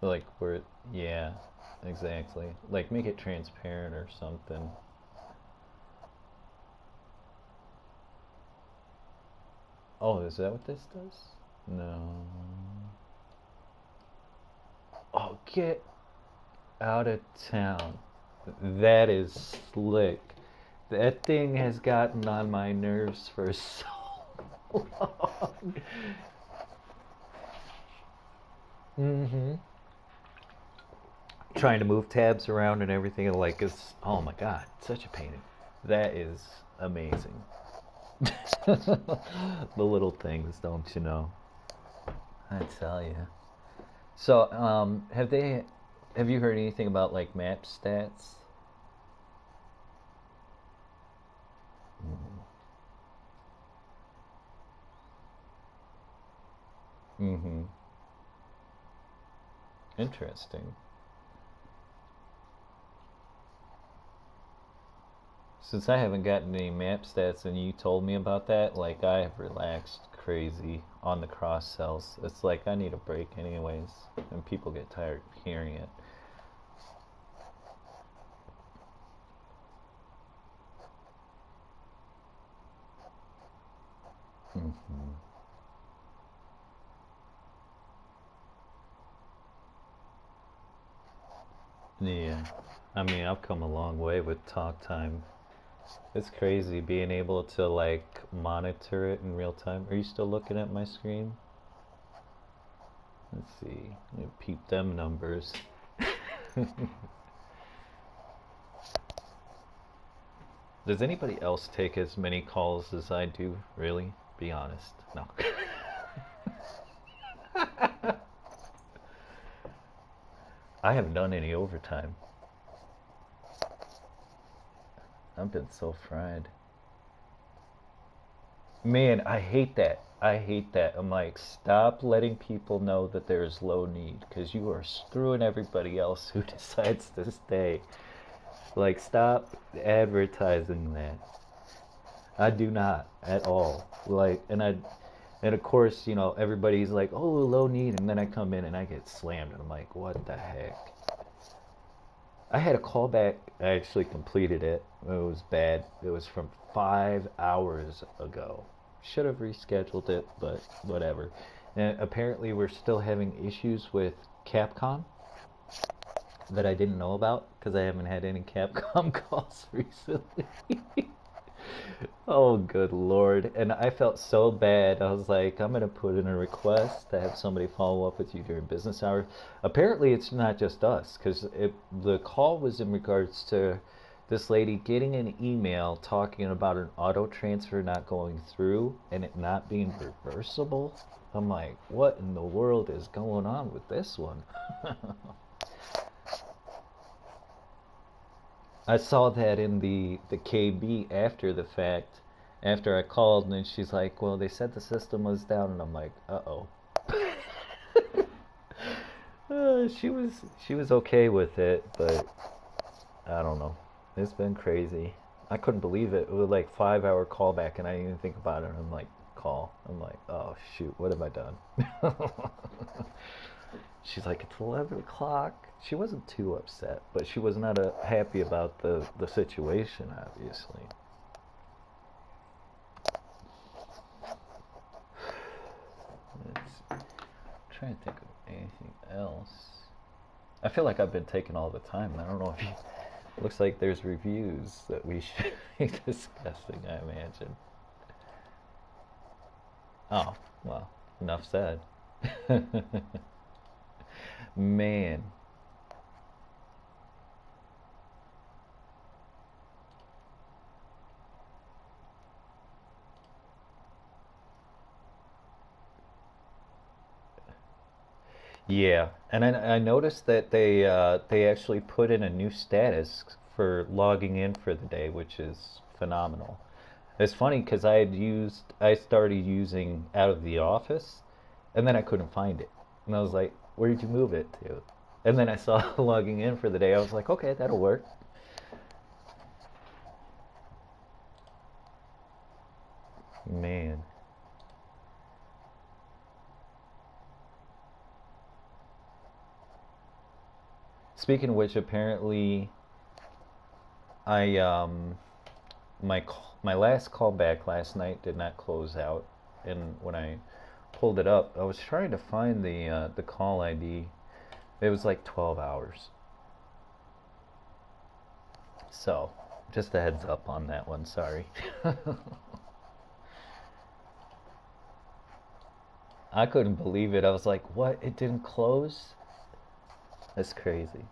Like where, yeah, exactly. Like make it transparent or something. Oh, is that what this does? No. Oh, get out of town. That is slick. That thing has gotten on my nerves for so long. Mm-hmm. Trying to move tabs around and everything, and like it's, oh my god, such a pain. That is amazing. The little things, don't you know? I tell you. So, have you heard anything about like map stats? Mm-hmm. Interesting. Since I haven't gotten any map stats and you told me about that, like I have relaxed crazy on the cross sells. It's like I need a break anyways, and people get tired of hearing it. Hmm. Yeah. I mean, I've come a long way with talk time. It's crazy being able to like monitor it in real time. Are you still looking at my screen? Let's see. Let me peep them numbers. Does anybody else take as many calls as I do? Really? Be honest. No. I haven't done any overtime. I've been so fried. Man, I hate that. I hate that. I'm like, stop letting people know that there's low need because you are screwing everybody else who decides to stay. Like, stop advertising that. I do not at all. Like, and of course, everybody's like, oh, low need, and then I come in and I get slammed, and I'm like, what the heck? I had a callback. I actually completed it. It was bad. It was from 5 hours ago. Should have rescheduled it, but whatever. And apparently, we're still having issues with Capcom that I didn't know about because I haven't had any Capcom calls recently. Oh, good lord. And I felt so bad. I was like, I'm going to put in a request to have somebody follow up with you during business hours. Apparently, it's not just us, because the call was in regards to this lady getting an email talking about an auto transfer not going through and it not being reversible. I'm like, what in the world is going on with this one? I saw that in the KB after the fact, after I called, and then she's like, "Well, they said the system was down," and I'm like, "Uh-oh." She was okay with it, but I don't know. It's been crazy. I couldn't believe it. It was like 5 hour callback, and I didn't even think about it. I'm like, call. I'm like, oh shoot, what have I done? She's like, it's 11 o'clock. She wasn't too upset, but she was not happy about the situation, obviously. I'm trying to think of anything else. I feel like I've been taking all the time. I don't know if you. Looks like there's reviews that we should be discussing, I imagine. Oh, well, enough said. Man. Yeah, and I noticed that they actually put in a new status for logging in for the day, which is phenomenal. It's funny because I started using out of the office, and then I couldn't find it, and I was like, where did you move it to? And then I saw logging in for the day. I was like, okay, that'll work. Man. Speaking of which, apparently I my last callback last night did not close out, and when I pulled it up, I was trying to find the call ID. It was like 12 hours. So, just a heads up on that one. Sorry. I couldn't believe it. I was like, "What? It didn't close?" That's crazy.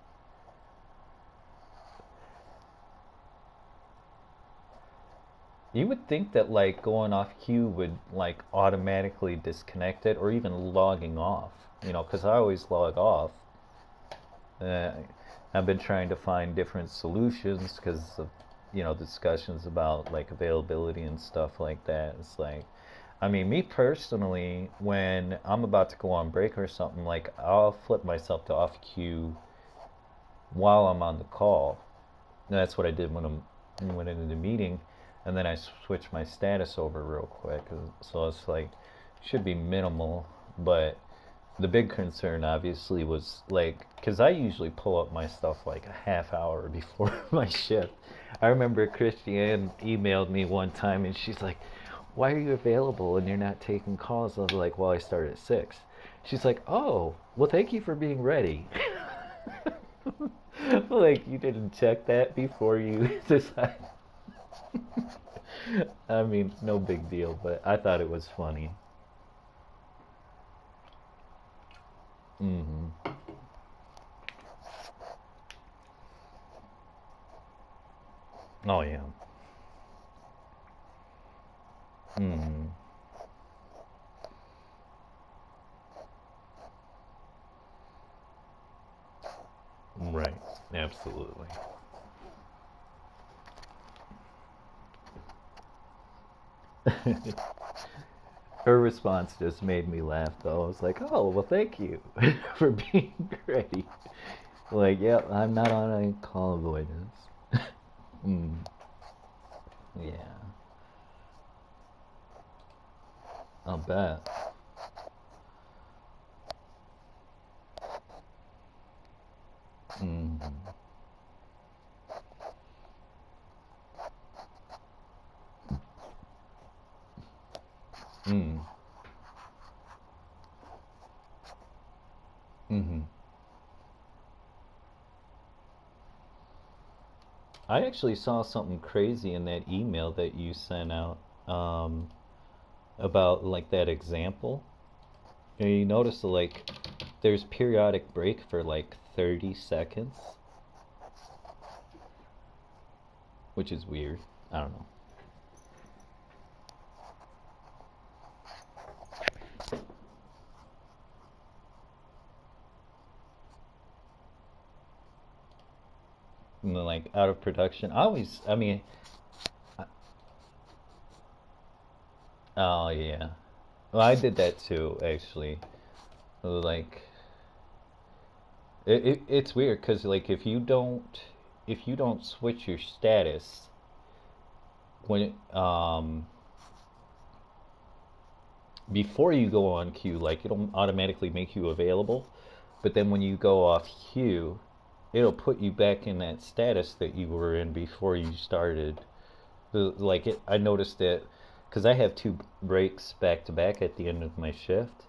You would think that like going off queue would like automatically disconnect it or even logging off, because I always log off. Uh, I've been trying to find different solutions because of, discussions about like availability and stuff like that. It's like, I mean, me personally, when I'm about to go on break or something, like I'll flip myself to off queue while I'm on the call. And that's what I did when I went into the meeting, and then I switched my status over real quick. So it's like should be minimal, but the big concern obviously was like because I usually pull up my stuff like a half hour before my shift. I remember Christiane emailed me one time and she's like, "Why are you available and you're not taking calls?" I was like, "Well, I start at 6." She's like, "Oh, well, thank you for being ready." Like you didn't check that before you decide. I mean, no big deal, but I thought it was funny. Hmm. Oh yeah. Hmm. Right. Absolutely. Her response just made me laugh though. I was like, "Oh, well, thank you for being ready." Like, yeah, I'm not on a call avoidance. Mm, yeah, I'll bet. Mm, mm, mm-hmm. I actually saw something crazy in that email that you sent out um, about like that example. You notice like there's periodic break for like 30 seconds, which is weird. I don't know. And then like out of production. I mean, oh yeah. Well, I did that too, actually. Like, it's weird because like if you don't switch your status when before you go on queue, like it'll automatically make you available, but then when you go off queue, it'll put you back in that status that you were in before you started. Like I noticed it because I have two breaks back to back at the end of my shift,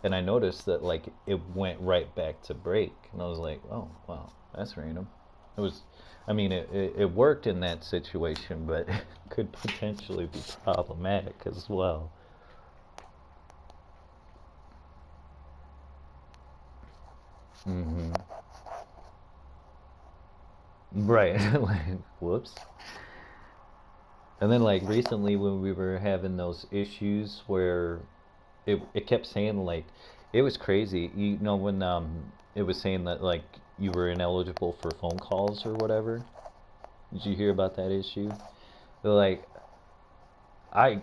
and I noticed that like it went right back to break, and I was like, oh wow, that's random. It was, I mean, it worked in that situation, but it could potentially be problematic as well. Hmm. Right. Like, whoops. And then like recently when we were having those issues where it kept saying like it was crazy. You know when it was saying that like you were ineligible for phone calls or whatever. Did you hear about that issue? Like I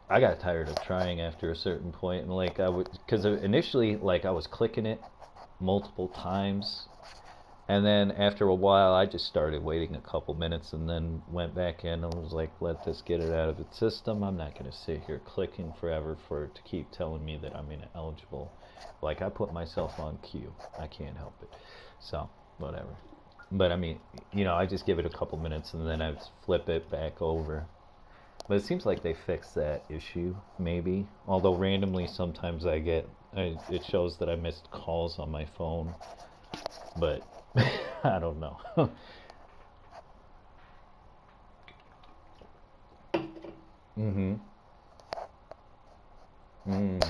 I got tired of trying after a certain point, and like I would, because initially like I was clicking it multiple times, and then after a while I just started waiting a couple minutes and then went back in and was like, let this get it out of its system. I'm not gonna sit here clicking forever for it to keep telling me that I'm ineligible. Like I put myself on queue. I can't help it. So whatever. But I mean, I just give it a couple minutes and then I flip it back over. But it seems like they fixed that issue, maybe. Although randomly sometimes it shows that I missed calls on my phone, but I don't know. Mm-hmm. Mm.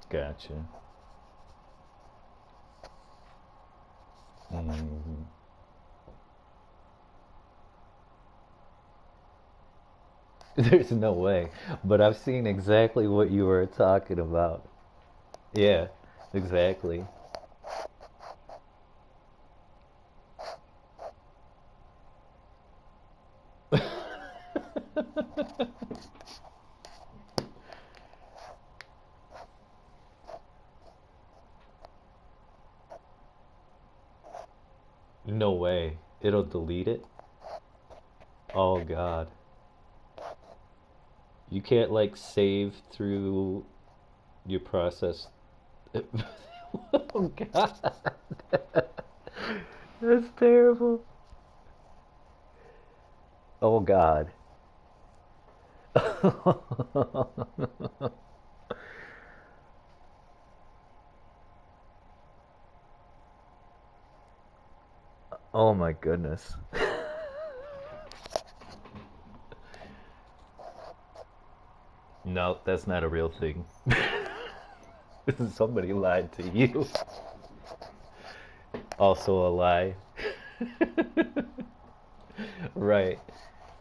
Gotcha. Mm-hmm. There's no way. But I've seen exactly what you were talking about. Yeah, exactly. No way. It'll delete it? Oh god. You can't like save through your process. Oh god. That's terrible. Oh god. Oh my goodness. No, that's not a real thing. Somebody lied to you. Also a lie. Right.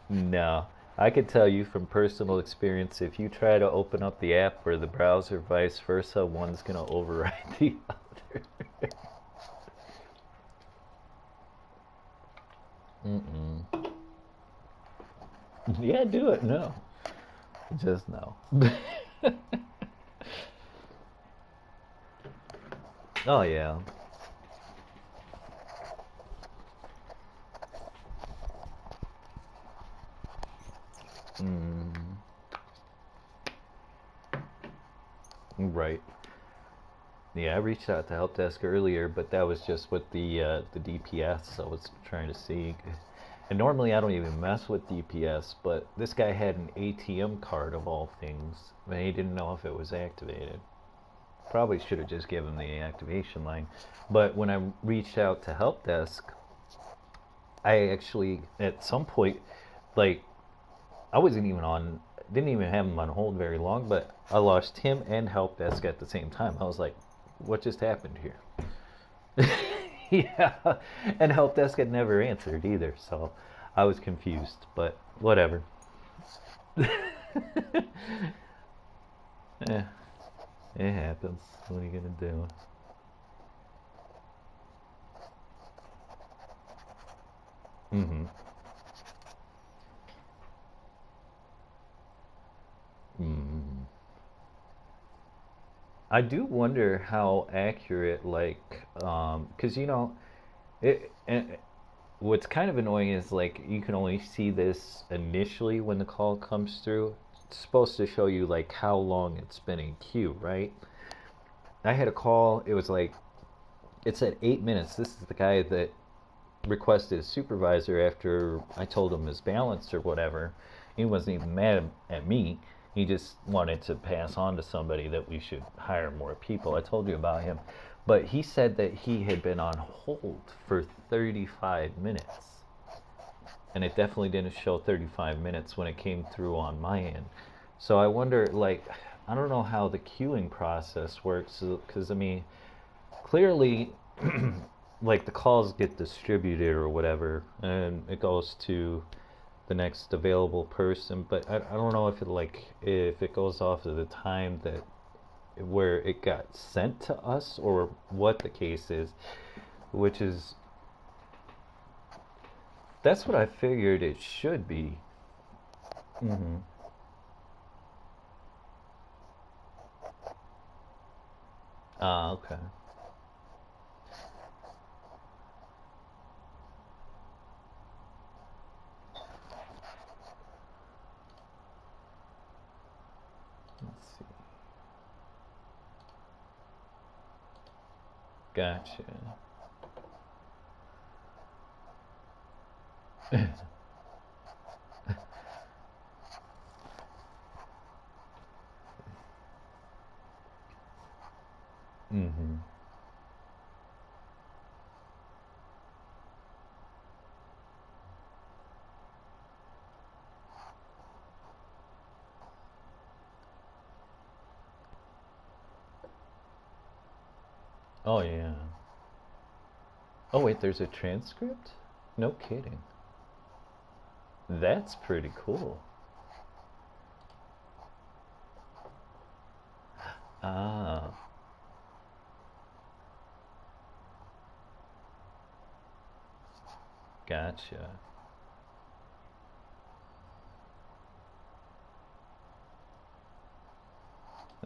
No. I can tell you from personal experience, if you try to open up the app or the browser, vice versa, one's going to override the other. Mm-mm. Yeah, do it. No. Just no. Oh, yeah. Mm. Right. Yeah, I reached out to help desk earlier, but that was just with the DPS. I was trying to see, and normally I don't even mess with DPS, but this guy had an ATM card of all things, and he didn't know if it was activated. Probably should have just given the activation line. But when I reached out to help desk, I actually at some point, like I wasn't even on, didn't even have him on hold very long, but I lost him and help desk at the same time. I was like, what just happened here? Yeah, and help desk had never answered either, so I was confused, but whatever. Eh, it happens. What are you gonna do? Mm-hmm. Mm. I do wonder how accurate, like, because it. What's kind of annoying is like you can only see this initially when the call comes through. It's supposed to show you like how long it's been in queue, right? I had a call. It was like it said 8 minutes. This is the guy that requested a supervisor after I told him his balance or whatever. He wasn't even mad at me. He just wanted to pass on to somebody that we should hire more people. I told you about him. But he said that he had been on hold for 35 minutes. And it definitely didn't show 35 minutes when it came through on my end. So I wonder, like, I don't know how the queuing process works, because I mean, clearly, like the calls get distributed or whatever, and it goes to the next available person. But I don't know if it goes off of the time that where it got sent to us or what the case is, which is that's what I figured it should be. Mm-hmm. Ah, okay. Let's see. Gotcha. Mm-hmm. Oh yeah. Oh wait, there's a transcript? No kidding. That's pretty cool. Ah, gotcha.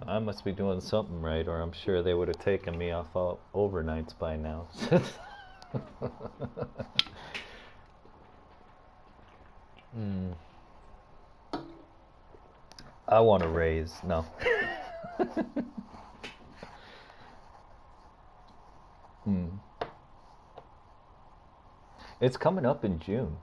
I must be doing something right, or I'm sure they would have taken me off all overnights by now. Mm. I want to raise. No. Mm. It's coming up in June.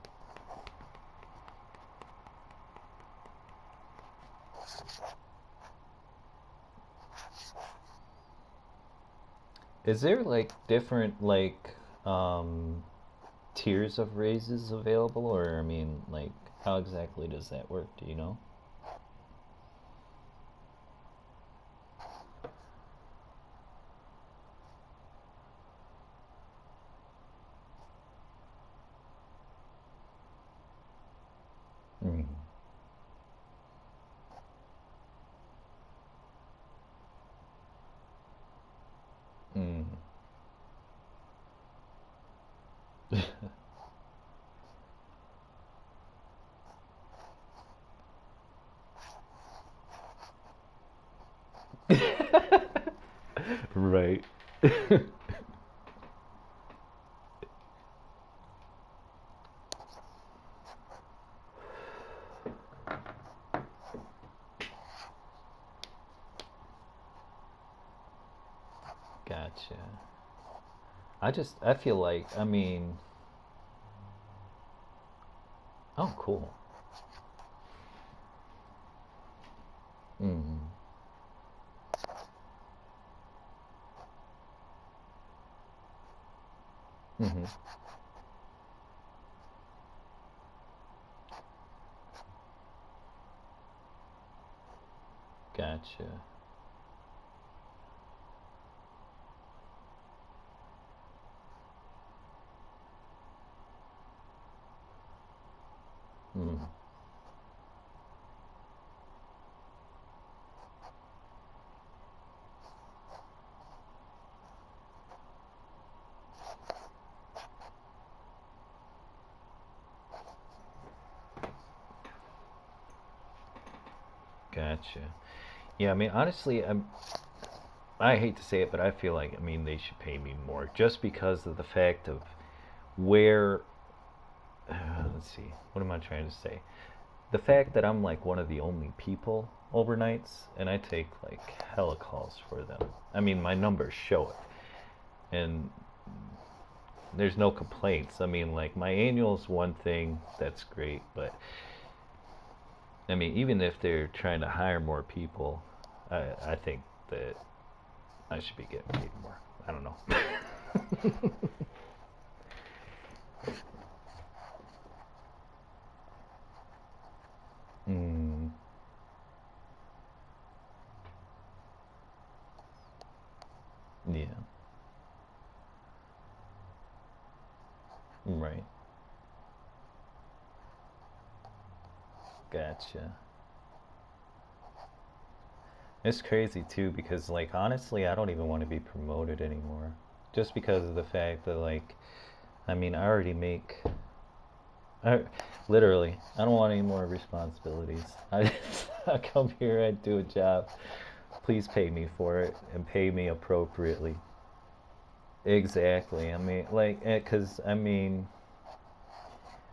Is there like different um tiers of raises available, or I mean, like, how exactly does that work? Do you know? Mm. Mm. Right. Gotcha. I feel like, I mean, oh, cool. Mm. Mm-hmm. Gotcha. Mm. Gotcha. Yeah, I mean, honestly, I hate to say it, but I feel like, I mean, they should pay me more just because of the fact of where, let's see, what am I trying to say? The fact that I'm like one of the only people overnights, and I take like hella calls for them. I mean, my numbers show it, and there's no complaints. I mean, like, my annual's one thing that's great, but I mean, even if they're trying to hire more people, I think that I should be getting paid more. I don't know. Mm, yeah, right. Gotcha. It's crazy too because, like, honestly, I don't even want to be promoted anymore. Just because of the fact that, like, I mean, I already make. I, literally, I don't want any more responsibilities. I come here, I do a job. Please pay me for it and pay me appropriately. Exactly. I mean, like, because, I mean,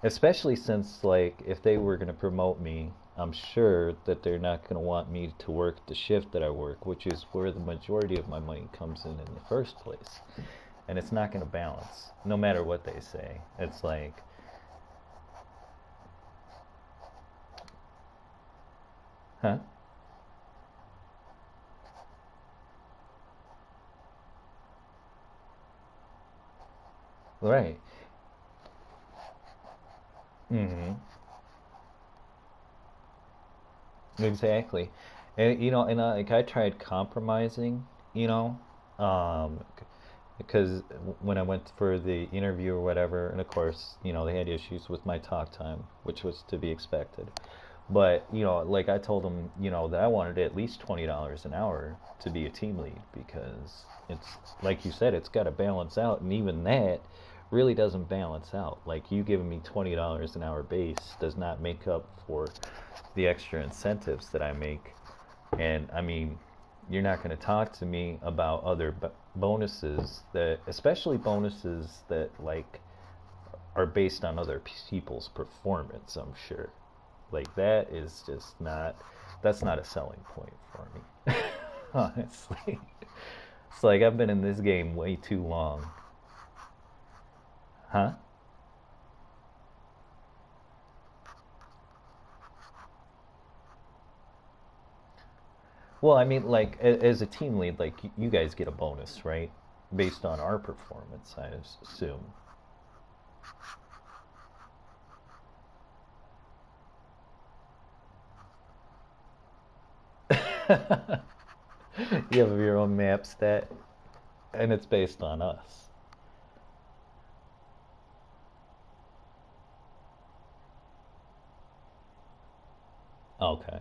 especially since, like, if they were going to promote me, I'm sure that they're not going to want me to work the shift that I work, which is where the majority of my money comes in the first place. And it's not going to balance, no matter what they say. It's like, huh? Right. Mm-hmm. Exactly. And, and like, I tried compromising, you know, um, because when I went for the interview or whatever, and of course, they had issues with my talk time, which was to be expected. But, like, I told them, that I wanted at least $20 an hour to be a team lead because it's, like you said, it's got to balance out. And even that really doesn't balance out. Like, you giving me $20 an hour base does not make up for the extra incentives that I make. And I mean, you're not going to talk to me about other bonuses that, especially bonuses that like are based on other people's performance. I'm sure, like that is just not. That's not a selling point for me, honestly. It's like I've been in this game way too long, huh? Well, I mean, like as a team lead, like you guys get a bonus, right? Based on our performance, I assume. You have your own map stat, and it's based on us. Okay.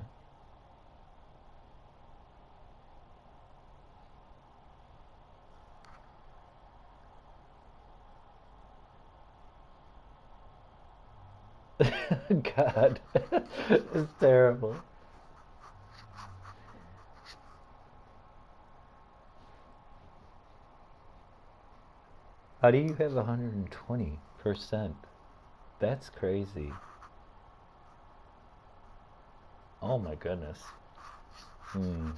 God, it's terrible. How do you have 120%? That's crazy. Oh my goodness. Hmm.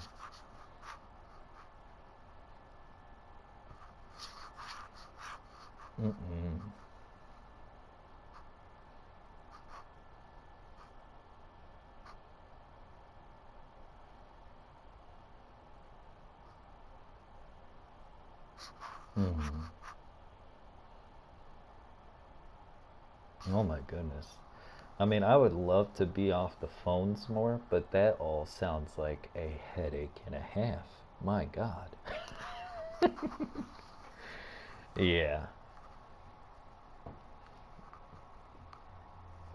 Mm-mm. Hmm. Oh my goodness. I mean, I would love to be off the phones more, but that all sounds like a headache and a half. My God. Yeah,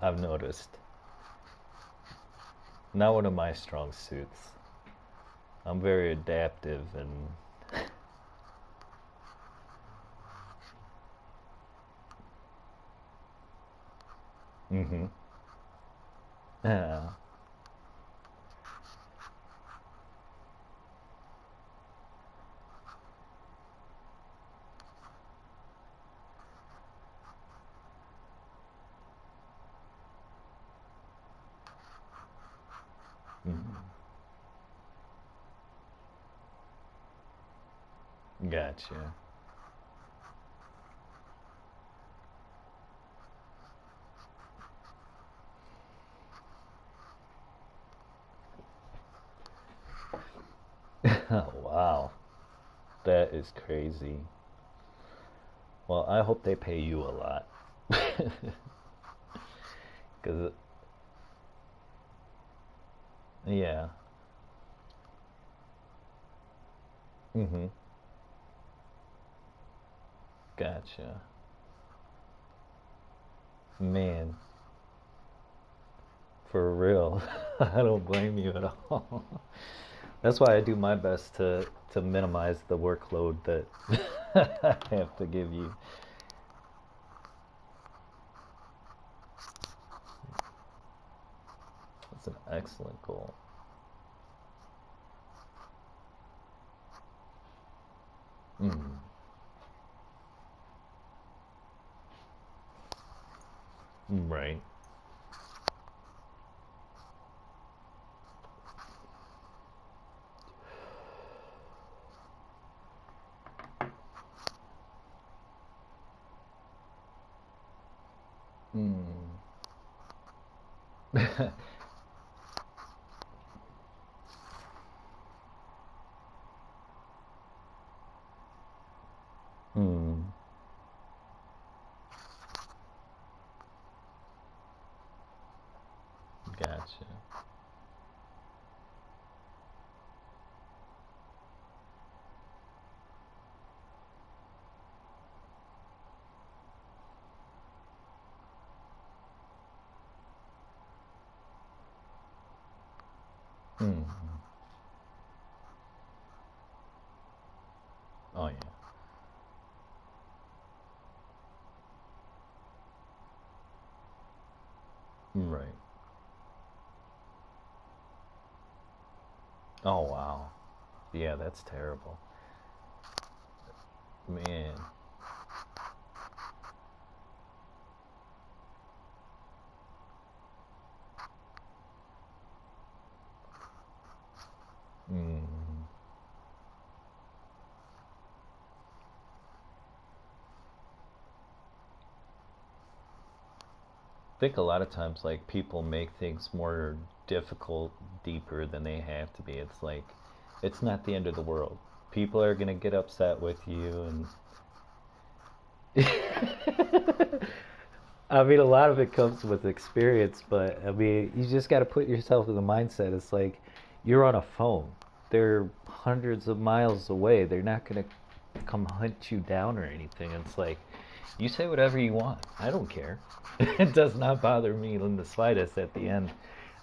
I've noticed. Not one of my strong suits. I'm very adaptive and. Mm-hmm. Yeah. Mm. Gotcha. Wow. That is crazy. Well, I hope they pay you a lot. Cause yeah. Mm-hmm. Gotcha. Man, for real. I don't blame you at all. That's why I do my best to minimize the workload that I have to give you. That's an excellent goal. Mm. Right. Mm. Mm. Gotcha. Mm. Oh yeah. Right. Oh wow. Yeah, that's terrible. Man. Mm. I think a lot of times, like, people make things more difficult, deeper than they have to be. It's like, it's not the end of the world. People are gonna get upset with you, and I mean, a lot of it comes with experience, but I mean, you just got to put yourself in the mindset. It's like you're on a phone. They're hundreds of miles away. They're not going to come hunt you down or anything. It's like you say whatever you want. I don't care. It does not bother me in the slightest at the end.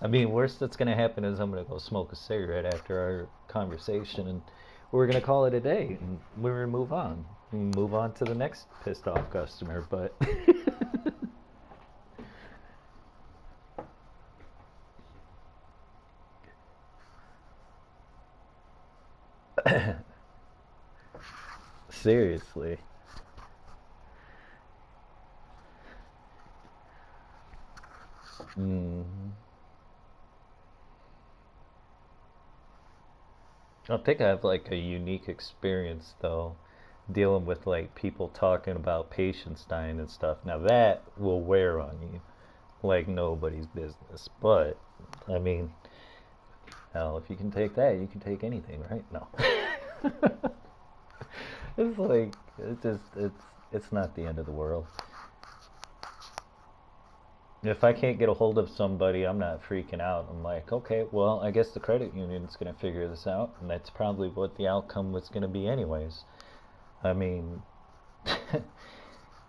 I mean, worst that's going to happen is I'm going to go smoke a cigarette after our conversation, and we're going to call it a day, and we're going to move on. Move on to the next pissed off customer, but seriously. Mm. I think I have like a unique experience though, dealing with like people talking about patients dying and stuff. Now that will wear on you like nobody's business. But I mean, hell, if you can take that, you can take anything, right? No. It's like it's not the end of the world. If I can't get a hold of somebody, I'm not freaking out. I'm like, okay, well, I guess the credit union's going to figure this out, and that's probably what the outcome was going to be, anyways. I mean,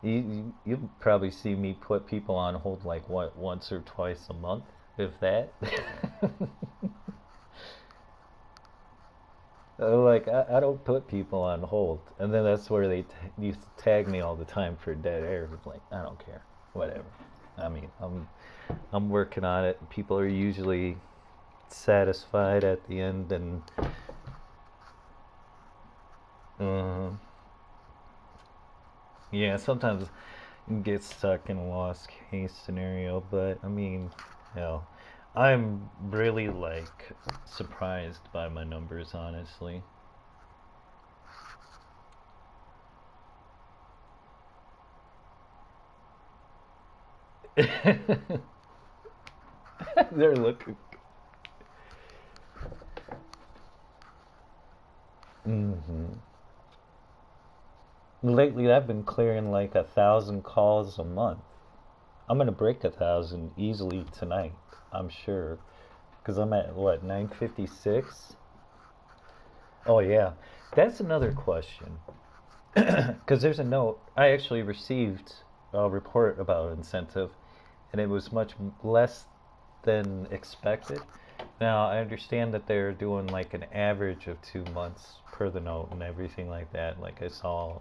you probably see me put people on hold like what once or twice a month, if that. Like I don't put people on hold, and then that's where they used to tag me all the time for dead air. It's like I don't care, whatever. I mean, I'm working on it. People are usually satisfied at the end, and uh, yeah, sometimes you get stuck in a lost case scenario. But I mean, you know, I'm really like surprised by my numbers, honestly. They're looking. Hmm. Lately, I've been clearing like 1,000 calls a month. I'm gonna break 1,000 easily tonight. I'm sure, because I'm at what 956. Oh yeah, that's another question. Because there's a note I actually received a report about incentive, and it was much less than expected. Now I understand that they're doing like an average of 2 months per the note and everything like that. Like I saw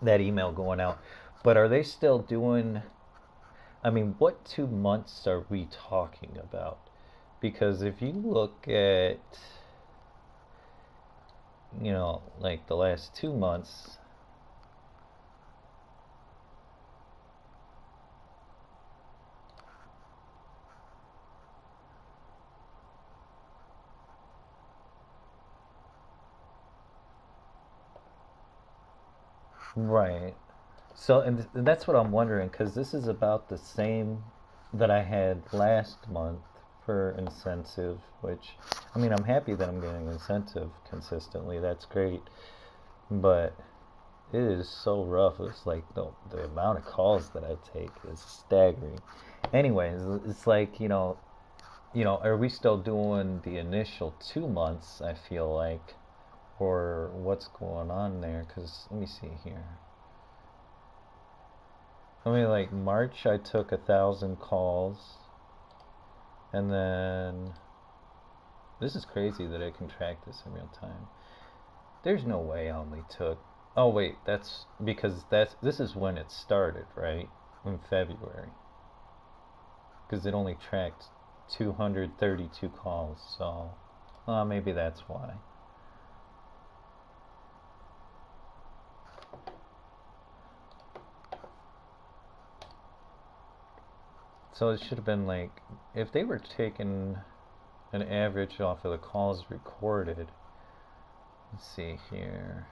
that email going out, but are they still doing? I mean, what 2 months are we talking about? Because if you look at, like the last 2 months, right? So, and that's what I'm wondering, because this is about the same that I had last month for incentive, which, I mean, I'm happy that I'm getting incentive consistently. That's great. But it is so rough. It's like the amount of calls that I take is staggering. Anyways, it's like, are we still doing the initial 2 months, I feel like, or what's going on there? Because let me see here. I mean, like March, I took 1,000 calls, and then this is crazy that I can track this in real time. There's no way I only took. Oh wait, that's because this is when it started, right? In February, because it only tracked 232 calls. So, maybe that's why. So it should have been like, if they were taking an average off of the calls recorded. Let's see here.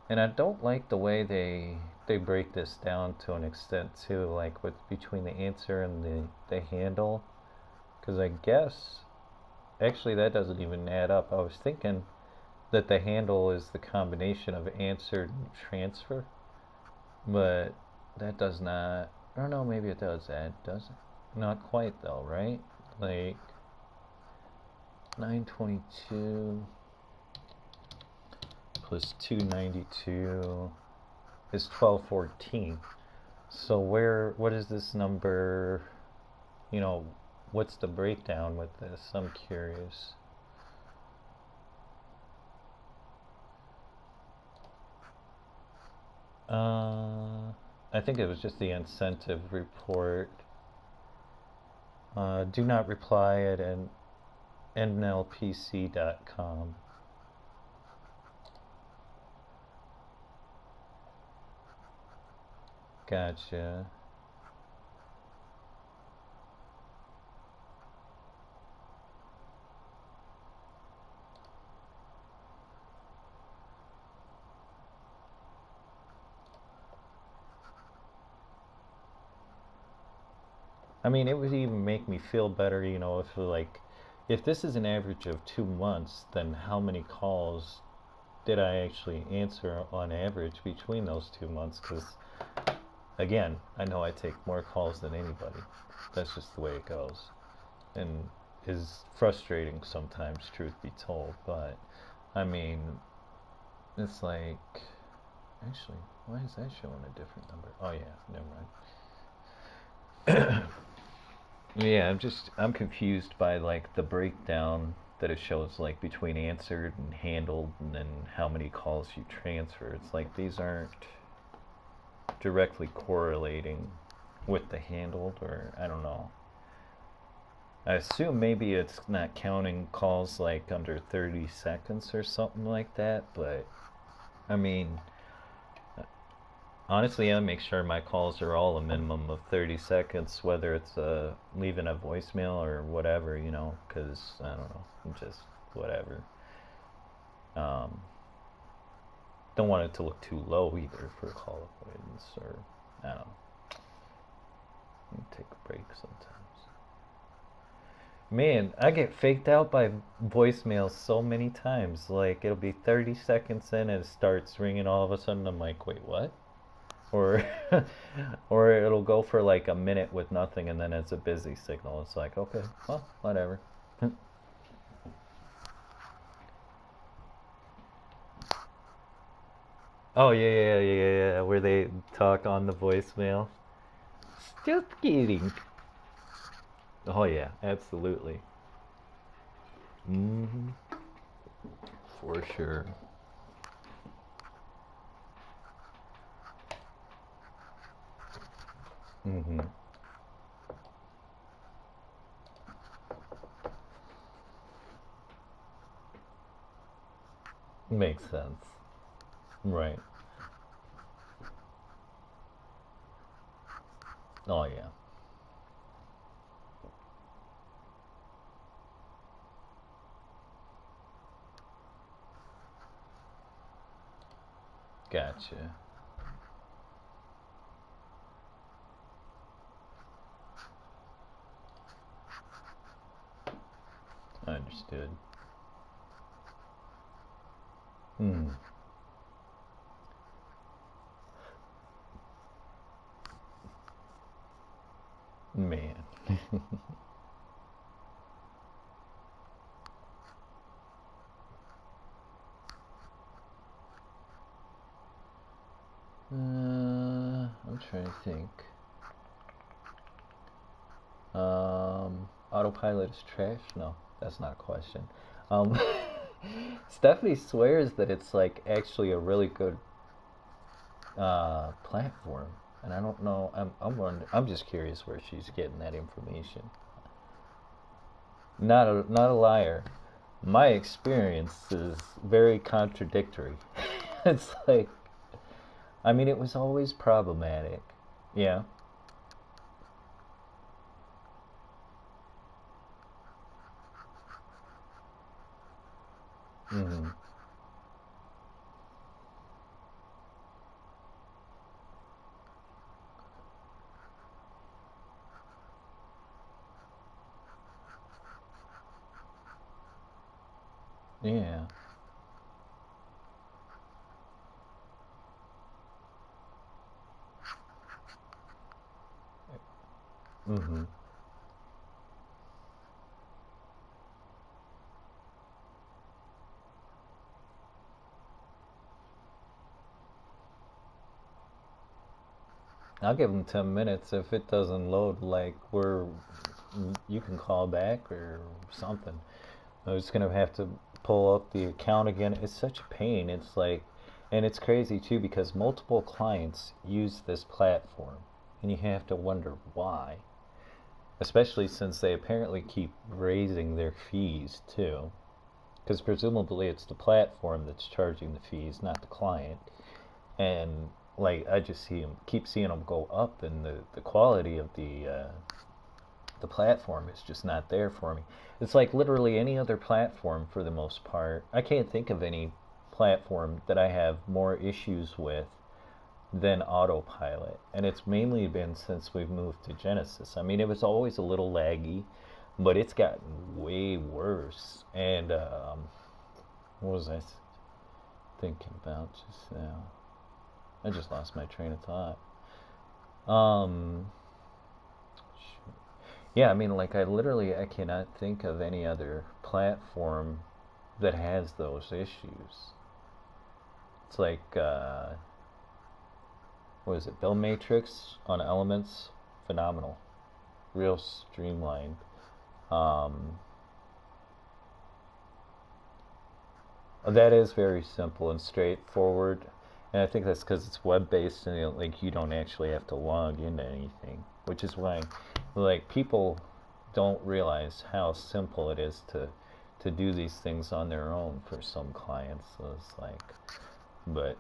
And I don't like the way they break this down to an extent too, like with between the answer and the handle. Because I guess actually that doesn't even add up. I was thinking that the handle is the combination of answered and transfer, but that does not. I don't know. Maybe it does add. Does it? Not quite though, right? Like 922 plus 292 is 1214. So what is this number? You know, what's the breakdown with this? I'm curious. I think it was just the incentive report. Do not reply at nlpc.com. Gotcha. I mean, it would even make me feel better, you know, if this is an average of 2 months, then how many calls did I actually answer on average between those 2 months? Because, again, I know I take more calls than anybody. That's just the way it goes. And is frustrating sometimes, truth be told. But, I mean, it's like, actually, why is that showing a different number? Oh, yeah, never mind. Yeah, I'm confused by like the breakdown that it shows like between answered and handled and then how many calls you transfer. It's like these aren't directly correlating with the handled, or I don't know. I assume maybe it's not counting calls like under 30 seconds or something like that, but I mean, honestly, I make sure my calls are all a minimum of 30 seconds, whether it's leaving a voicemail or whatever, you know, because I don't know, just whatever. Um, don't want it to look too low either for call avoidance, or I don't know. Take a break sometimes. Man, I get faked out by voicemails so many times. Like, it'll be 30 seconds in and it starts ringing all of a sudden. I'm like, wait, what? Or or it'll go for like a minute with nothing and then it's a busy signal. It's like, okay, well, whatever. Oh yeah, where they talk on the voicemail. Just kidding. Oh yeah, absolutely. Hmm. For sure. Hmm. Makes sense. Right. Oh yeah. Gotcha. Understood. Hmm. Man. I'm trying to think. Autopilot is trash? No, that's not a question. Um, Stephanie swears that it's like actually a really good platform, and I don't know. I'm just curious where she's getting that information. Not a liar. My experience is very contradictory. It's like, I mean, it was always problematic. Yeah. Mm-hmm. Yeah. Mm-hmm. I'll give them 10 minutes. If it doesn't load, like, you can call back or something. I'm just gonna have to pull up the account again. It's such a pain. It's like, and it's crazy too because multiple clients use this platform, and you have to wonder why. Especially since they apparently keep raising their fees too, because presumably it's the platform that's charging the fees, not the client. And like I just keep seeing them go up, and the quality of the platform is just not there for me. It's like literally any other platform for the most part. I can't think of any platform that I have more issues with than autopilot. And it's mainly been since we've moved to Genesis. I mean, it was always a little laggy, but it's gotten way worse. And what was I thinking about just now? I just lost my train of thought. Um, Yeah, I mean, like I cannot think of any other platform that has those issues. It's like, what is it? Bill Matrix on Elements, phenomenal, real streamlined. Um, that is very simple and straightforward, and I think that's because it's web based and like you don't actually have to log into anything, which is why, like people don't realize how simple it is to do these things on their own for some clients. So it's like, but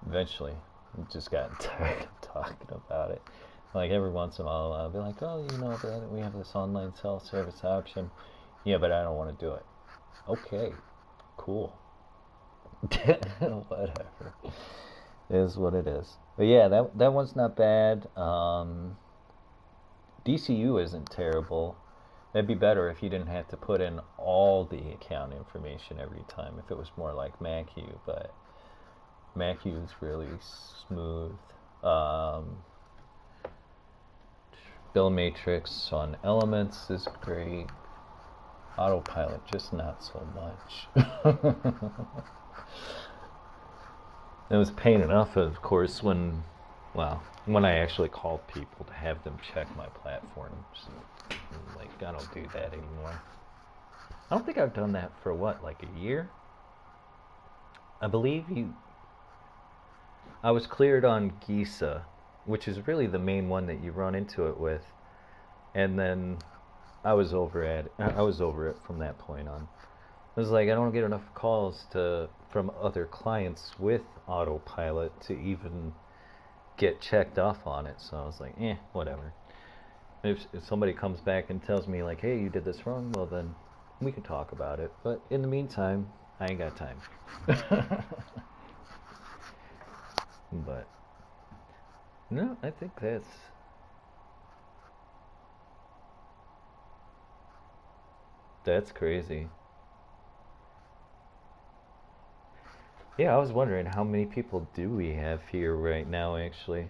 eventually, I've just gotten tired of talking about it. Like every once in a while, I'll be like, oh, you know, that we have this online self-service option. Yeah, but I don't want to do it. Okay, cool. Whatever. It is what it is. But yeah, that one's not bad. DCU isn't terrible. It'd be better if you didn't have to put in all the account information every time. If it was more like MacU, but MacU is really smooth. Um, Bill Matrix on Elements is great. Autopilot, just not so much. It was pain enough, of course, when I actually called people to have them check my platforms. Like, I don't do that anymore. I don't think I've done that for what, like a year? I believe I was cleared on Gisa, which is really the main one that you run into it with, and then I was over it from that point on. I was like, I don't get enough calls from other clients with autopilot to even get checked off on it. So I was like, whatever. If somebody comes back and tells me like, hey, you did this wrong, well then we can talk about it. But in the meantime, I ain't got time. But no, I think that's crazy. Yeah, I was wondering how many people do we have here right now, actually?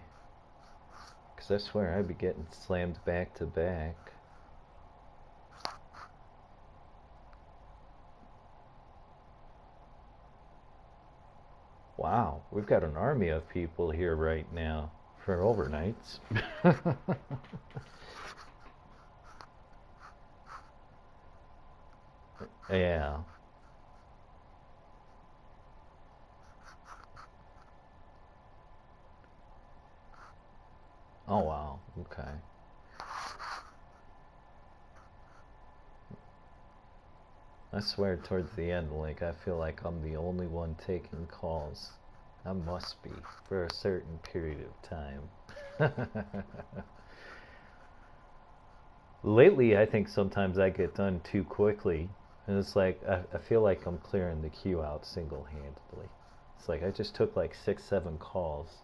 Because I swear I'd be getting slammed back to back. Wow, we've got an army of people here right now for overnights. Yeah. Oh, wow. Okay. I swear towards the end, like, I feel like I'm the only one taking calls. I must be for a certain period of time. Lately, I think sometimes I get done too quickly. And it's like I feel like I'm clearing the queue out single-handedly. It's like I just took like 6, 7 calls.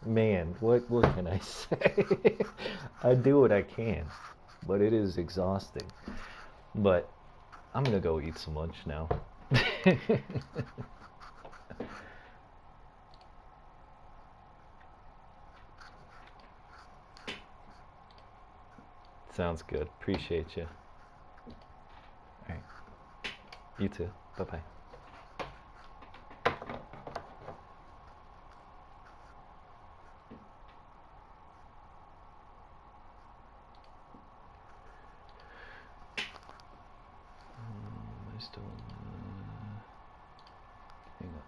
Man, what can I say? I do what I can, but it is exhausting. But I'm gonna go eat some lunch now. Sounds good. Appreciate you. All right. You too. Bye bye. Am I still hang on.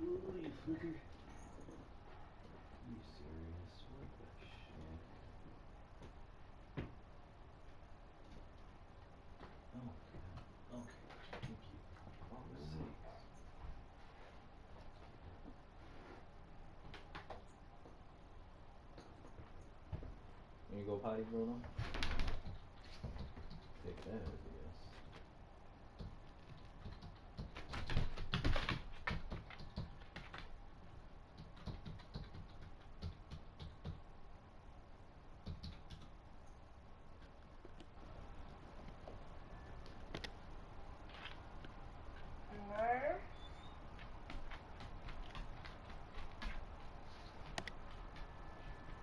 Ooh, you flicker. Are you serious? What the shit? Oh, God. Okay. Thank you. For the sakes. You go potty, Bruno?